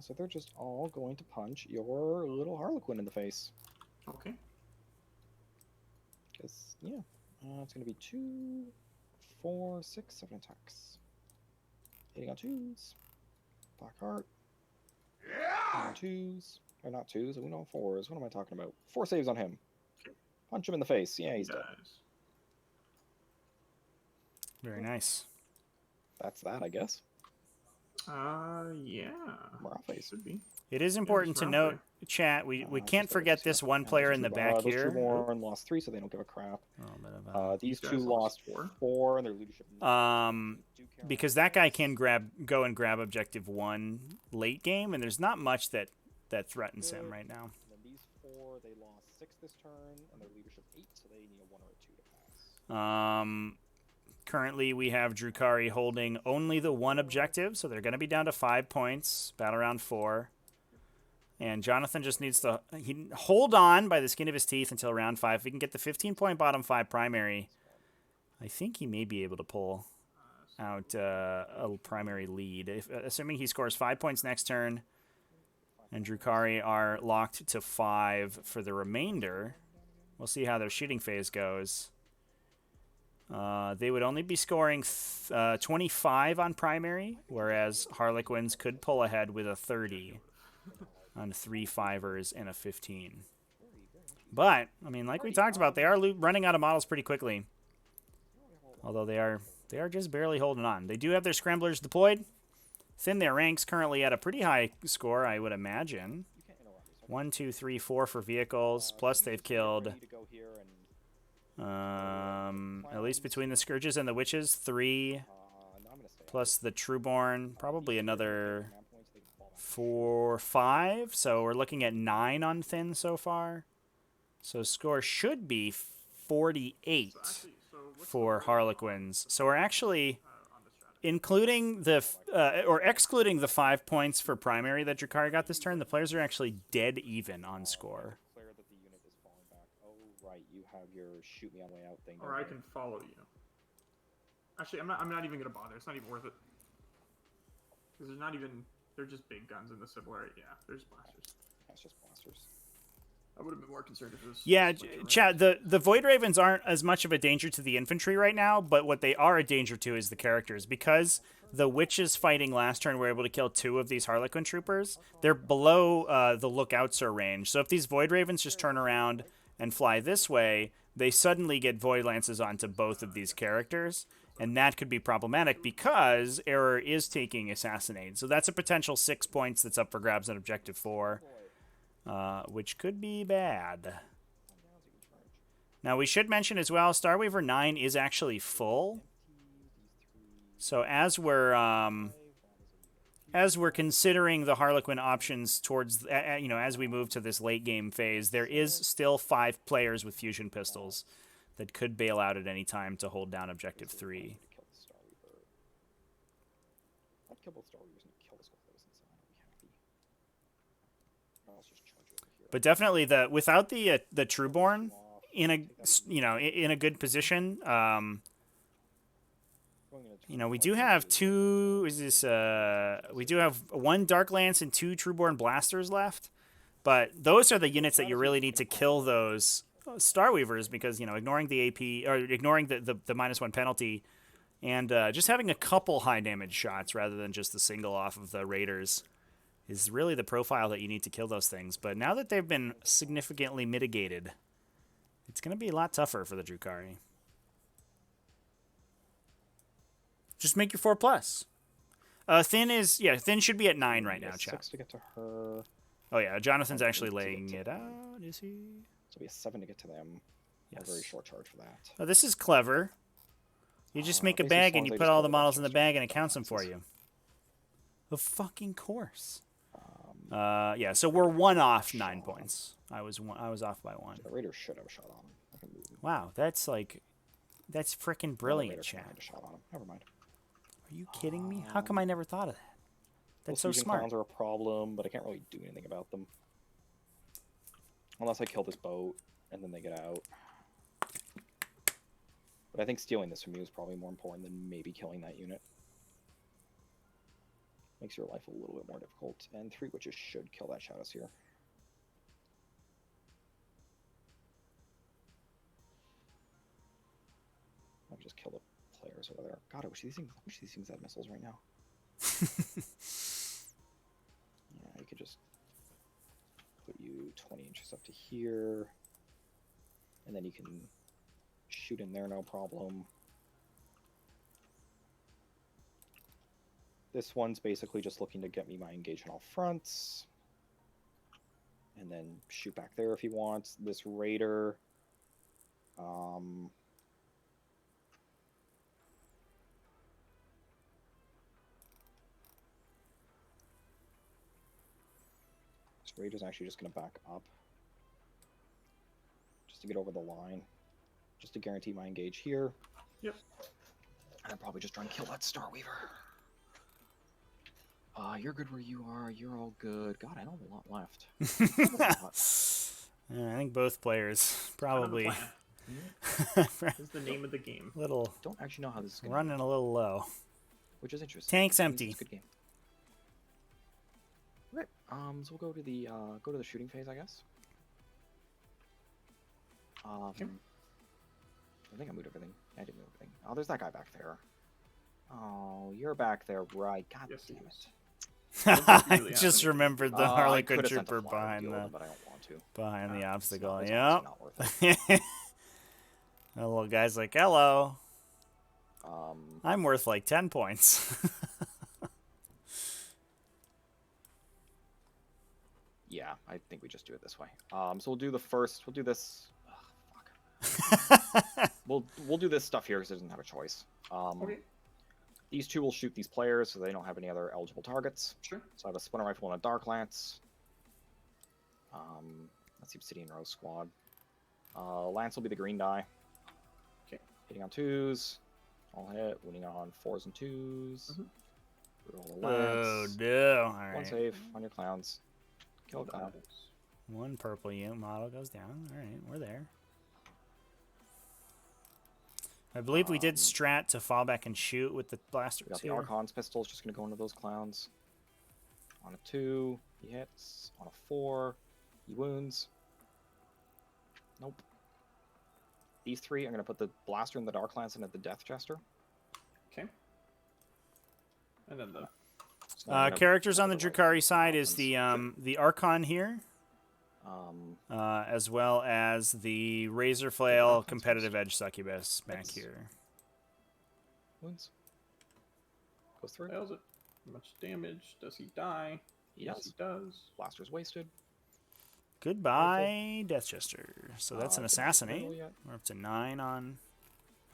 So they're just all going to punch your little Harlequin in the face. Okay. Because, yeah, it's going to be 2, 4, 6, 7 attacks. Hitting on 2s. Black Heart. On 2s. Or not 2s, we know 4s. What am I talking about? 4 saves on him. Punch him in the face. Yeah, he's dead. Very nice. That's that, I guess. Yeah. Morale phase. Should be. It is important to morale note, chat, we Just can't over forget here. this one Yeah, player those in the two- back those here. Trueborn lost 3, so they don't give a crap. Oh, bit of These These 2 guys lost lost 4. 4, and their leadership. a- Do because that guy can go and grab objective 1 late game, and there's not much that threatens him right now. And then these 4, they lost 6 this turn, and their leadership 8, so they need a 1 or a 2 to pass. Currently, we have Drukhari holding only the 1 objective, so they're going to be down to 5 points, battle round 4. And Jonathon just needs to hold on by the skin of his teeth until round 5. If he can get the 15-point bottom 5 primary, I think he may be able to pull out a primary lead. Assuming he scores 5 points next turn, and Drukhari are locked to 5 for the remainder. We'll see how their shooting phase goes. They would only be scoring 25 on primary, whereas Harlequins could pull ahead with a 30 on 3 5ers and a 15. But, I mean, like we talked about, they are running out of models pretty quickly. Although they are just barely holding on. They do have their scramblers deployed. Thin their ranks currently at a pretty high score, I would imagine. 1, 2, 3, 4 for vehicles. Plus they've killed, at least between the Scourges and the Witches, 3. Plus the Trueborn, probably another 4, 5. So we're looking at 9 on Thin so far. So score should be 48 for Harlequins. So we're actually, including the or excluding the 5 points for primary that Drukhari got this turn, the players are actually dead even on score. Declare that the unit is falling back. Oh, right, you have your shoot me on the way out thing. Or I can follow you. Actually, I'm not even gonna bother. It's not even worth it. Because there's not even. They're just big guns in the civil area. Yeah, there's blasters. That's just blasters. I would have been more concerned if it was. Yeah, Chad, the Void Ravens aren't as much of a danger to the infantry right now, but what they are a danger to is the characters. Because the Witches fighting last turn were able to kill 2 of these Harlequin troopers, they're below the Lookout Sir range. So if these Void Ravens just turn around and fly this way, they suddenly get Void Lances onto both of these characters, and that could be problematic because Error is taking Assassinate. So that's a potential 6 points that's up for grabs on Objective 4. Which could be bad. Now, we should mention as well, Starweaver 9 is actually full. So as we're considering the Harlequin options towards, as we move to this late game phase, there is still 5 players with fusion pistols that could bail out at any time to hold down Objective 3. I'd kill both Starweavers and kill this guy inside. I'd be happy. I'll just charge over here. But definitely without the Trueborn in a good position, we do have 2. We do have 1 Dark Lance and 2 Trueborn Blasters left, but those are the units that you really need to kill those Starweavers because ignoring the AP or ignoring the -1 penalty and just having a couple high damage shots rather than just the single off of the Raiders is really the profile that you need to kill those things. But now that they've been significantly mitigated, it's going to be a lot tougher for the Drukhari. Just make your 4+. Thin should be at 9 right now, chat. 6 to get to her. Oh yeah, Jonathon's actually laying it out, is he? So it'll be a 7 to get to them. Yes. A very short charge for that. Oh, this is clever. You just make a basically, bag as long and you as they put just all hold the it models in the extra bag and it strength, counts them for that's you. Of fucking course. Yeah, so we're 1 off 9 points. I was off by 1. The Raiders should have a shot on him. I can move him. Wow, that's freaking brilliant, Chad. Had a shot on him. Never mind. Are you kidding me? How come I never thought of that? That's so fusion smart. clowns are a problem, but I can't really do anything about them. Unless I kill this boat, and then they get out. But I think stealing this from you is probably more important than maybe killing that unit. Makes your life a little bit more difficult. And 3 witches should kill that Shadow Seer. I'll just kill the players over there. God, I wish these things had missiles right now. Yeah, you could just put you 20 inches up to here. And then you can shoot in there, no problem. This one's basically just looking to get me my engage on all fronts. And then shoot back there if he wants. This Raider... Raider's actually just going to back up. Just to get over the line. Just to guarantee my engage here. Yep. And I'm probably just trying to kill that Star Weaver. You're good where you are. You're all good. God, I don't have a lot left. I think both players probably This is the name of the game. little Don't actually know how this is going to running a little low. which is interesting. Tank's That means empty. It's a good game. Right. So we'll go to the shooting phase, I guess. Okay. I think I moved everything. I did move everything. Oh, there's that guy back there. Oh, you're back there, right? God Yes, he damn is. it. I really just happened. remembered the I Harlequin coulda sent a trooper flyer behind deal, the but I don't want to. behind the It's obstacle. not, it's Yep. honestly not worth it. The little guy's like, "Hello, Um, I'm worth like 10 points." yeah, I think we just do it this way. So we'll do the first. We'll do this. Fuck. We'll do this stuff here because it doesn't have a choice. Okay. These two will shoot these players, so they don't have any other eligible targets. Sure. So I have a splinter rifle and a dark lance. That's the Obsidian Rose squad. Lance will be the green die. Okay. Hitting on 2s. All hit. Winning on 4s and 2s. Mhm. Roll the Oh lance. no! All One right, save on your clowns. Kill a clown. one purple unit model goes down. All right, we're there. I believe we did strat to fall back and shoot with the We blasters got the here. Archon's pistols just going to go into those clowns. On a 2, he hits. On a 4, he wounds. Nope. These 3, I'm going to put the blaster and the dark lance in at the death chester. Okay. And then the So I'm gonna Characters put on the right Drukhari side is weapons. the Archon here, Um, as well as the Razor Flail competitive edge succubus back Hits. here. wounds. Goes through. fails it. How much damage? Does he die? Yes. he does. Blaster's wasted. Goodbye, Deathchester. So that's an Didn't assassinate. roll yet. We're up to 9 on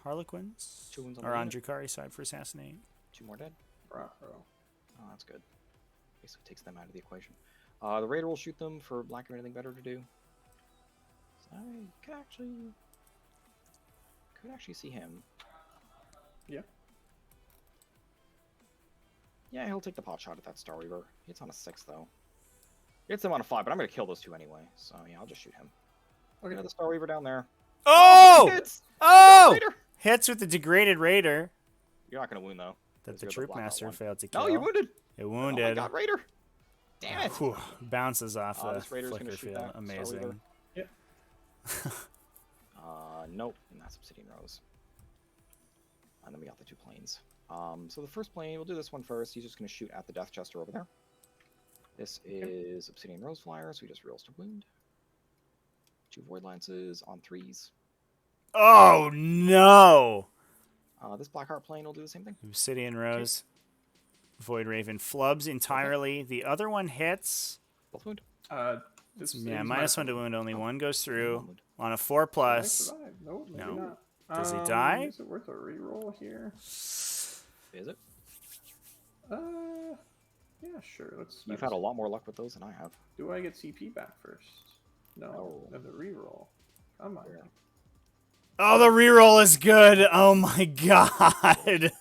Harlequins, 2 wounds on or the on unit. Drukhari side for assassinate. 2 more dead. Bravo. Oh, that's good. Basically takes them out of the equation. The Raider will shoot them for lack of anything better to do. So I could actually see him. Yeah. Yeah, he'll take the pot shot at that Star Weaver. It's on a 6 though. It's him on a 5, but I'm gonna kill those 2 anyway. So yeah, I'll just shoot him. Okay. The Star Weaver down there. Oh! Hits! Oh! Raider! Hits with the degraded Raider You're not gonna wound though. that 'cause the you're Troop blackout Master one. failed to kill. No, you wounded! It Oh my wounded. god, Raider! Damn it! Whew, bounces off the this Raider's gonna flicker shoot field. that Star Weaver. Amazing. Yep. Nope, and that's Obsidian Rose. And then we got the 2 planes. So the first plane, we'll do this one first. He's just going to shoot at the Death Chester over there. This is Obsidian Rose Flyer, so he just rolls to wound. 2 Void Lances on 3s. Oh no! This Blackheart plane will do the same thing. Obsidian Rose. Void Raven flubs entirely. The other one hits. Both wound. This Yeah, is -1 to wound. Only one goes through. wound. On a 4 Might plus. survive. Nope, maybe No. not. Does he die? Is it worth a reroll here? Is it? Yeah, sure. Let's. You've had a lot more luck with those than I have. Do I get CP back first? No. No. Then the reroll. Come on. Yeah. Oh, the reroll is good. Oh my god.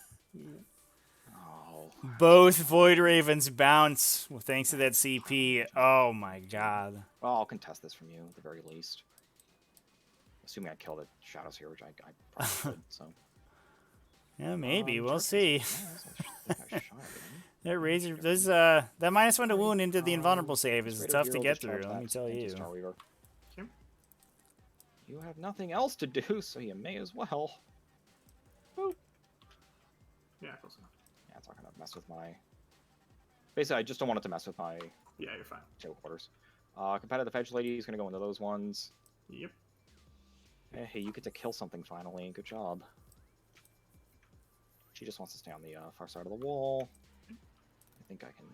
Oh. Both Void Ravens bounce thanks to that CP. Oh my god. Well, I'll contest this from you at the very least. Assuming I kill the shadows here, which I probably should, so. Yeah, maybe. We'll Chargers. see. Yeah, I think I shot it, didn't That Razor, there's that -1 to wound into the I? invulnerable save This is Raider tough to Hero get just through. charged Let me that. tell Thank you. Star Weaver. Okay. You have nothing else to do, so you may as well. Boop. Yeah, close enough. Yeah, it's not gonna mess with my. Basically, I just don't want it to mess with my Yeah, you're fine. table quarters. Competitive Edge Lady is gonna go into those ones. Yep. Hey, you get to kill something finally. Good job. She just wants to stay on the far side of the wall. I think I can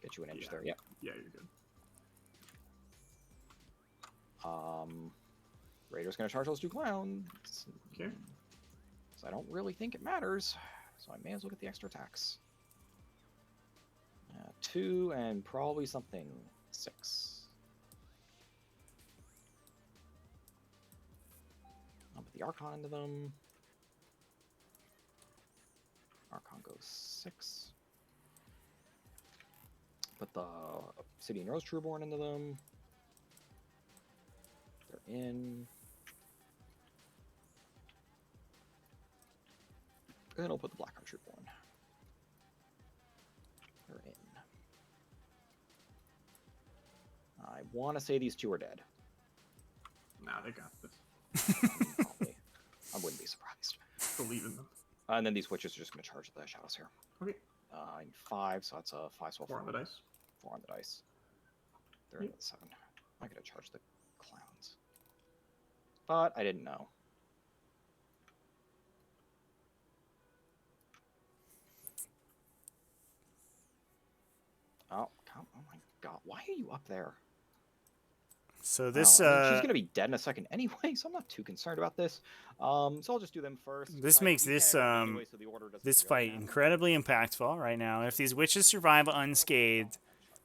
get you an edge Yeah. there. Yep. Yeah, you're good. Raider's gonna charge those 2 clowns. Okay. So I don't really think it matters. So I may as well get the extra attacks. 2 and probably something. 6. I'll put the Archon into them. Archon goes 6. Put the Obsidian Rose Trueborn into them. They're in. And I'll put the Blackheart Trueborn. They're in. I want to say these 2 are dead. Nah, they got this. Probably. I wouldn't be surprised. Believe in them. And then these witches are just going to charge the Shadows here. Okay. I need 5, so that's a 5 swell. 4 on the dice. 4 on the dice. They're in with 7. I gotta charge the clowns. But I didn't know. Oh, oh my god. Why are you up there? So this Wow, I mean, she's gonna be dead in a second anyway, so I'm not too concerned about this. So I'll just do them first. This makes this Anyway, so the order doesn't this really fight matter. incredibly impactful right now. If these witches survive unscathed,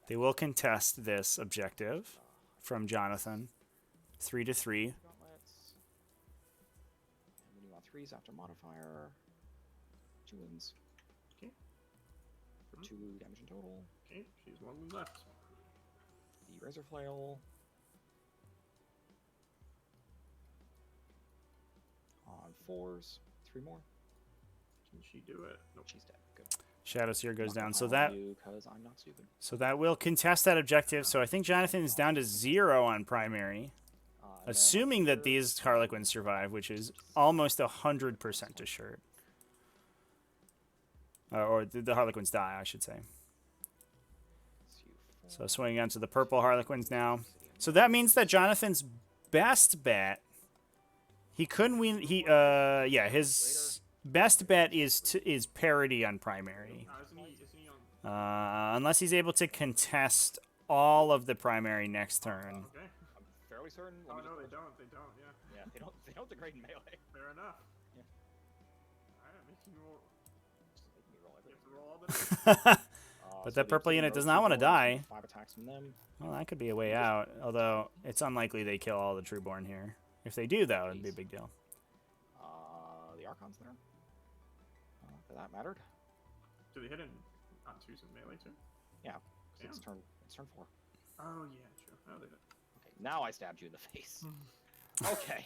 they will contest this objective from Jonathon. 3 to 3. Gauntlets. And then you want 3s after modifier. 2 wounds. Okay. For 2 damage in total. Okay, she's one wound left. The Razor Flail. On 4s. 3 more. Can she do it? Nope. She's dead. Good. Shadow Seer goes down. So Because that I'm not stupid. will contest that objective. So I think Jonathon is down to 0 on primary. Assuming that these Harlequins survive, which is almost 100% assured. Or the Harlequins die, I should say. So swinging onto the purple Harlequins now. So that means that Jonathon's best bet, he couldn't win. His best bet is parity on primary. Isn't he on... Unless he's able to contest all of the primary next turn. Okay. I'm fairly certain. Oh, no, they don't. They don't, yeah. Yeah, they don't degrade in melee. Fair enough. Yeah. Alright, making you roll... Just making me roll You have to everything. roll all the... But So that the purple Obsidian unit Rose does not want to Trueborn, die. 5 attacks from them. Well, that could be a way out. Although it's unlikely they kill all the Trueborn here. If they do, though, it'd be a big deal. The Archon's there. If that mattered. Do they hit in on 2s in melee, too? Yeah. It's Damn. turn 4. Oh, yeah, true. Oh, they did. Okay, now I stabbed you in the face. Okay.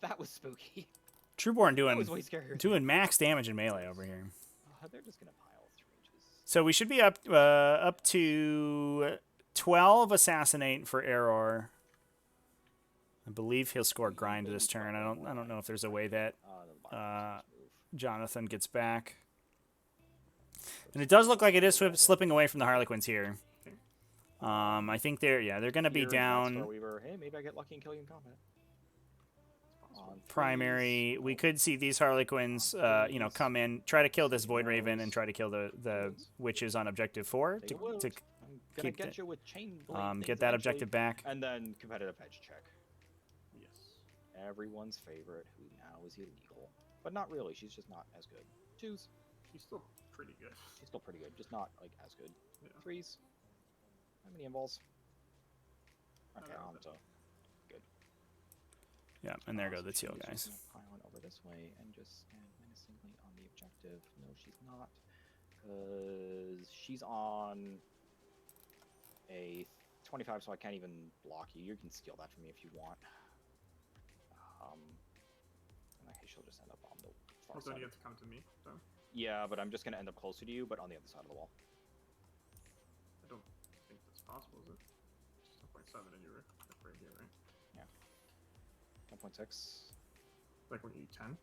That was spooky. Trueborn That was way scarier. doing max damage in melee over here. They're just gonna pile 3 inches. So we should be up to 12 assassinate for Error. I believe he'll score grind this turn. I don't know if there's a way that Jonathon gets back. And it does look like it is slipping away from the Harlequins here. I think they're going to be down. Hey, maybe I get lucky and kill you in combat. Primary, we could see these Harlequins, come in, try to kill this Void Raven, and try to kill the witches on objective 4 to keep get you with chain get that objective back. and then competitive edge check. Yes. Everyone's favorite, who now is illegal, but not really. She's just not as good. 2s. She's still pretty good. She's still pretty good, just not like as good. Yeah. 3s. How many involves? Okay, no, on to good. Yeah, and there go So the teal she's guys. just gonna pile on over this way and just stand menacingly on the objective. No, she's not, because she's on a 25, so I can't even block you. You can steal that from me if you want. In that case, she'll just end up on the far Also, side. you have to come to me, so... Yeah, but I'm just gonna end up closer to you, but on the other side of the wall. I don't think that's possible, is it? It's 10.7 and you're right here, right? 10.6. Like when you 10?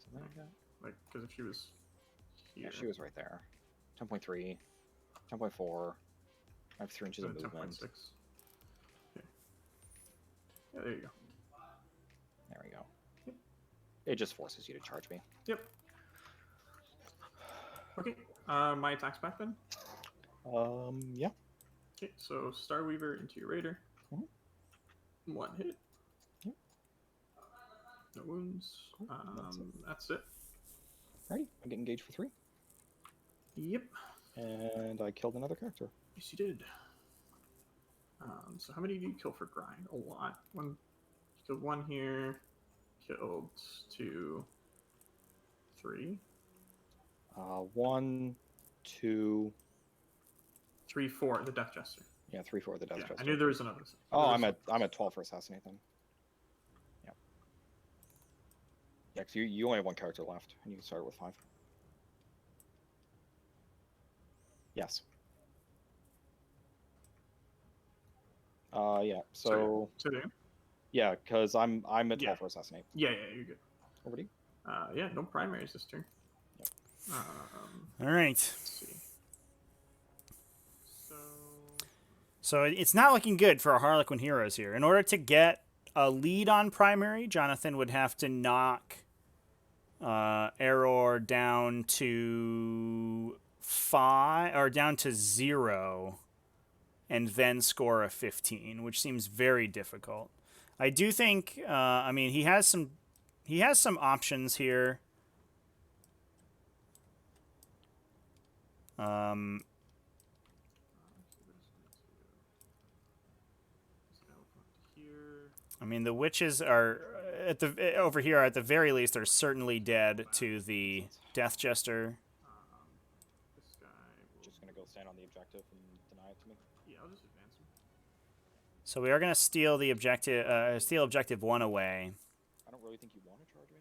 Something like that. Like, because if she was here... Yeah, she was right there. 10.3. 10.4. I have 3 inches of 10.6. movement. Okay. Yeah, there you go. There we go. It just forces you to charge me. Yep. Okay, my attack's back then. Yeah. Okay, so Starweaver into your Raider. Mhm. 1 hit. Yep. No wounds. Cool, that's it. That's it. Ready? I get engaged for 3. Yep. And I killed another character. Yes, you did. So how many did you kill for grind? A lot. You killed 1 here. Killed 2, 3. 1, 2. 3, 4. The Death Jester. Yeah, 3, 4. The Death Jester. I knew there was another. Oh, I'm at 12 for assassinate then. Yeah. Yeah, because you only have 1 character left, and you can start with 5. Yes. Yeah. So. So there. Yeah, because I'm at 12 Yeah. for assassinate. Yeah, you're good. Over to you. Yeah, no primaries this turn. Yep. All right. Let's see. So it's not looking good for our Harlequin heroes here. In order to get a lead on primary, Jonathon would have to knock Error down to 5 or down to 0, and then score a 15, which seems very difficult. I do think. I mean, he has some options here. I mean, the witches are over here at the very least are certainly dead to the Death Jester. This guy will... Just gonna go stand on the objective and deny it to me. Yeah, I'll just advance him. So we are going to steal the objective, steal objective 1 away. I don't really think you want to charge me.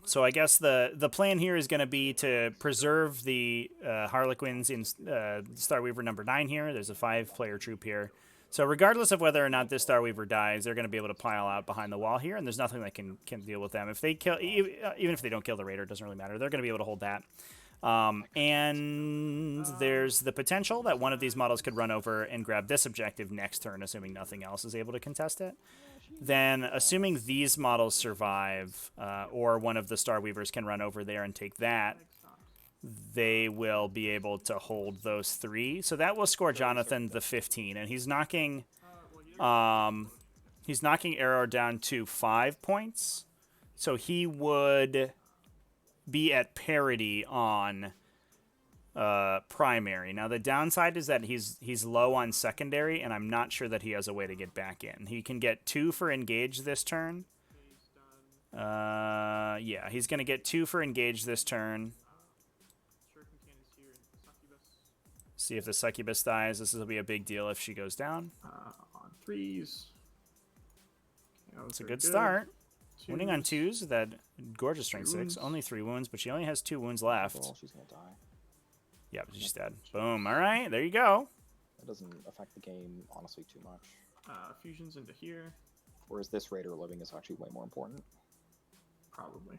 So I guess the plan here is going to be to preserve the Harlequins in Starweaver number 9 here. There's a 5-player troop here. So regardless of whether or not this Starweaver dies, they're going to be able to pile out behind the wall here, and there's nothing that can deal with them. If they kill, even if they don't kill the Raider, it doesn't really matter. They're going to be able to hold that. And there's the potential that one of these models could run over and grab this objective next turn, assuming nothing else is able to contest it. Then, assuming these models survive, or one of the Starweavers can run over there and take that, they will be able to hold those 3. So that will score Jonathon the 15, and he's knocking Arrow down to 5 points. So he would be at parity on primary. Now the downside is that he's low on secondary, and I'm not sure that he has a way to get back in. He can get 2 for engage this turn. Yeah, he's gonna get 2 for engage this turn. See if the Succubus dies. This will be a big deal if she goes down. On 3s. It's a good start. Winning on 2s with that gorgeous strength 6. Only 3 wounds, but she only has 2 wounds left. Well, she's gonna die. Yeah, but she's dead. Boom. All right, there you go. That doesn't affect the game, honestly, too much. Fusions into here. Whereas this Raider living is actually way more important. Probably.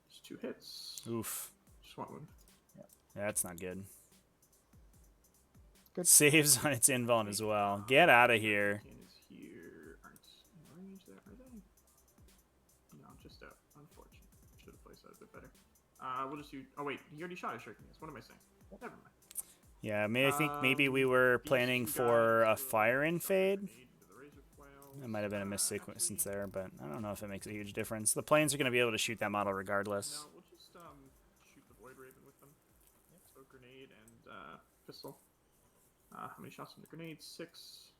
Just 2 hits. Oof. Just 1 wound. Yeah. That's not good. Good. Saves on its invuln as well. Get out of here. Cannons here aren't in range there, are they? No, just out. Unfortunate. Should have placed that a bit better. We'll just use... Oh, wait. He already shot a Shuriken. What am I saying? Never mind. Yeah, I think maybe we were planning for a fire in fade. That might have been a missed sequence there, but I don't know if it makes a huge difference. The planes are going to be able to shoot that model regardless. No, we'll just shoot the Void Raven with them. So grenade and pistol. How many shots from the grenade? 6.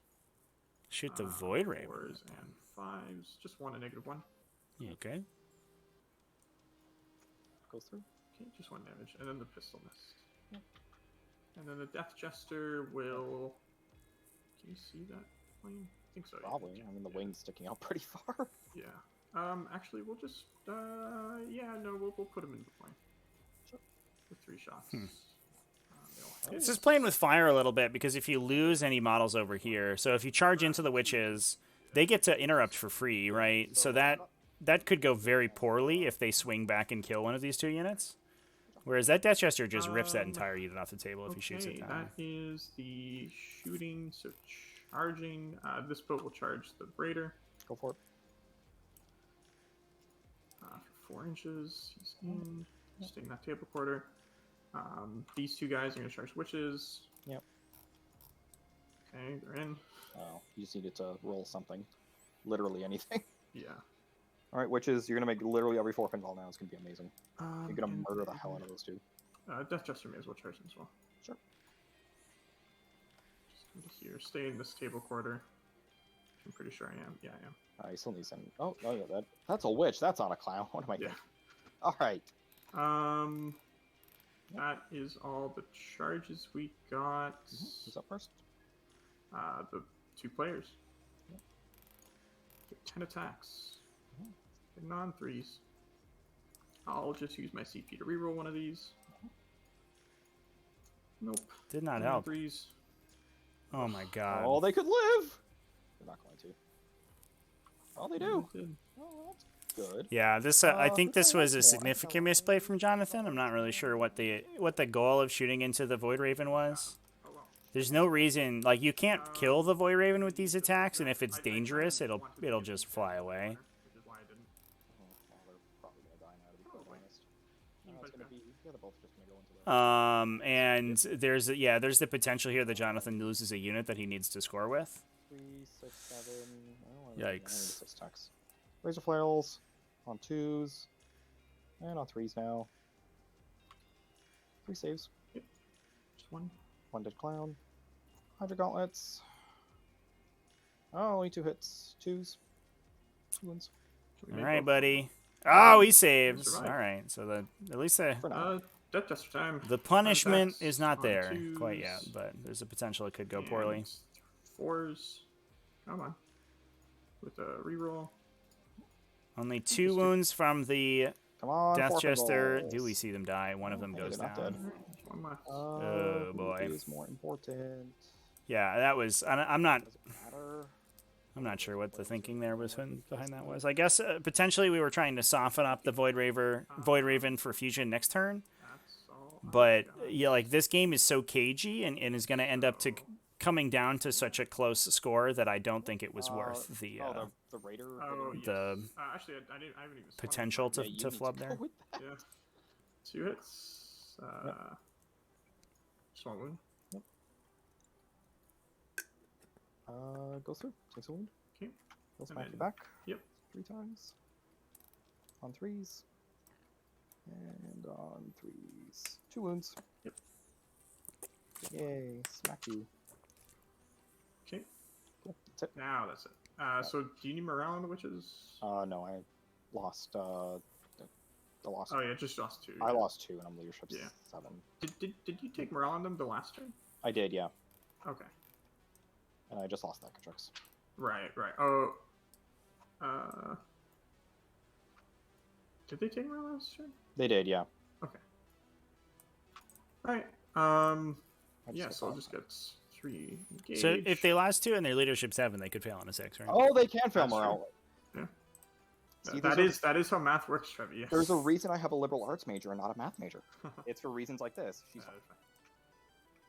Shoot the Void Raven. 4s and 5s. Just 1 and -1. Okay. Goes through. Okay, just 1 damage. And then the pistol missed. Yep. And then the Death Jester will... Can you see that plane? I think so. Probably. Yeah. I mean, the wing's sticking out pretty far. Yeah. Actually, we'll just... yeah, no, we'll put him in the plane. Sure. With 3 shots. This is playing with fire a little bit, because if you lose any models over here, so if you charge into the witches, they get to interrupt for free, right? So that could go very poorly if they swing back and kill one of these 2 units. Whereas that Death Jester just rips that entire unit off the table if he shoots it down. That is the shooting, so charging. This boat will charge the Raider. Go for it. For 4 inches, he's in. Staying that table quarter. These 2 guys are going to charge witches. Yep. Okay, they're in. Oh, you just needed to roll something. Literally anything. Yeah. Alright, witches, you're going to make literally every 4 pinball now. It's going to be amazing. You're going to murder the hell out of those 2. Death Jester may as well charge him as well. Sure. Just come to here. Stay in this table quarter. I'm pretty sure I am. Yeah, I am. He still needs some. Oh, no, yeah, that's a witch. That's on a clown. What am I doing? Yeah. All right. That is all the charges we got. Who's up first? The 2 players. Yep. Get 10 attacks. Get non-3s. I'll just use my CP to reroll one of these. Nope. Did not help. 3s. Oh my god. Oh, they could live. They're not going to. Oh, they do. Did. Oh, that's good. Yeah, this I think this this one was a has more. significant misplay from Jonathon. I'm not really sure what the goal of shooting into the Void Raven was. Oh well. There's no reason, like, you can't kill the Void Raven with these attacks, and if it's dangerous, it'll just fly away. Which is why I didn't. Oh, well, they're probably gonna die now, to be quite Probably. honest. You It's can gonna play be. Yeah, they're both just gonna go into the. And there's the potential here that Jonathon loses a unit that he needs to score with. 3, 6, 7. Oh, Yikes. I need 6 attacks. Razor flails on 2s and on 3s now. 3 saves. Just one. 1 dead clown. Hydra gauntlets. Oh, only 2 hits. 2s. 2 wounds. Can we All make right, both? buddy. Oh, he saves. survived. All right, so at least For now. Death Jester time. the punishment attacks is not on there quite yet, 2s. but there's a potential it could go poorly. And 4s. Come on. With a reroll. Only 2 wounds from the Come on, Death forfeit Jester. rolls. Do we see them die? One of them Hey, goes they're not down. dead. There's one left. Oh, Who boy. is more important? Yeah, that was. I'm not. Does it matter? I'm not sure what the thinking there was behind that was. I guess potentially we were trying to soften up the Void Raven for fusion next turn. That's all. But yeah, like this game is so cagey and is going to end up coming down to such a close score that I don't think it was worth the the Raider. Oh, yes. the actually, I haven't even. potential to Yeah, you need flub go there. with that. Yeah. 2 hits. Just one wound. Goes through. Takes a wound. Okay. He'll And smack you then- back. Yep. 3 times. On 3s. And on 3s. 2 wounds. Yep. Yay. Smack you. Okay. Cool. That's it. Now that's it. So do you need morale on the witches? No, I lost. The lost. Oh yeah, just lost 2. I lost 2 and I'm leadership Yeah. 7. Did you take morale on them the last turn? I did, yeah. Okay. And I just lost that Catrix. Right. Oh. Did they take morale last turn? They did, yeah. Okay. Alright. I Yeah, got so I'll that. just get 3 engaged. So if they lost 2 and they're leadership 7, they could fail on a 6, right? Oh, they can fail That's morale. Yeah. See, that there's is how math works, Trevi. Yes. There's a reason I have a liberal arts major and not a math major. It's for reasons like this. She's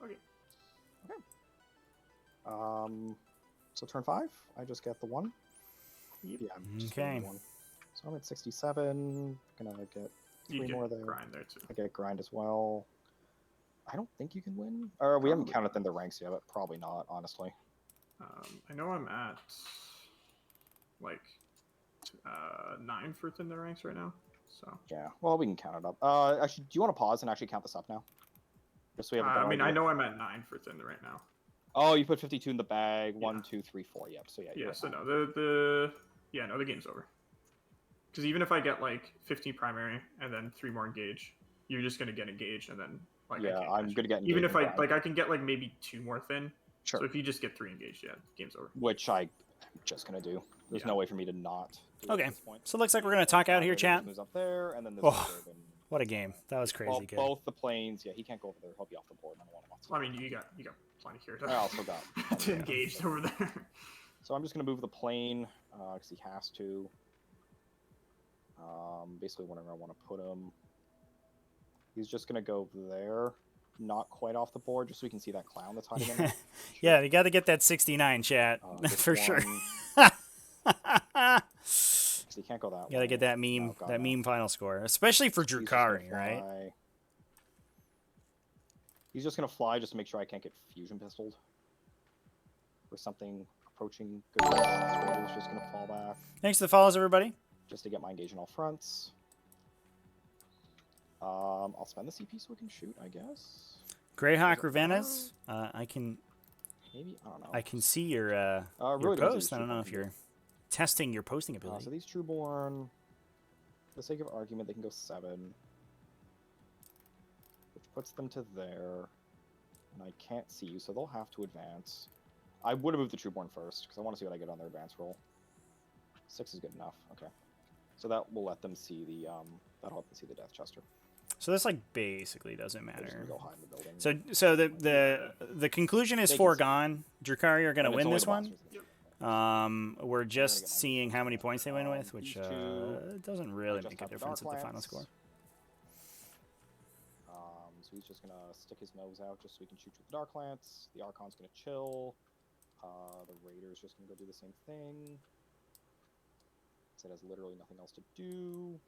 Okay. So turn 5, I just get the 1. Yep. Yeah. I'm just Okay. getting the 1. So I'm at 67. Gonna get 3 You more get there. grind there too. I get grind as well. I don't think you can win. Or we haven't Probably counted in the ranks yet, but probably not, honestly. I know I'm at like 9 for thin the ranks right now. So Yeah. Well, we can count it up. Actually, do you want to pause and actually count this up now? Just so we have a I better mean, I idea. know I'm at 9 for thin right now. Oh, you put 52 in the bag. Yeah. 1, 2, 3, 4. Yep. So yeah. you're Yeah. at So 9. no, the game's over. Because even if I get like 15 primary and then 3 more engage, you're just gonna get engaged and then like I Yeah, can't I'm catch gonna you. get Even engaged if and I grind. like I can get like maybe 2 more thin. Sure. So if you just get 3 engaged, yeah, game's over. Which I'm just gonna do. There's Yeah. no way for me to not do it Okay. at this point. So it looks like we're going to talk out here, Raven chat. Moves up there, and then this Oh, is Raven. What a game. That was crazy Well, good. both the planes. Yeah, he can't go over there. He'll be off the board. I don't want to. I mean, you got plenty here to, I also got to yeah. engage over there. So I'm just gonna move the plane because he has to. Basically, whenever I want to put him, he's just gonna go there, not quite off the board, just so we can see that clown that's hiding in there. Yeah, you got to get that 69, chat. This For sure. one- So you can't go that way. You got to get that meme, Oh, God, that no. meme final score, especially for He's just gonna Drukhari, right? fly. He's just gonna fly just to make sure I can't get fusion pistoled. Or something approaching good. Raider's just gonna fall back Thanks for the follows, everybody. just to get my engage in all fronts. I'll spend the CP so we can shoot, I guess. Greyhawk Does it matter? Ravennas, I can Maybe, I don't know. I can see your really depends what post. these I don't know Trueborn if can do. you're testing your posting So ability. these Trueborn, for the sake of argument, they can go 7. Which puts them to there. And I can't see you, so they'll have to advance. I would have moved the Trueborn first, because I want to see what I get on their advance roll. 6 is good enough, okay. So that will let them see the, that'll let them see the Death Chester. So this like basically doesn't They're just matter. gonna go hide in the building. So the conclusion is They can foregone. Drukhari are going to And it's win only this the one. blasters. We're just get seeing how many points they win with, these which two, doesn't really just make a have the difference at the final Darklands. score. So he's just gonna stick his nose out just so he can shoot with the Darklance. The Archon's gonna chill. The Raider's just gonna go do the same thing. It has literally nothing else to do.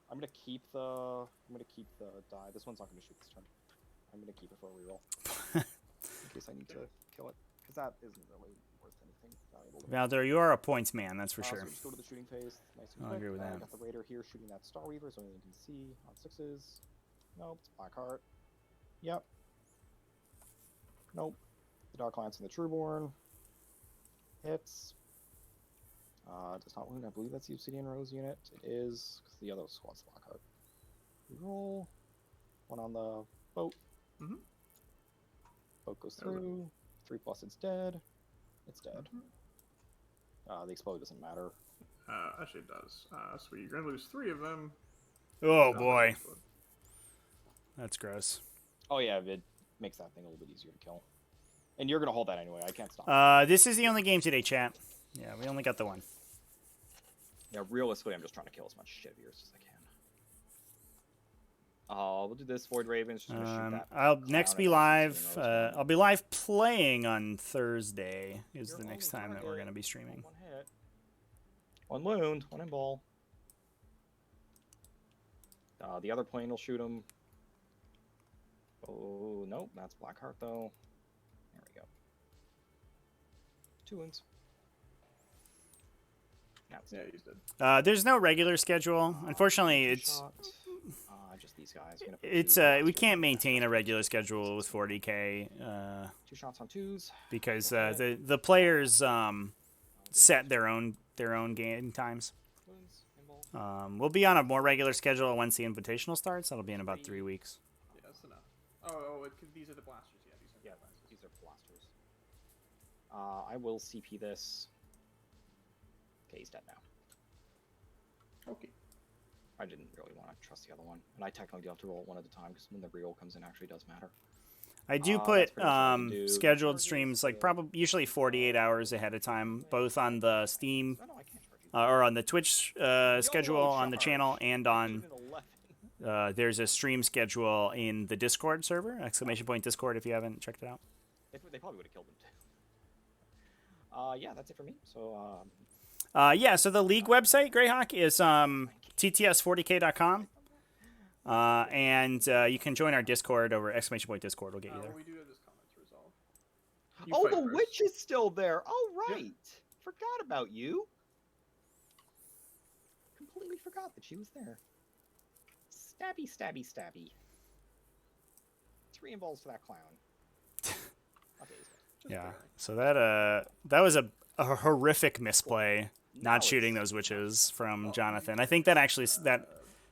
I'm gonna keep the die. This one's not gonna shoot this turn. I'm gonna keep it for a reroll in case I need to kill it, because that isn't really worth anything valuable. to me. Valder, you are a points man, that's for So sure. just go to the shooting phase. Nice and I'll quick. agree with I that. got the Raider here shooting that Star Weaver, so anything you can see on 6s. Nope, it's Blackheart. Yep. Nope. The Dark Lance and the Trueborn. Hits. Does not wound. I believe that's the Obsidian Rose unit. It is, because the other squad's Blackheart. Roll. One on the boat. Mhm. Boat goes That was it. through. 3+, it's dead. It's dead. The explode doesn't matter. Actually, it does. So you're gonna lose 3 of them. Oh No, boy, that's good. that's gross. Oh yeah, it makes that thing a little bit easier to kill. And you're gonna hold that anyway. I can't stop. This is the only game today, chat. Yeah, we only got the one. Yeah, realistically, I'm just trying to kill as much shit of yours as I can. We'll do this. Void Raven's just gonna shoot that. I'll clown next at be that live. Obsidian Rose one. I'll be live playing on Thursday. Is Your the next only time that we're target. gonna be streaming. One hit. One wound. One in ball. The other plane will shoot him. Oh, nope. That's Blackheart, though. There we go. 2 wounds. Now it's Yeah, he's dead. There's no regular schedule. Unfortunately, it's just these guys. Gonna put it's 2 we blasters can't in. maintain a regular schedule with 40k 2 shots on 2s. because the players set their own game times. Wounds in ball. We'll be on a more regular schedule once the invitational starts. That'll be in about 3 weeks. Yeah, that's enough. Oh, these are the blasters. Yeah, these are Yeah, the blasters. these are blasters. I will CP this. Okay, he's dead now. Okay. I didn't really want to trust the other one, and I technically do have to roll it one at a time because when the reroll comes in, it actually does matter. I do That's put pretty much what I can do. scheduled Charges, streams like yeah. probably usually 48 hours ahead of time, both on the Steam Oh, no, I can't charge you. or on the Twitch schedule on the channel charge. and on Even 11. there's a stream schedule in the Discord server, ! Discord if you haven't checked it out. They probably would have killed them too. Yeah, that's it for me. So, Yeah, so the league website, Greyhawk, is tts40k.com. And you can join our Discord over ! Discord. We'll get you there. We do have this comment to resolve. oh, fight the first. witch is still there. Oh, right. Forgot about you. Completely forgot that she was there. Stabby, stabby, stabby. 3 involves for that clown. Okay, he's dead. Yeah, so that was a horrific misplay, Now not shooting it's- those witches from Jonathan. I think that actually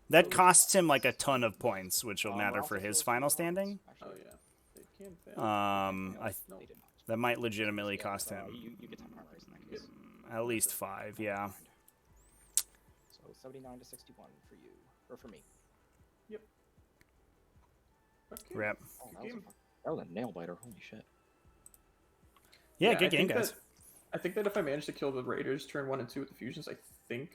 that costs him like a ton of points, which will matter we're for also his supposed to final do standing. Oh Actually, yeah, they can fail. no, they did not. That might legitimately cost him You get 10 power price in that case. at least 5. Yeah. So 79 to 61 for you, or for me. Yep. Okay. Rip. Oh, Good that was, game. that was a nail biter. Holy shit. Yeah, I good game, think guys. I think that if I managed to kill the Raiders turn 1 and 2 with the fusions, I think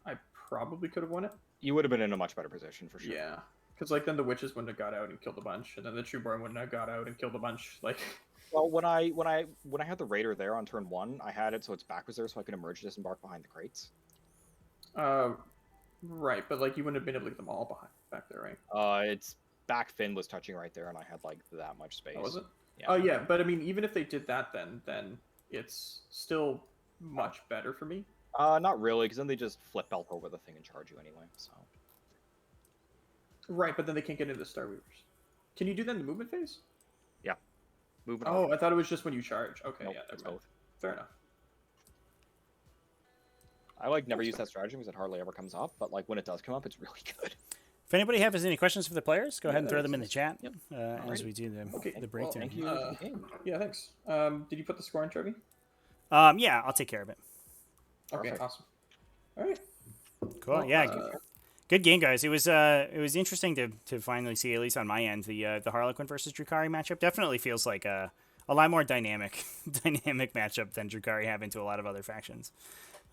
I probably could have won it. You would have been in a much better position for sure. Yeah, because like then the witches wouldn't have got out and killed a bunch, and then the Trueborn wouldn't have got out and killed a bunch. Like, Well, when I had the Raider there on turn 1, I had it so its back was there so I could emerge disembark behind the crates. right, but like you wouldn't have been able to get them all back there, right? Its back fin was touching right there, and I had like that much space. Oh, was it? Yeah. Oh yeah, but I mean, even if they did that, then it's still much better for me. Not really, because then they just flip belt over the thing and charge you anyway. So. Right, but then they can't get into the Star Weavers. Can you do that in the movement phase? Yeah. Movement. Oh, I thought it was just when you charge. Okay, Nope, yeah, it's never mind. both. Fair enough. I never use that strategy because it hardly ever comes up, but when it does come up, it's really good. If anybody has any questions for the players, go ahead and Yeah, throw them in the chat Yep. as we do the, Okay, the breakdown. Thank you here. for the game. Yeah, thanks. Did you put the score in, Trevi? Yeah, I'll take care of it. Okay, Perfect. awesome. All right. Cool. Well, Yeah. Good game, guys. It was interesting to finally see, at least on my end, the Harlequin versus Drukhari matchup. Definitely feels like a lot more dynamic matchup than Drukhari have into a lot of other factions.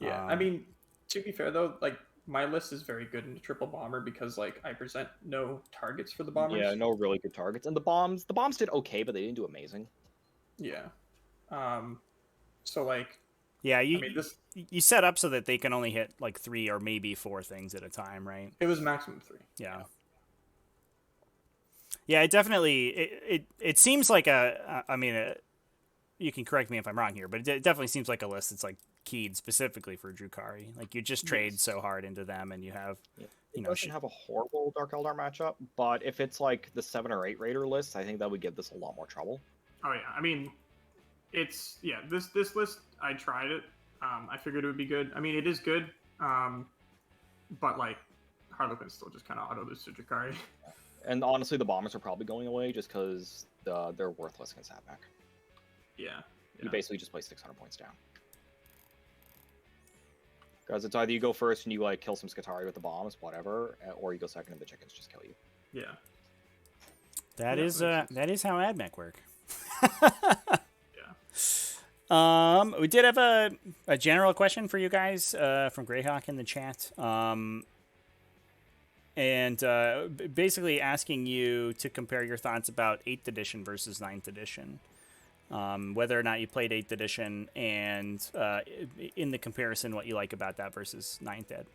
Yeah, I mean, to be fair though, my list is very good in the triple bomber because I present no targets for the bombers. Yeah, no really good targets, and the bombs did okay, but they didn't do amazing. Yeah. So yeah, I mean, you set up so that they can only hit 3 or maybe 4 things at a time, right? It was maximum 3. Yeah. Yeah, it definitely it seems like you can correct me if I'm wrong here, but it definitely seems like a list that's keyed specifically for Drukhari. You just trade so hard into them, and you have It doesn't have a horrible Dark Eldar matchup, but if it's the 7 or 8 Raider list, I think that would give this a lot more trouble. Oh yeah, I mean, it's this list. I tried it. I figured it would be good. I mean, it is good, but Harlequins still just kind of auto lose to Drukhari. And honestly, the bombers are probably going away just because they're worthless against Admech. Yeah. You basically just play 600 points down. Because it's either you go first and you kill some Skitarii with the bombs, whatever, or you go second and the chickens just kill you. Yeah. That is how Admech work. Yeah. We did have a general question for you guys from Greyhawk in the chat. And basically asking you to compare your thoughts about 8th edition versus 9th edition. Whether or not you played 8th edition, and in the comparison, what you like about that versus 9th ed.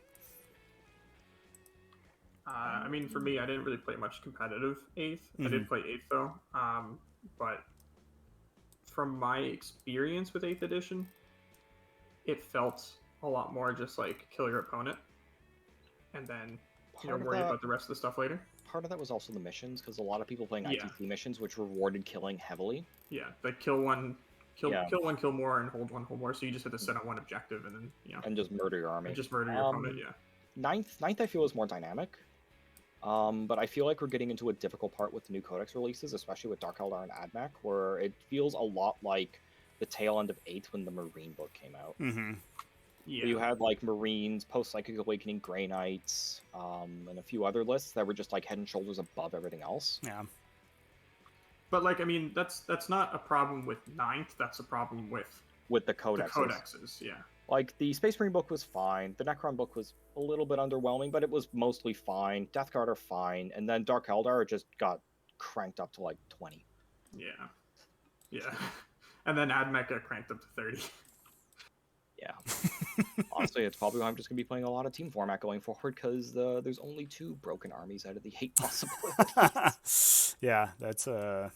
I mean, for me, I didn't really play much competitive 8th. I did play 8th, though. But from my experience with 8th edition, it felt a lot more just kill your opponent. And then worry about the rest of the stuff later. Part of that was also the missions, because a lot of people playing ITC missions, which rewarded killing heavily. Yeah, kill one, kill more, and hold more. So you just have to set on one objective, and then and just murder your army. And just murder your opponent. Yeah. Ninth, I feel is more dynamic. But I feel like we're getting into a difficult part with the new codex releases, especially with Dark Eldar and Admech, where it feels a lot like the tail end of 8th when the Marine book came out. Mm-hmm. Yeah. You had Marines, Post-Psychic Awakening, Grey Knights, and a few other lists that were just head and shoulders above everything else. Yeah. But I mean, that's not a problem with 9th. That's a problem with the codexes. The codexes, yeah. The Space Marine book was fine. The Necron book was a little bit underwhelming, but it was mostly fine. Death Guard are fine, and then Dark Eldar just got cranked up to 20. Yeah. Yeah. And then Admech got cranked up to 30. Yeah. Honestly, it's probably why I'm just going to be playing a lot of team format going forward, because there's only 2 broken armies out of the 8 possibilities. Yeah, that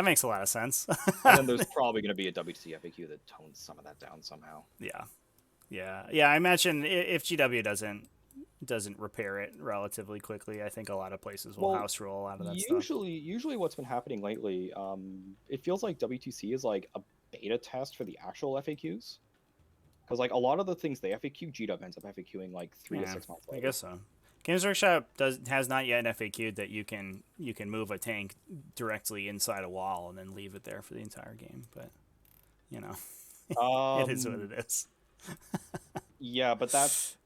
makes a lot of sense. And then there's probably going to be a WTC FAQ that tones some of that down somehow. Yeah. I imagine if GW doesn't repair it relatively quickly, I think a lot of places will house rule a lot of that stuff. Usually what's been happening lately, it feels like WTC is a beta test for the actual FAQs. Because a lot of the things they FAQ, GW ends up FAQing 3 to 6 months later. I guess so. Games Workshop has not yet FAQ'd that you can move a tank directly inside a wall and then leave it there for the entire game, but it is what it is. Yeah, but that's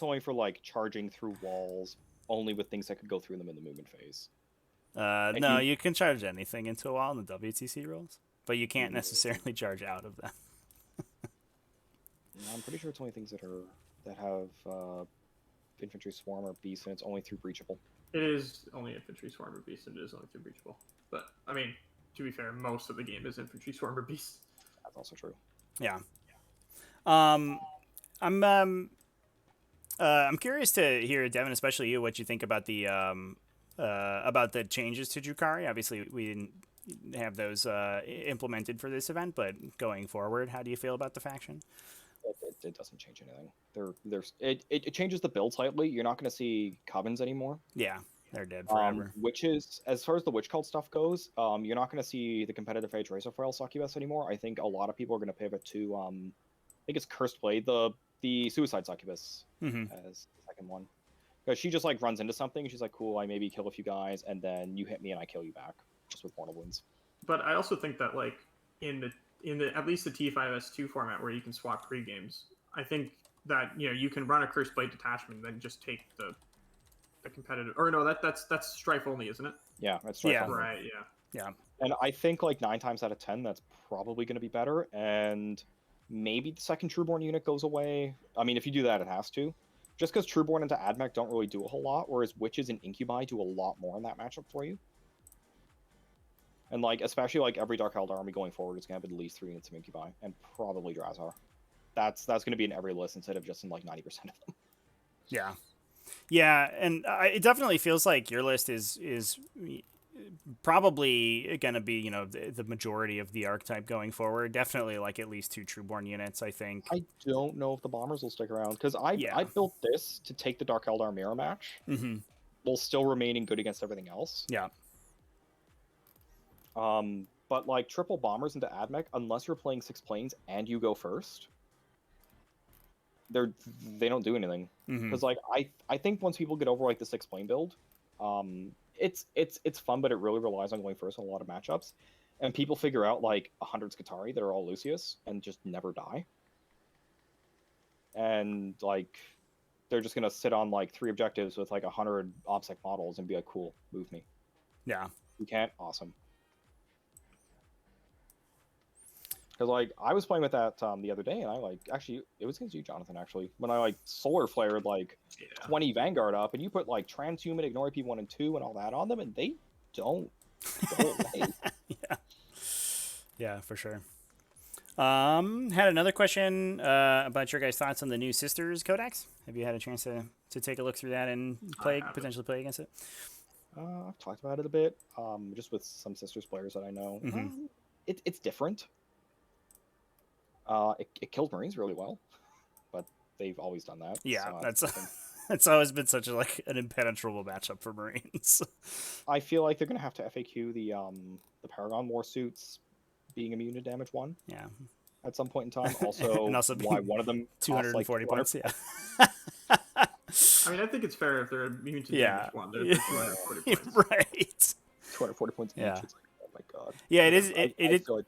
only for charging through walls, only with things that could go through them in the movement phase. No, you can charge anything into a wall in the WTC rules, but you can't necessarily charge out of them. I'm pretty sure it's only things that have infantry swarm or beast, and it's only through breachable. It is only infantry swarm or beast, and it is only through breachable. But I mean, to be fair, most of the game is infantry swarm or beast. That's also true. Yeah. I'm curious to hear, Devin, especially you, what you think about the changes to Drukhari. Obviously, we didn't have those implemented for this event, but going forward, how do you feel about the faction? It doesn't change anything. It changes the build slightly. You're not going to see covens anymore. Yeah. They're dead forever. Witches, as far as the witch cult stuff goes, you're not going to see the competitive age razor foil succubus anymore. I think a lot of people are going to pivot to, I think it's Cursed Blade, the suicide succubus as the second one. Because she just like runs into something, and she's like, cool, I maybe kill a few guys, and then you hit me and I kill you back, just with mortal wounds. But I also think that like in the at least the T5S2 format where you can swap pre-games, I think that you can run a Cursed Blade detachment and then just take the competitive, or no, that's Strife only, isn't it? Yeah, that's Strife only. Right, yeah. And I think like 9 times out of 10, that's probably going to be better. And maybe the second Trueborn unit goes away. I mean, if you do that, it has to. Just because Trueborn into AdMech don't really do a whole lot, whereas Witches and Incubi do a lot more in that matchup for you. And like, especially like every Dark Held army going forward is going to have at least 3 units of Incubi, and probably Drazar. That's going to be in every list instead of just in like 90% of them. Yeah. Yeah, and it definitely feels like your list is probably going to be, the majority of the archetype going forward. Definitely like at least 2 Trueborn units, I think. I don't know if the Bombers will stick around, because I built this to take the Dark Eldar mirror match, while still remaining good against everything else. Yeah. But like triple Bombers into AdMech, unless you're playing 6 planes and you go first, they don't do anything. Because like I think once people get over like the 6 plane build, it's fun, but it really relies on going first in a lot of matchups, and people figure out like 100 Skatari that are all Lucius and just never die, and like they're just gonna sit on like 3 objectives with like 100 OBSEC models and be like, cool, move me. Yeah. You can't? Awesome. Because like I was playing with that the other day, and I like actually it was against you, Jonathan. Actually, when I like solar flared like 20 Vanguard up, and you put like Transhuman, Ignore P1 and 2, and all that on them, and they don't go away. Yeah, for sure. Had another question about your guys' thoughts on the new Sisters Codex. Have you had a chance to take a look through that and potentially play against it? I've talked about it a bit, just with some Sisters players that I know. It's different. It kills Marines really well, but they've always done that. Yeah, so that's always been such an impenetrable matchup for Marines. I feel like they're gonna have to FAQ the Paragon War suits being immune to damage 1. Yeah. At some point in time. Also, and also why one of them 240 points. Yeah. I mean, I think it's fair if they're immune to damage 1. They're 240 points. Right. 240 points each. Yeah. It's like, oh my god. Yeah, it is. I feel like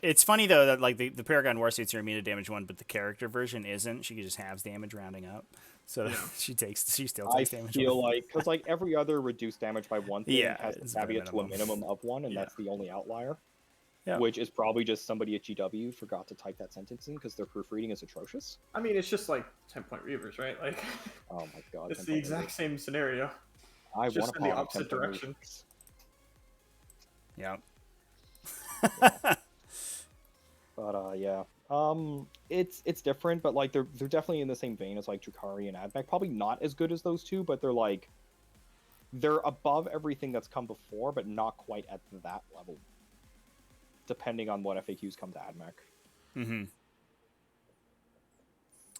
It's funny though that like the Paragon War suits are immune to damage 1, but the character version isn't. She just halves damage rounding up, so she still takes damage. I feel like because like every other reduced damage by 1 thing has it's the caveat to a minimum of 1, and that's the only outlier. Yeah. Which is probably just somebody at GW forgot to type that sentence in because their proofreading is atrocious. I mean, it's just like 10-point Reavers, right? Like, oh my god, it's the exact same scenario. I just want in the opposite direction. Yeah. But yeah, it's different, but like they're definitely in the same vein as like Drukhari and AdMech. Probably not as good as those two, but they're above everything that's come before, but not quite at that level. Depending on what FAQs come to AdMech.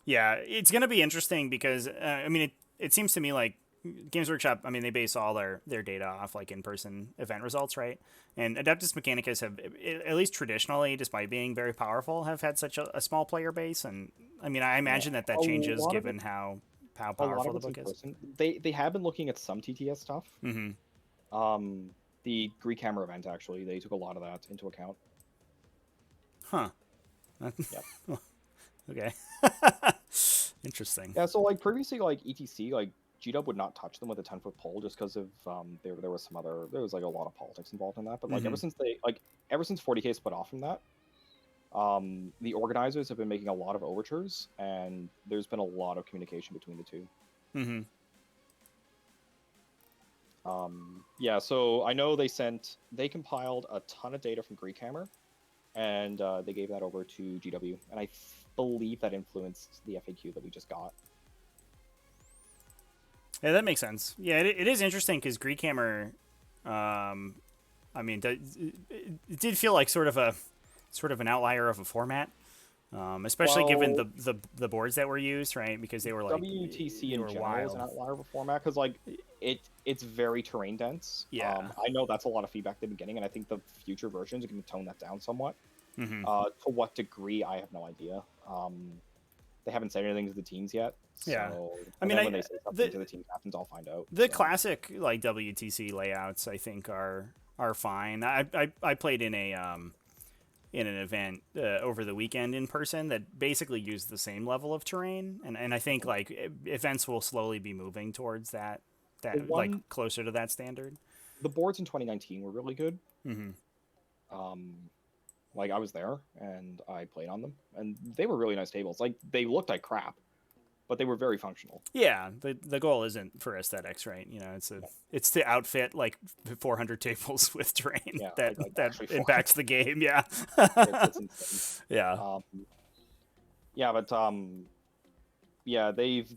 Yeah, it's gonna be interesting because I mean, it seems to me like Games Workshop, I mean, they base all their data off like in-person event results, right? And Adeptus Mechanicus have, at least traditionally, despite being very powerful, have had such a small player base. And I mean, I imagine that changes given how powerful the book is. They have been looking at some TTS stuff. The Greek Hammer event, actually, they took a lot of that into account. Huh. Yep. Okay. Interesting. Yeah, so like previously, like ETC, like GW would not touch them with a 10-foot pole just because of there was like a lot of politics involved in that. But like ever since 40k split off from that, the organizers have been making a lot of overtures, and there's been a lot of communication between the two. Yeah, so I know they compiled a ton of data from Greek Hammer, and they gave that over to GW, and I believe that influenced the FAQ that we just got. Yeah, that makes sense. Yeah, it is interesting because Greek Hammer, I mean, it did feel like sort of an outlier of a format. Especially given Well, the boards that were used, right? Because they were like WTC they in were general is wild. an outlier of a format because like it's very terrain dense. Yeah. I know that's a lot of feedback they've been getting, and I think the future versions are going to tone that down somewhat. Hmm. To what degree, I have no idea. They haven't said anything to the teams yet, Yeah. so I and mean, then when they say something the to the team captains, I'll find out. the So. classic like WTC layouts I think are fine. I played in an event over the weekend in person that basically used the same level of terrain, and I think like events will slowly be moving towards that The like one, closer to that standard. the boards in 2019 were really good. Hmm. Um, like I was there and I played on them, and they were really nice tables. Like they looked like crap, but they were very functional. Yeah, the goal isn't for aesthetics, right? You know, it's to outfit like 400 tables with terrain Yeah, that like that actually impacts the game. Yeah. it's insane. Yeah. Yeah, but yeah, they've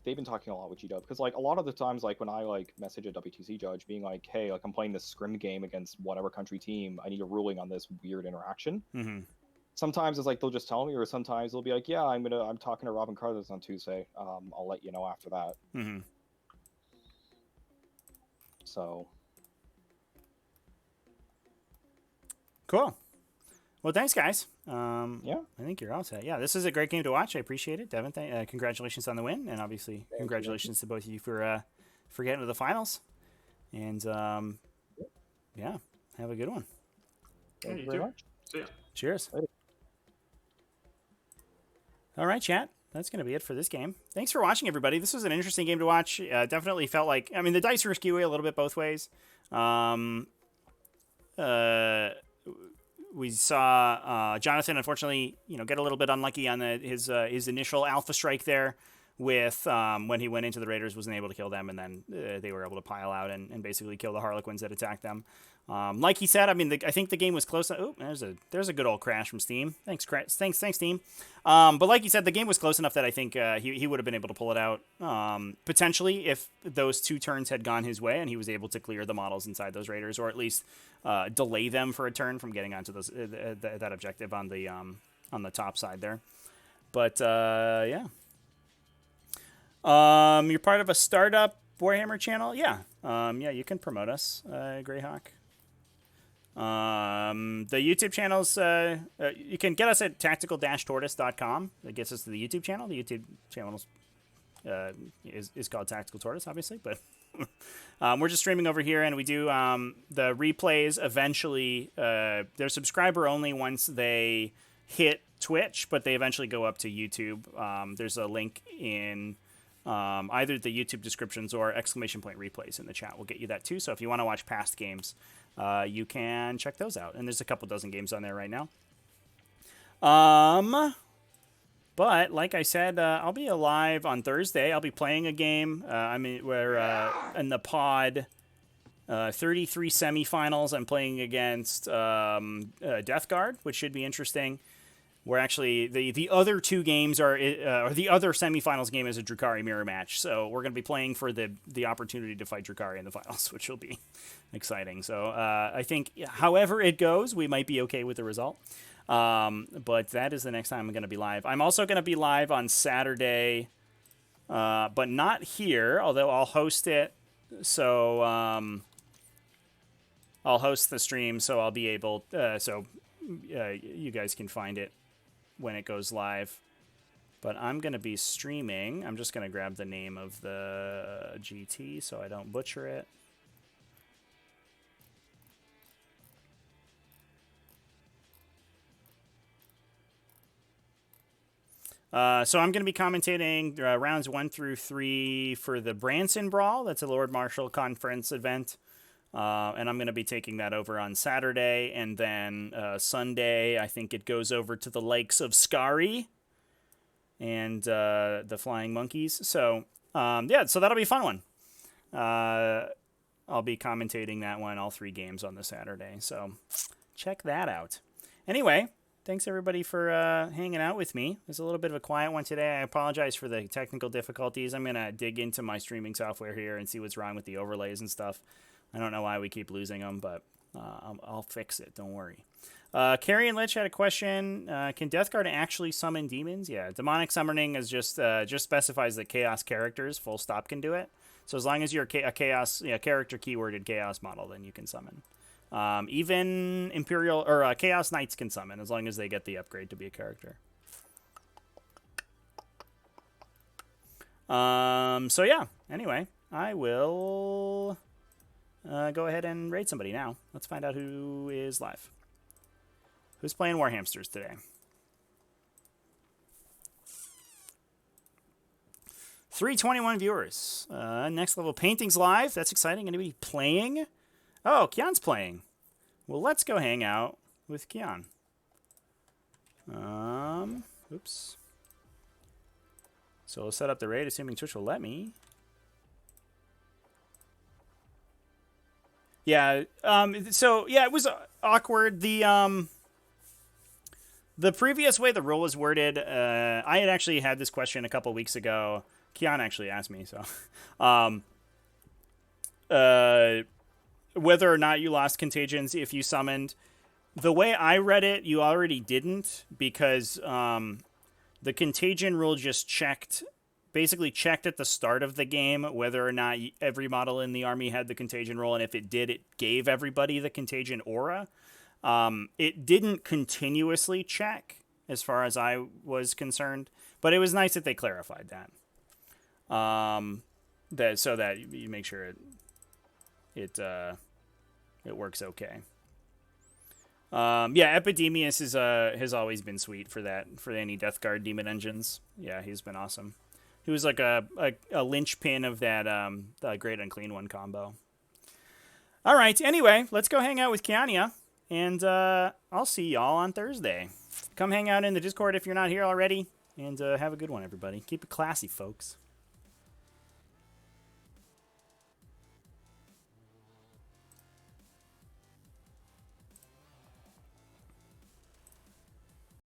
been talking a lot with GW because like a lot of the times, like when I like message a WTC judge being like, hey, like I'm playing this scrim game against whatever country team, I need a ruling on this weird interaction. Hmm. Sometimes it's like they'll just tell me, or sometimes they'll be like, yeah, I'm talking to Robin Carthers on Tuesday. I'll let you know after that. Hmm. So Cool. Well, thanks, guys. yeah, I think you're all set. Yeah, this is a great game to watch. I appreciate it, Devin. Congratulations on the win, and obviously congratulations to both of you for getting to the finals. And yeah, have a good one. thank you you very too. much. See ya. Cheers. Later. All right, chat. That's going to be it for this game. Thanks for watching, everybody. This was an interesting game to watch. Definitely felt like, I mean, the dice were skewy a little bit both ways. We saw Jonathon, unfortunately, get a little bit unlucky on his initial alpha strike there with when he went into the Raiders, wasn't able to kill them, and then they were able to pile out and basically kill the Harlequins that attacked them. Like he said, I mean, I think the game was close. Oh, there's a good old crash from Steam. Thanks, Steam. But like you said, the game was close enough that I think he would have been able to pull it out potentially if those 2 turns had gone his way and he was able to clear the models inside those Raiders, or at least delay them for a turn from getting onto those that objective on the top side there. But yeah. You're part of a startup Warhammer channel? Yeah. Yeah, you can promote us, Greyhawk. The YouTube channels, you can get us at tactical-tortoise.com. That gets us to the YouTube channel. The YouTube channel is called Tactical Tortoise, obviously, but we're just streaming over here, and we do the replays eventually. They're subscriber only once they hit Twitch, but they eventually go up to YouTube. There's a link in either the YouTube descriptions or ! Replays in the chat will get you that too. So if you want to watch past games, you can check those out. And there's a couple dozen games on there right now. But like I said, I'll be alive on Thursday. I'll be playing a game. We're in the pod 33 semifinals. I'm playing against Death Guard, which should be interesting. We're actually the other 2 games or the other semifinals game is a Drukhari mirror match. So we're going to be playing for the opportunity to fight Drukhari in the finals, which will be exciting. So I think however it goes, we might be okay with the result. But that is the next time I'm going to be live. I'm also going to be live on Saturday, but not here, although I'll host it. So I'll host the stream, so I'll be able you guys can find it when it goes live. But I'm going to be streaming. I'm just going to grab the name of the GT so I don't butcher it. So I'm going to be commentating rounds 1 through 3 for the Branson Brawl. That's a Lord Marshal Conference event. And I'm going to be taking that over on Saturday. And then Sunday, I think it goes over to the likes of Skari and the Flying Monkeys. So, yeah, so that'll be a fun one. I'll be commentating that one, all 3 games on the Saturday. So check that out. Anyway, thanks everybody for hanging out with me. It was a little bit of a quiet one today. I apologize for the technical difficulties. I'm going to dig into my streaming software here and see what's wrong with the overlays and stuff. I don't know why we keep losing them, but I'll fix it. Don't worry. Carrion Lich had a question. Can Death Guard actually summon demons? Yeah, demonic summoning is just specifies that chaos characters full stop can do it. So as long as you're a chaos character keyworded chaos model, then you can summon. Even Imperial or Chaos Knights can summon as long as they get the upgrade to be a character. So yeah. Anyway, I will go ahead and raid somebody now. Let's find out who is live. Who's playing Warhamsters today? 321 viewers. Next level paintings live. That's exciting. Anybody playing? Oh, Kian's playing. Well, let's go hang out with Kian. Oops. So we'll set up the raid, assuming Twitch will let me. Yeah. So yeah, it was awkward. The previous way the rule was worded, I had actually had this question a couple weeks ago. Kian actually asked me, so whether or not you lost contagions if you summoned. The way I read it, you already didn't, because the contagion rule just basically checked at the start of the game whether or not every model in the army had the contagion rule, and if it did, it gave everybody the contagion aura. It didn't continuously check, as far as I was concerned, but it was nice that they clarified that. So that you make sure it works okay. Yeah, Epidemius has always been sweet for any Death Guard demon engines. Yeah, he's been awesome. He was like a linchpin of that Great Unclean One combo. All right, anyway, let's go hang out with Kiania, and I'll see y'all on Thursday. Come hang out in the Discord if you're not here already, and have a good one, everybody. Keep it classy, folks.